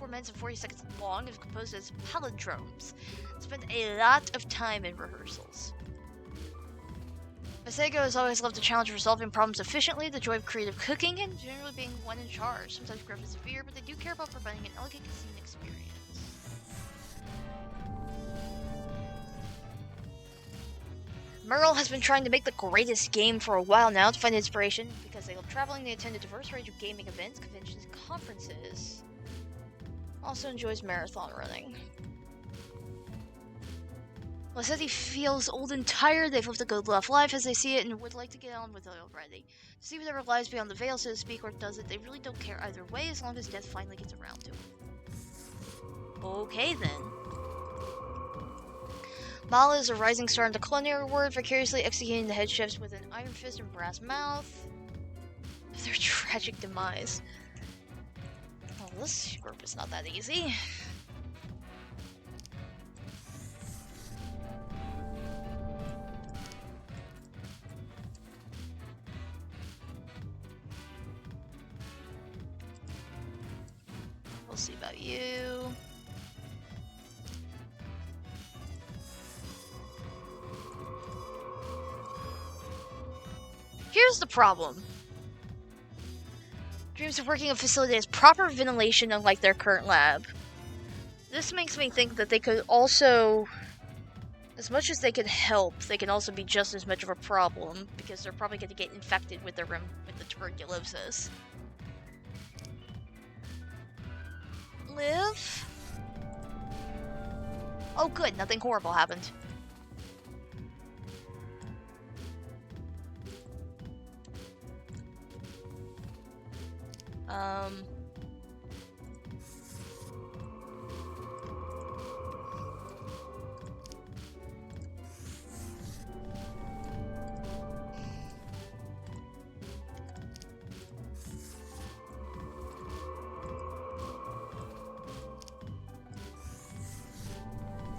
minutes and 40 seconds long, is composed as palindromes. Spent a lot of time in rehearsals. Masego has always loved the challenge of resolving problems efficiently, the joy of creative cooking, and generally being one in charge. Sometimes gruff is severe, but they do care about providing an elegant cuisine experience. Merle has been trying to make the greatest game for a while now to find inspiration. Because they love traveling, they attend a diverse range of gaming events, conventions, and conferences. Also enjoys marathon running. Says he feels old and tired. They've lived a good love life as they see it and would like to get on with it already. To see whatever lies beyond the veil, so to speak, or does it, they really don't care either way as long as death finally gets around to it. Okay then. Mala is a rising star in the culinary world, vicariously executing the head chefs with an iron fist and brass mouth. Their tragic demise. Oh, this group is not that easy. We'll see about you. Here's the problem. Dreams of working in a facility that has proper ventilation, unlike their current lab. This makes me think that they could also, as much as they could help, they can also be just as much of a problem, because they're probably going to get infected with the tuberculosis. Live? Oh good, nothing horrible happened.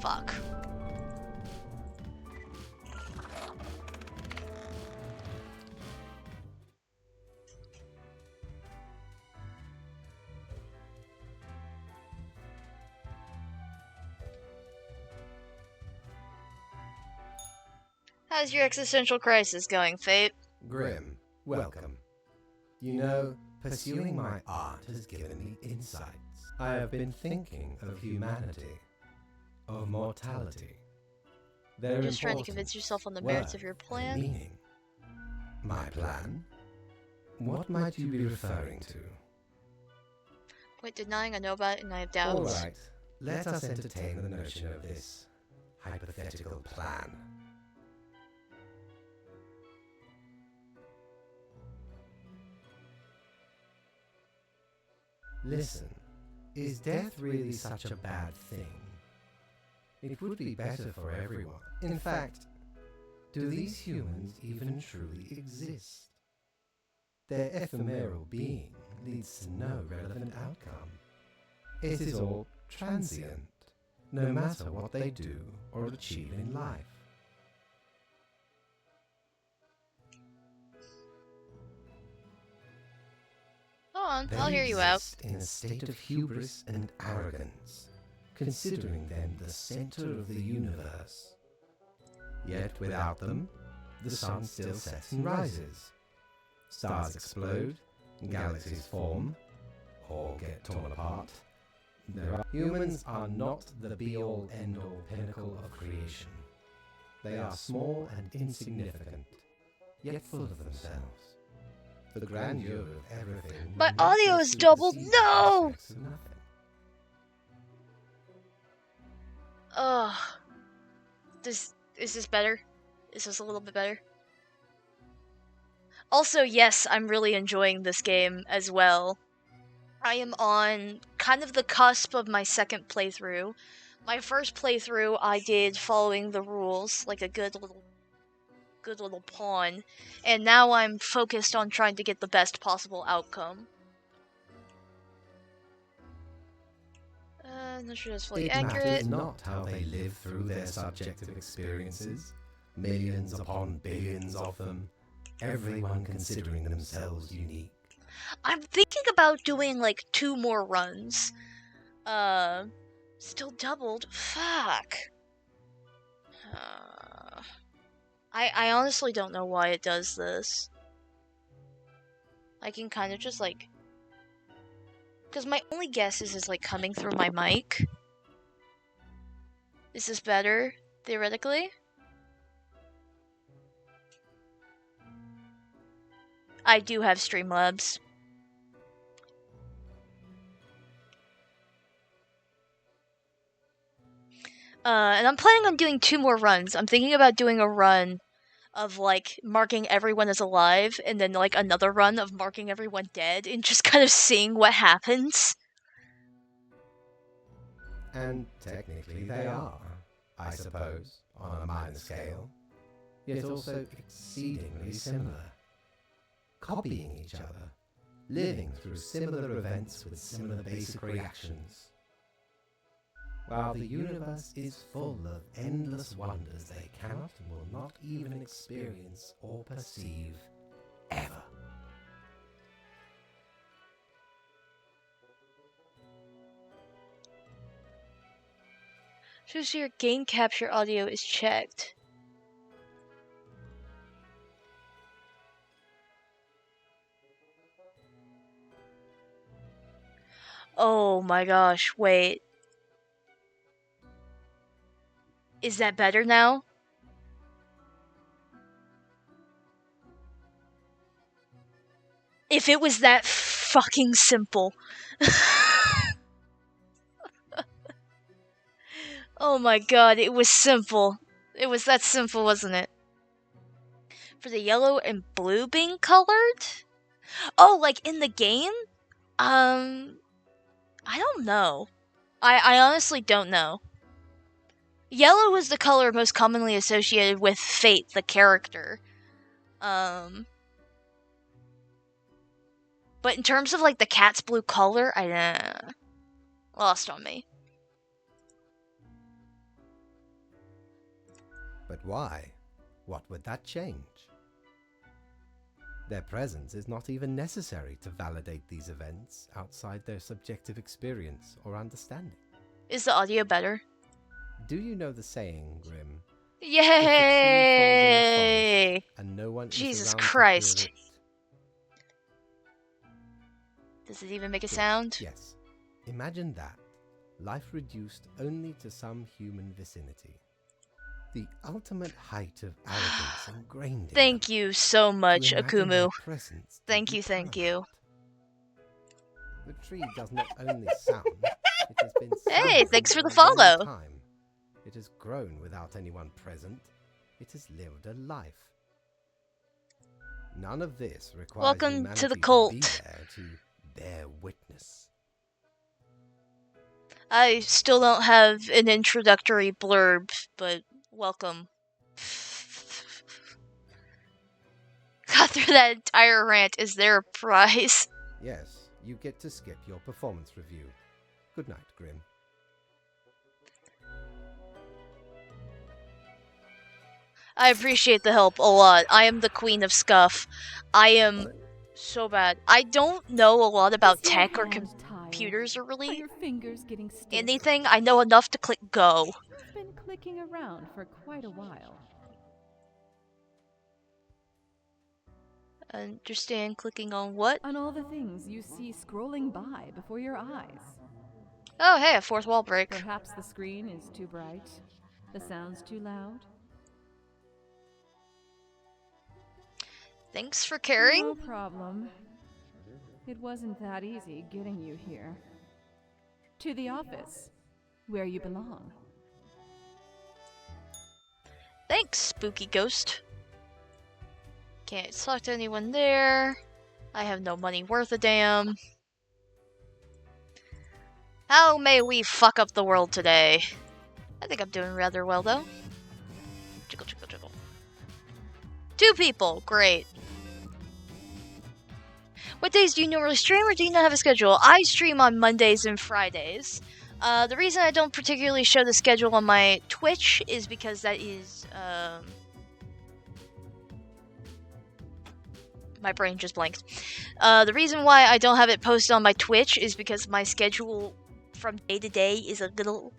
Fuck. How's your existential crisis going, Fate? Grim, welcome. You know, pursuing my art has given me insights. I have been thinking of humanity, of mortality. They're Just trying to important. convince yourself on the merits of your plan? Meaning. My plan? What might you be referring to? Quit denying I know about it and I have doubts. All right, let us entertain the notion of this hypothetical plan. Listen, is death really such a bad thing? It would be better for everyone. In fact, do these humans even truly exist? Their ephemeral being leads to no relevant outcome. It is all transient, no matter what they do or achieve in life. Go on, I'll hear you out. In a state of hubris and arrogance, considering them the center of the universe. Yet without them, the sun still sets and rises. Stars explode, galaxies form, or all get torn apart. Humans are not the be-all, end-all pinnacle of creation. They are small and insignificant, yet full of themselves. The grandeur of everything. My audio is doubled. No! Ugh. Is this better? Is this a little bit better? Also, yes, I'm really enjoying this game as well. I am on kind of the cusp of my second playthrough. My first playthrough I did following the rules, like a good little pawn, and now I'm focused on trying to get the best possible outcome. Not sure that's fully accurate. It matters not how they live through their subjective experiences, millions upon billions of them, everyone considering themselves unique. I'm thinking about doing like 2 more runs. Still doubled. Fuck. I honestly don't know why it does this. I can kind of just like... Because my only guess is like coming through my mic. Is this better, theoretically? I do have Streamlabs. And I'm planning on doing 2 more runs. I'm thinking about doing a run of like marking everyone as alive, and then like another run of marking everyone dead, and just kind of seeing what happens. And technically they are, I suppose, on a minor scale, yet also exceedingly similar. Copying each other, living through similar events with similar basic reactions. While the universe is full of endless wonders they cannot and will not even experience or perceive, ever. Shows your game capture audio is checked. Oh my gosh, wait. Is that better now? If it was that fucking simple. Oh my god, it was simple. It was that simple, wasn't it? For the yellow and blue being colored? Oh, like in the game? I don't know. I honestly don't know. Yellow is the color most commonly associated with Fate, the character. But in terms of like the cat's blue color, lost on me. But why? What would that change? Their presence is not even necessary to validate these events outside their subjective experience or understanding. Is the audio better? Do you know the saying, Grim? Yay! And no one Jesus is around Christ. to hear it. Does it even make a sound? Yes. Imagine that. Life reduced only to some human vicinity. The ultimate height of arrogance ingrained in Thank you so much, them. To imagine Akumu. their presence Thank you, thank you. The tree does not only sound, it has been Hey, sound thanks for the a long follow. time. It has grown without anyone present. It has lived a life. None of this requires Welcome humanity to the be cult. there to bear witness. I still don't have an introductory blurb, but welcome. Got through that entire rant. Is there a prize? Yes, you get to skip your performance review. Good night, Grim. I appreciate the help a lot. I am the queen of scuff. I am so bad. I don't know a lot about Is your tech or hand computers or Are really your fingers getting stiff? anything. I know enough to click go. You've been clicking around for quite a while. Understand clicking on what? On all the things you see scrolling by before your eyes. Oh, hey, a fourth wall break. Perhaps the screen is too bright, the sound's too loud. Thanks for caring. No problem. It wasn't that easy getting you here. To the office, where you belong. Thanks, spooky ghost. Can't talk to anyone there. I have no money worth a damn. How may we fuck up the world today? I think I'm doing rather well, though. Jiggle, jiggle, jiggle. 2 people, great. What days do you normally stream, or do you not have a schedule? I stream on Mondays and Fridays. The reason I don't particularly show the schedule on my Twitch is because that is, my brain just blanked. The reason why I don't have it posted on my Twitch is because my schedule from day to day is a little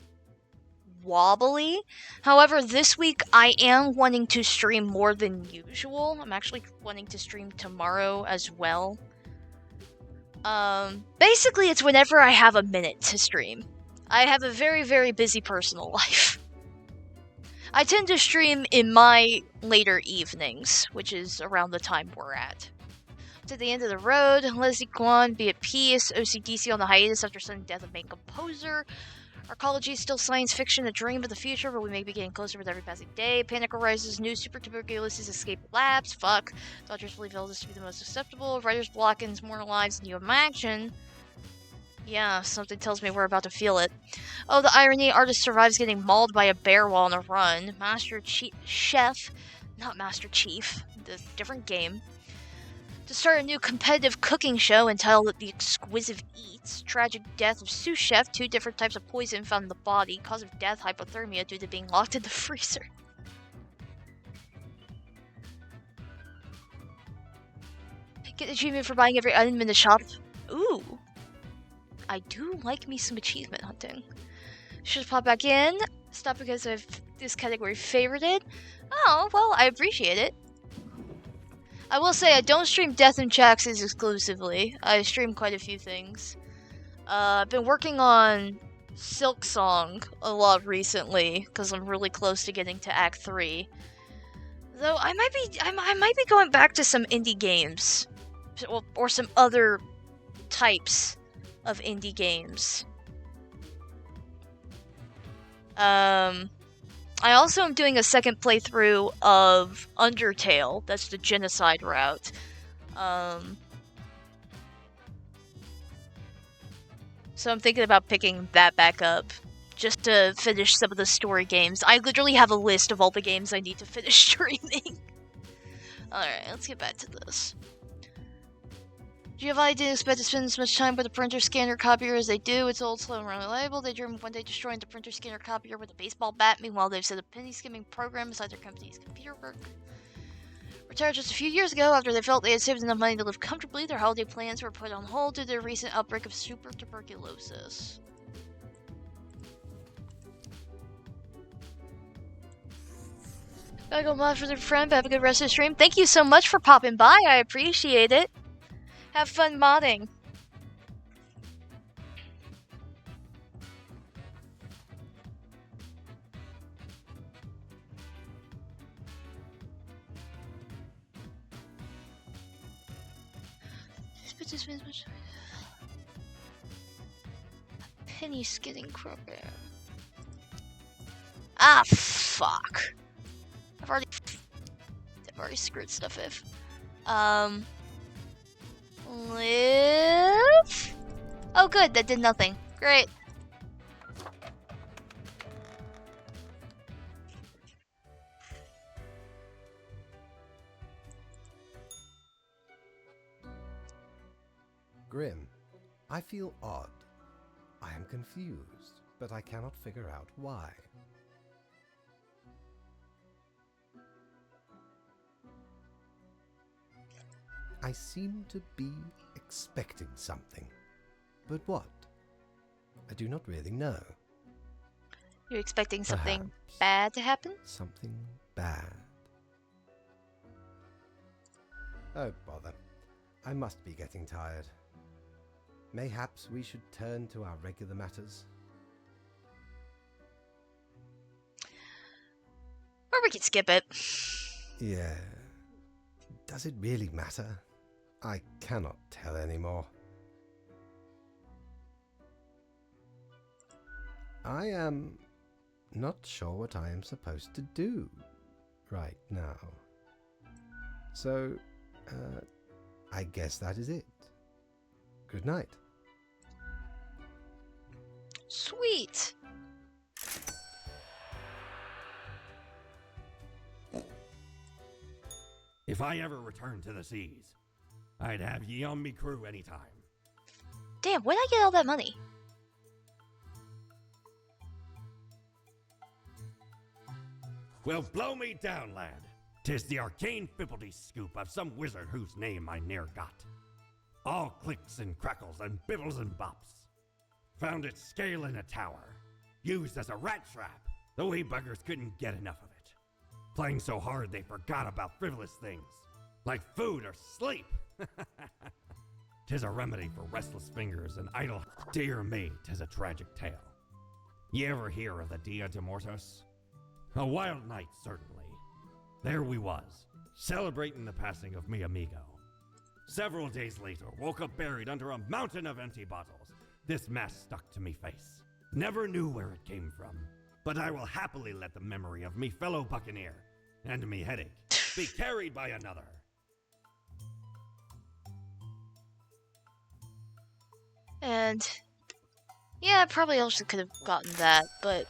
wobbly. However, this week I am wanting to stream more than usual. I'm actually wanting to stream tomorrow as well. Basically it's whenever I have a minute to stream. I have a very, very busy personal life. I tend to stream in my later evenings, which is around the time we're at. To the end of the road, Leslie Kwan, be at peace. OCDC on the hiatus after sudden death of main composer. Arcology is still science fiction, a dream of the future, but we may be getting closer with every passing day. Panic arises, new super tuberculosis escape labs. Fuck. Doctors believe illness to be the most acceptable. Writer's block ends more lives than you imagine. Yeah, something tells me we're about to feel it. Oh, the irony, artist survives getting mauled by a bear while on a run. Chef, not Master Chief, the different game. To start a new competitive cooking show entitled The Exquisite Eats. Tragic death of sous chef, 2 different types of poison found in the body. Cause of death, hypothermia due to being locked in the freezer. Get achievement for buying every item in the shop. Ooh. I do like me some achievement hunting. Should pop back in. Stop because of this category favorited. Oh, well, I appreciate it. I will say I don't stream Death and Jaxes exclusively. I stream quite a few things. I've been working on Silk Song a lot recently because I'm really close to getting to Act 3. Though I might be going back to some indie games or some other types of indie games. I also am doing a second playthrough of Undertale. That's the genocide route. So I'm thinking about picking that back up, just to finish some of the story games. I literally have a list of all the games I need to finish streaming. Alright, let's get back to this. Giovanni didn't expect to spend as much time with the printer scanner copier as they do. It's old, slow, and unreliable. They dream of one day destroying the printer scanner copier with a baseball bat. Meanwhile, they've set a penny skimming program inside their company's computer work. Retired just a few years ago after they felt they had saved enough money to live comfortably, their holiday plans were put on hold due to the recent outbreak of super tuberculosis. Gotta go mod for their friend, but have a good rest of the stream. Thank you so much for popping by. I appreciate it. Have fun modding. Penny skidding program. Ah, fuck. I've already screwed stuff if. Live? Oh good, that did nothing. Great. Grim, I feel odd. I am confused, but I cannot figure out why. I seem to be expecting something. But what? I do not really know. You're expecting something Perhaps bad to happen? something bad. Oh, bother. I must be getting tired. Mayhaps we should turn to our regular matters. Or we could skip it. Yeah. Does it really matter? I cannot tell anymore. I am not sure what I am supposed to do right now. So, I guess that is it. Good night. Sweet. If I ever return to the seas, I'd have ye on me crew anytime. Damn, where'd I get all that money? Well, blow me down, lad. 'Tis the arcane fibbledy scoop of some wizard whose name I ne'er got. All clicks and crackles and bibbles and bops. Found it scaling a tower, used as a rat trap. The wee buggers couldn't get enough of it. Playing so hard they forgot about frivolous things, like food or sleep. 'Tis a remedy for restless fingers and idle. Dear me, 'tis a tragic tale. Ye ever hear of the Dia de Mortos? A wild night, certainly. There we was, celebrating the passing of mi amigo. Several days later, woke up buried under a mountain of empty bottles. This mass stuck to me face. Never knew where it came from, but I will happily let the memory of me fellow buccaneer and me headache be carried by another. And yeah, probably also could have gotten that, but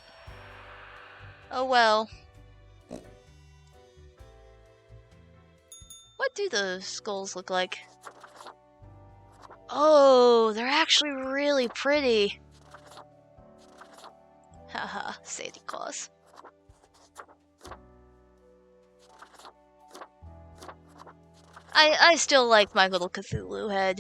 oh well. What do the skulls look like? Oh, they're actually really pretty. Haha, Santa Claus. I still like my little Cthulhu head.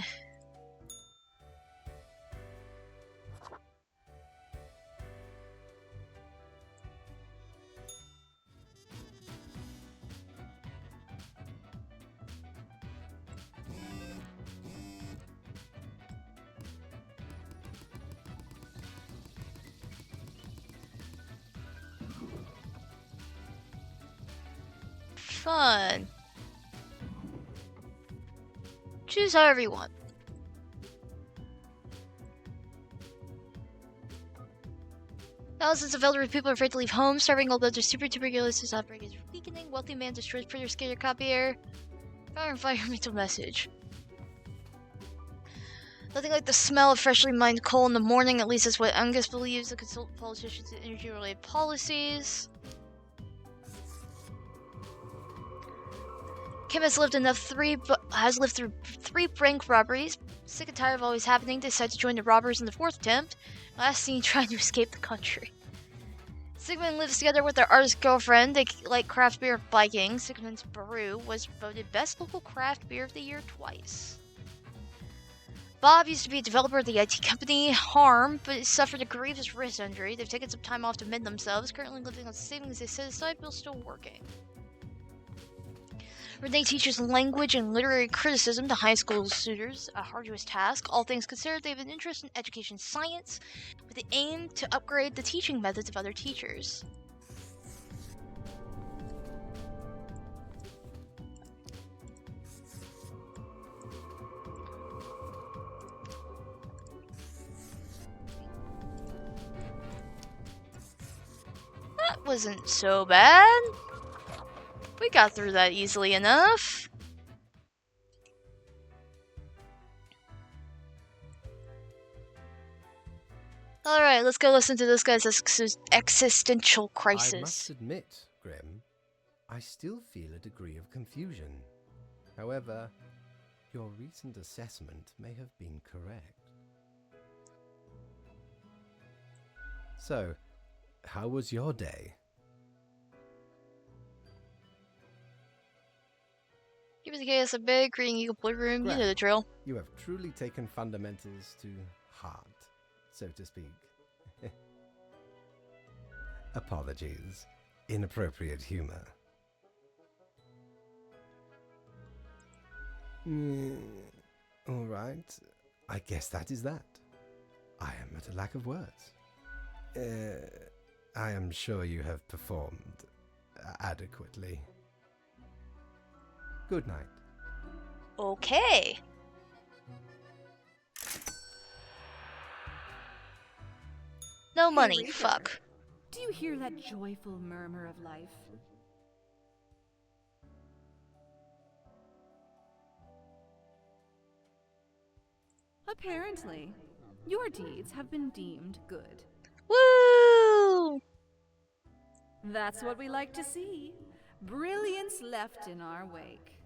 Fun. Choose however you want. Thousands of elderly people are afraid to leave home, starving, although their super tuberculosis outbreak is weakening. Wealthy man destroys printer scanner copier. Fire environmental message. Nothing like the smell of freshly mined coal in the morning, at least that's what Angus believes. The consult politicians and energy-related policies. Kim has lived through three bank robberies. Sick and tired of always happening, decided to join the robbers in the fourth attempt. Last seen trying to escape the country. Sigmund lives together with their artist girlfriend. They like craft beer and biking. Sigmund's brew was voted best local craft beer of the year twice. Bob used to be a developer at the IT company Harm, but suffered a grievous wrist injury. They've taken some time off to mend themselves. Currently living on savings they set aside, but still working. Renee teaches language and literary criticism to high school students, a arduous task. All things considered, they have an interest in education science, with the aim to upgrade the teaching methods of other teachers. That wasn't so bad. We got through that easily enough. Alright, let's go listen to this guy's existential crisis. I must admit, Grim, I still feel a degree of confusion. However, your recent assessment may have been correct. So, how was your day? Give the chaos a big green eagle blue room, you know the drill. You have truly taken fundamentals to heart, so to speak. Apologies. Inappropriate humor. All right. I guess that is that. I am at a lack of words. I am sure you have performed adequately. Good night. Okay. No money, Reaper. fuck. Do you hear that joyful murmur of life? Apparently, your deeds have been deemed good. Woo! That's what we like to see. Brilliance left in our wake.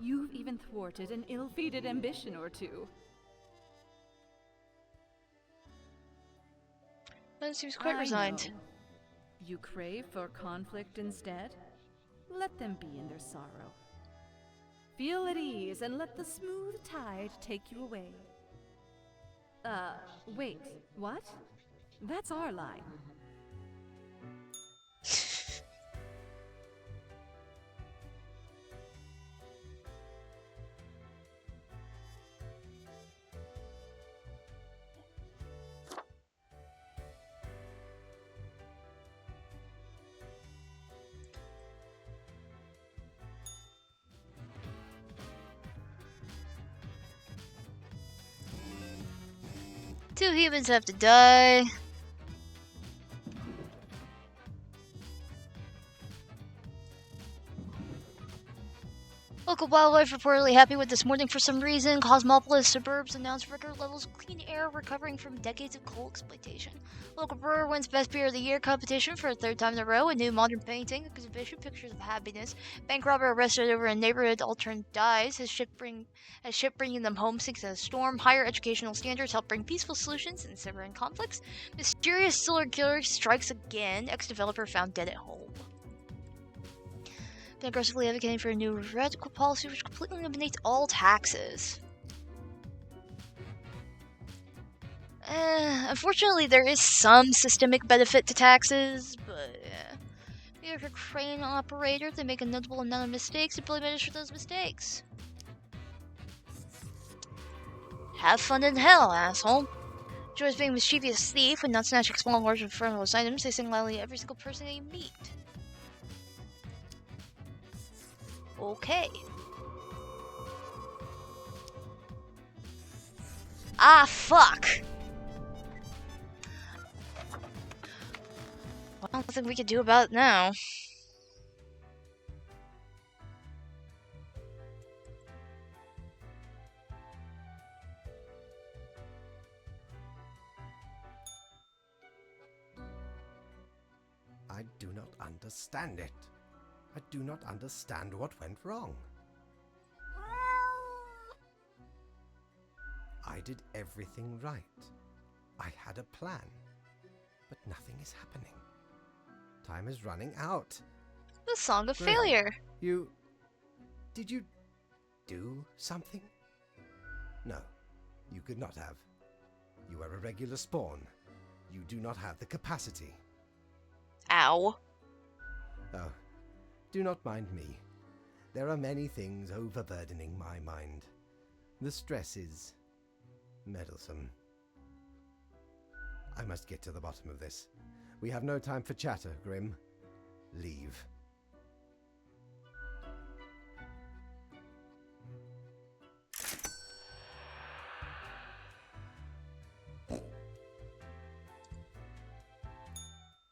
You've even thwarted an ill-fated ambition or two. That seems quite I resigned. know. You crave for conflict instead? Let them be in their sorrow. Feel at ease and let the smooth tide take you away. Wait, what? That's our line. Two humans have to die. Local wildlife reportedly happy with this morning for some reason. Cosmopolis suburbs announced record levels of clean air recovering from decades of coal exploitation. Local brewer wins Best Beer of the Year competition for a third time in a row. A new modern painting exhibition, Pictures of Happiness. Bank robber arrested over a neighborhood alternate dies. His ship bringing them home sinks in a storm. Higher educational standards help bring peaceful solutions in Siberian conflicts. Mysterious serial killer strikes again. Ex-developer found dead at home. Been aggressively advocating for a new radical policy which completely eliminates all taxes. Unfortunately, there is some systemic benefit to taxes, but you're a crane operator, they make a notable amount of mistakes and really manage for those mistakes. Have fun in hell, asshole. Joys being a mischievous thief and not snatching small and large and frivolous items, they sing loudly at every single person that you meet. Okay. Ah, fuck! Well, nothing we can do about it now. I do not understand it. I do not understand what went wrong. I did everything right. I had a plan. But nothing is happening. Time is running out. The Song of Grim, Failure. Did you do something? No, you could not have. You are a regular spawn. You do not have the capacity. Ow. Oh, do not mind me. There are many things overburdening my mind. The stress is meddlesome. I must get to the bottom of this. We have no time for chatter, Grim. Leave.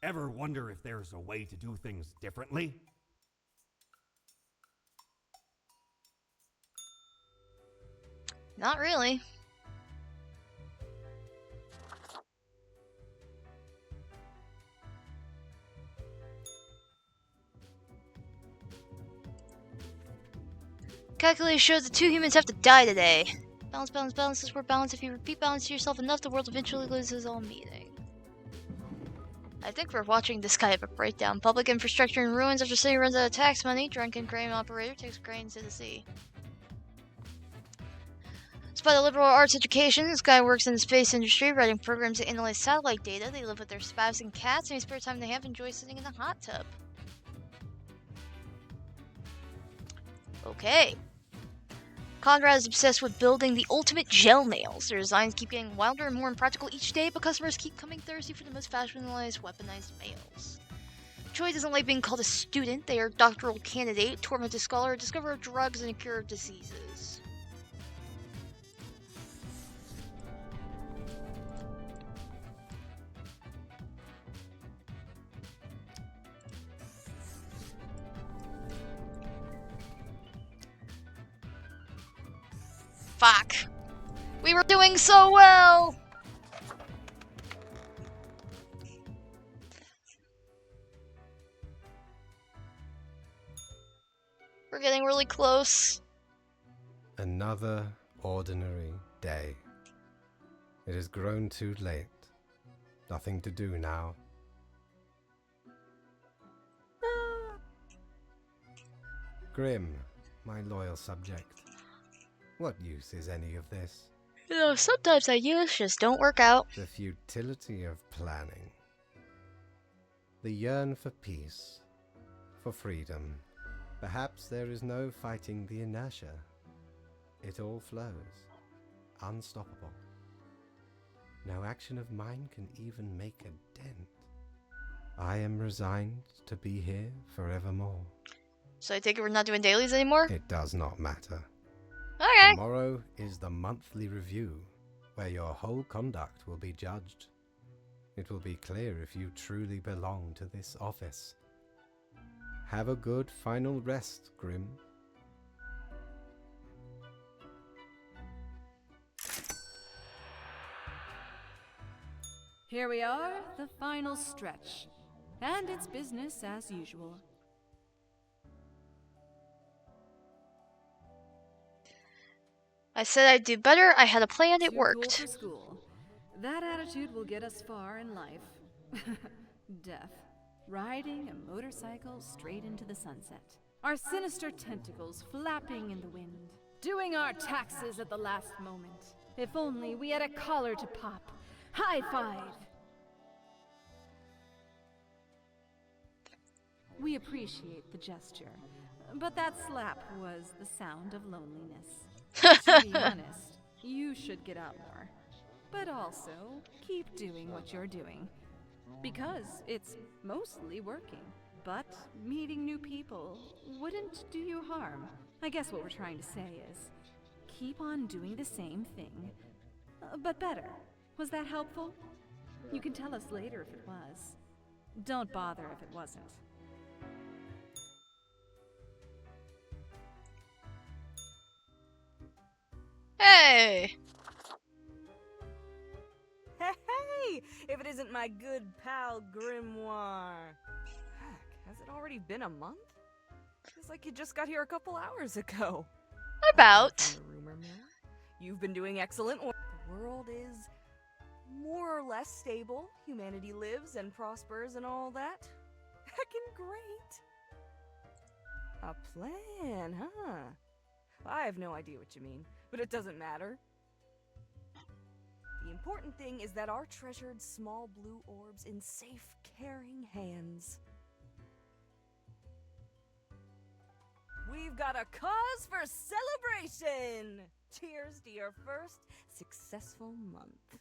Ever wonder if there's a way to do things differently? Not really. Calculator shows that two humans have to die today. Balance, balance, balance is where balance. If you repeat balance to yourself enough, the world eventually loses all meaning. I think we're watching this guy have a breakdown. Public infrastructure in ruins after city runs out of tax money. Drunken crane operator takes cranes to the sea. Despite a liberal arts education, this guy works in the space industry, writing programs that analyze satellite data. They live with their spouse and cats, and any spare time they have enjoy sitting in a hot tub. Okay. Conrad is obsessed with building the ultimate gel nails. Their designs keep getting wilder and more impractical each day, but customers keep coming thirsty for the most fashionized, weaponized nails. Choi doesn't like being called a student. They are doctoral candidate, tormented scholar, discoverer of drugs, and a cure of diseases. Fuck. We were doing so well! We're getting really close. Another ordinary day. It has grown too late. Nothing to do now. Grim, my loyal subject. What use is any of this? You know, sometimes ideas just don't work out. The futility of planning. The yearn for peace, for freedom. Perhaps there is no fighting the inertia. It all flows, unstoppable. No action of mine can even make a dent. I am resigned to be here forevermore. So I take it we're not doing dailies anymore? It does not matter. Okay. Tomorrow is the monthly review, where your whole conduct will be judged. It will be clear if you truly belong to this office. Have a good final rest, Grim. Here we are, the final stretch. And it's business as usual. I said I'd do better. I had a plan. It Too worked. cool for school. That attitude will get us far in life. Death. Riding a motorcycle straight into the sunset. Our sinister tentacles flapping in the wind. Doing our taxes at the last moment. If only we had a collar to pop. High five! We appreciate the gesture, but that slap was the sound of loneliness. To be honest, you should get out more. But also, keep doing what you're doing. Because it's mostly working. But meeting new people wouldn't do you harm. I guess what we're trying to say is, keep on doing the same thing, but better. Was that helpful? You can tell us later if it was. Don't bother if it wasn't. Hey! Hey! If it isn't my good pal Grimoire. Heck, has it already been a month? Feels like you just got here a couple hours ago. About. From the rumor mill, you've been doing excellent work. The world is more or less stable. Humanity lives and prospers and all that. Heckin' great. A plan, huh? Well, I have no idea what you mean, but it doesn't matter. The important thing is that our treasured small blue orbs in safe, caring hands. We've got a cause for celebration! Cheers to your first successful month.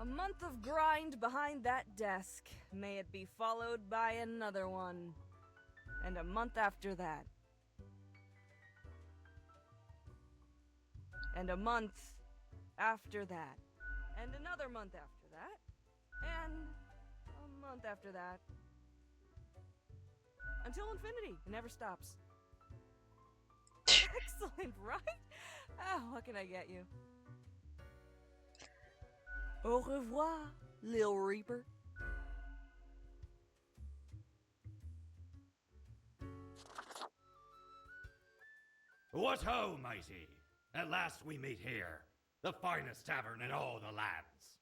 A month of grind behind that desk. May it be followed by another one. And a month after that. And a month after that. And another month after that. And a month after that. Until infinity. It never stops. Excellent, right? Ah, what can I get you? Au revoir, Lil Reaper. What ho, mighty! At last we meet here, the finest tavern in all the lands.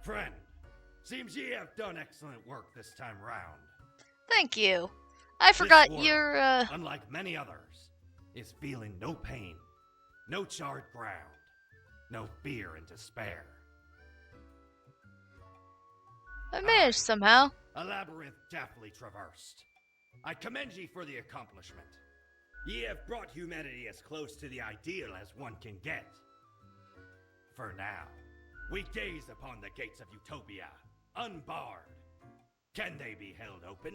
Friend, seems ye have done excellent work this time round. Thank you. I forgot This you're, world, unlike many others, is feeling no pain, no charred ground, no fear and despair. I managed somehow. A labyrinth deftly traversed. I commend ye for the accomplishment. Ye have brought humanity as close to the ideal as one can get. For now, we gaze upon the gates of utopia, unbarred. Can they be held open?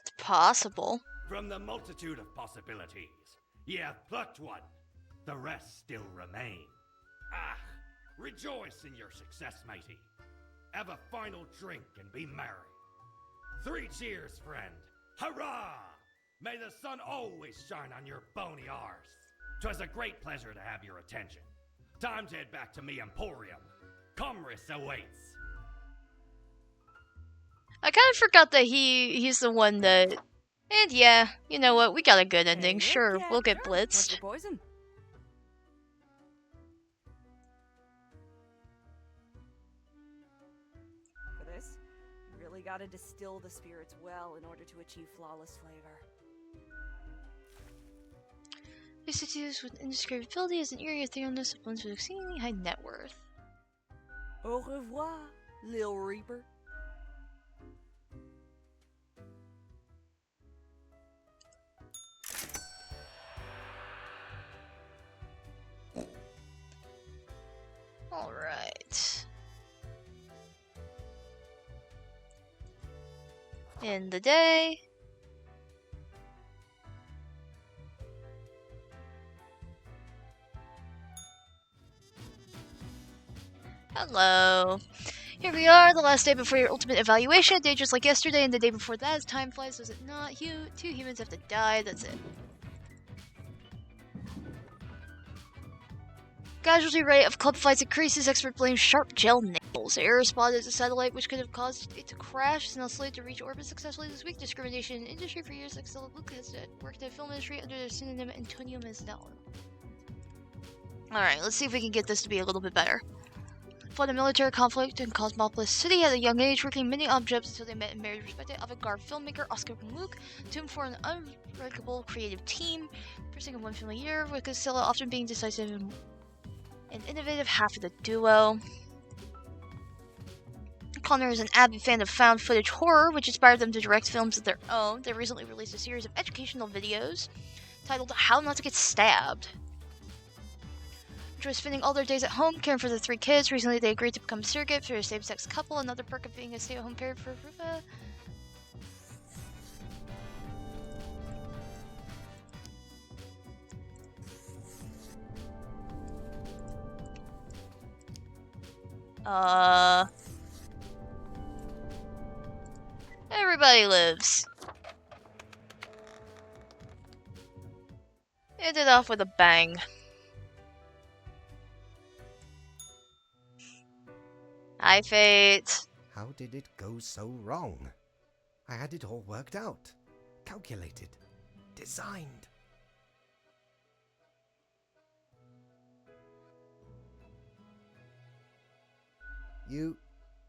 It's possible. From the multitude of possibilities, ye have plucked one. The rest still remain. Ah, rejoice in your success, matey. Have a final drink and be merry. 3 cheers, friend. Hurrah! May the sun always shine on your bony arse. 'Twas a great pleasure to have your attention. Time to head back to me emporium. Commerce awaits. I kind of forgot that he's the one that... And yeah, you know what? We got a good ending. Hey, Sure, Kit, we'll get sure. What's blitzed. your poison? For this, you really gotta distill the spirits well in order to achieve flawless flavor. This is used with indescribability as an eerie etherealness of ones with exceedingly high net worth. Au revoir, Lil Reaper. Alright. In the day. Hello. Here we are, the last day before your ultimate evaluation. A day just like yesterday, and the day before that, as time flies, does it not? 2 humans have to die, that's it. Casualty rate of club fights increases. Expert blames sharp gel nails. Error spotted as a satellite which could have caused it to crash. Is now slated to reach orbit successfully this week. Discrimination in industry for years. Excel Luke has worked in the film industry under the synonym Antonio Mazdal. Alright, let's see if we can get this to be a little bit better. Fought a military conflict in Cosmopolis City at a young age, working many odd jobs until they met and married respected avant-garde filmmaker Oscar and Luke, tuned for an unbreakable creative team, producing one film a year, with Casilla often being decisive and an innovative half of the duo. Connor is an avid fan of found footage horror, which inspired them to direct films of their own. They recently released a series of educational videos titled How Not to Get Stabbed. Enjoy spending all their days at home caring for the 3 kids. Recently, they agreed to become a surrogate for a same-sex couple. Another perk of being a stay-at-home parent for Rufa. Everybody lives. Ended off with a bang. Hi, Fate. How did it go so wrong? I had it all worked out, calculated, designed.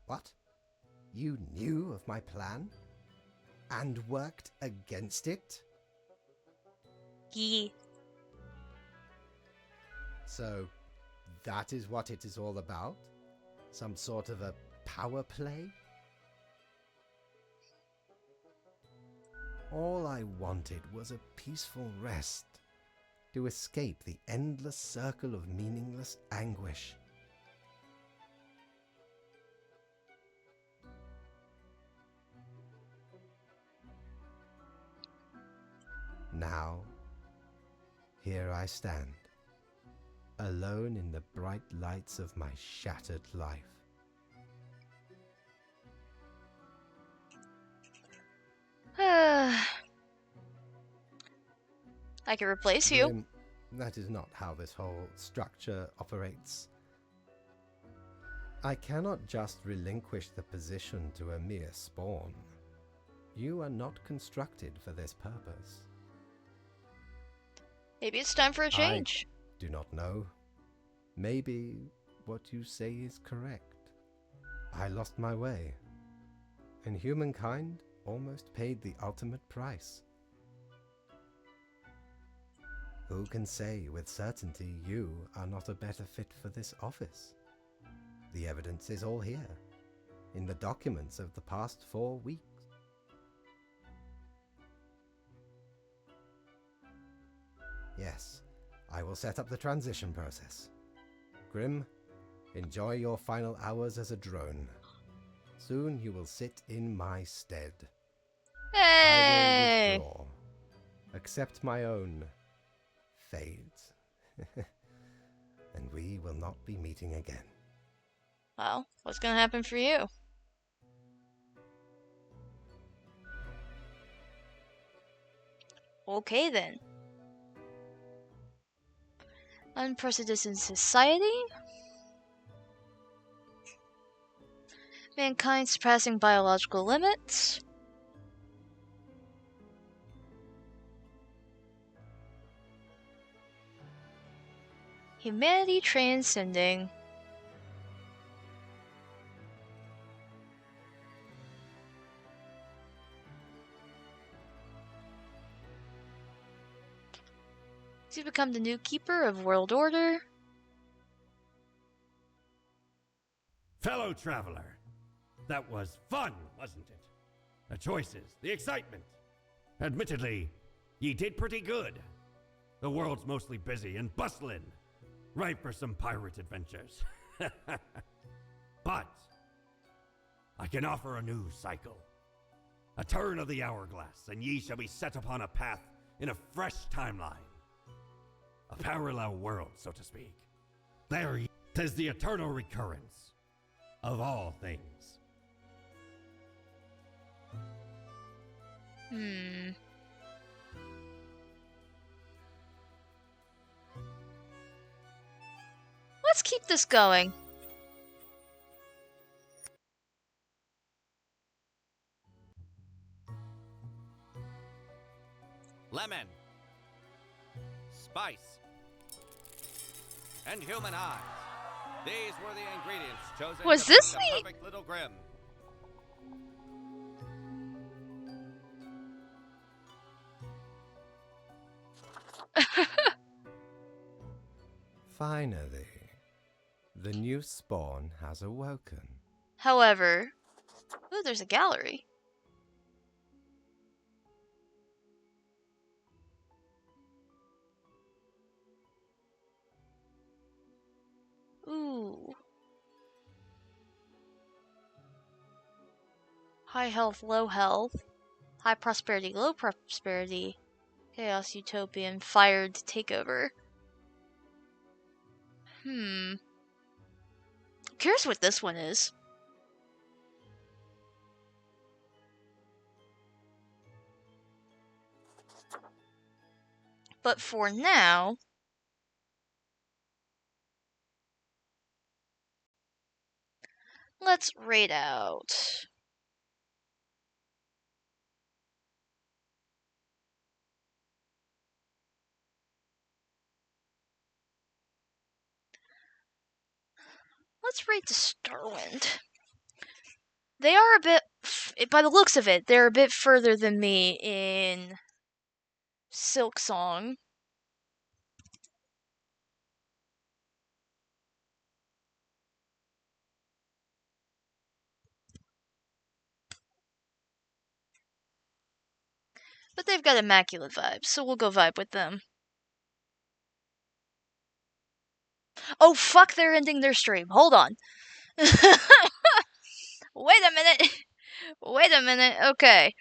What? You knew of my plan? And worked against it? Yee. So, that is what it is all about? Some sort of a power play? All I wanted was a peaceful rest, to escape the endless circle of meaningless anguish. Now, here I stand, alone in the bright lights of my shattered life. I can replace you. Grim, that is not how this whole structure operates. I cannot just relinquish the position to a mere spawn. You are not constructed for this purpose. Maybe it's time for a change. I do not know. Maybe what you say is correct. I lost my way, and humankind almost paid the ultimate price. Who can say with certainty you are not a better fit for this office? The evidence is all here, in the documents of the past 4 weeks. Yes, I will set up the transition process. Grim, enjoy your final hours as a drone. Soon you will sit in my stead. I Hey! will withdraw. Accept my own fate. And we will not be meeting again. Well, what's gonna happen for you? Okay then. Unprecedented society? Mankind surpassing biological limits? Humanity transcending. To become the new keeper of world order? Fellow traveler, that was fun, wasn't it? The choices, the excitement. Admittedly, ye did pretty good. The world's mostly busy and bustling, ripe for some pirate adventures. But I can offer a new cycle. A turn of the hourglass, and ye shall be set upon a path in a fresh timeline. A parallel world, so to speak. There ye 'tis the eternal recurrence of all things. Let's keep this going. Lemon, spice, and human eyes. These were the ingredients chosen Was to this make the the- perfect little Grim. Finally, the new spawn has awoken. However, ooh, there's a gallery. Ooh. High health, low health. High prosperity, low prosperity. Chaos, utopian, fired, takeover. I'm curious what this one is. But for now, let's raid out. Let's raid the Starwind. They are a bit, by the looks of it, they're a bit further than me in Silk Song. But they've got immaculate vibes, so we'll go vibe with them. Oh fuck, they're ending their stream. Hold on. Wait a minute. Wait a minute. Okay.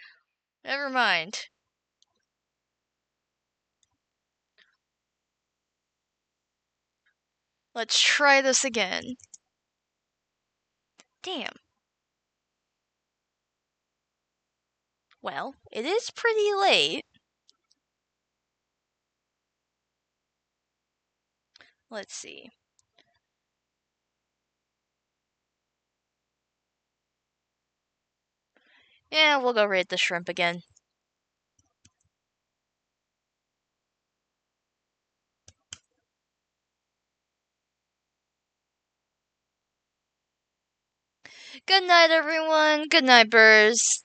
Never mind. Let's try this again. Damn. Well, it is pretty late. Let's see. Yeah, we'll go raid the shrimp again. Good night, everyone. Good night, birds.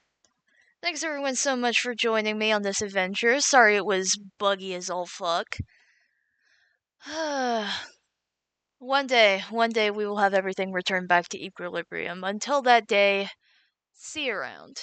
Thanks, everyone, so much for joining me on this adventure. Sorry it was buggy as all fuck. One day we will have everything returned back to equilibrium. Until that day, see you around.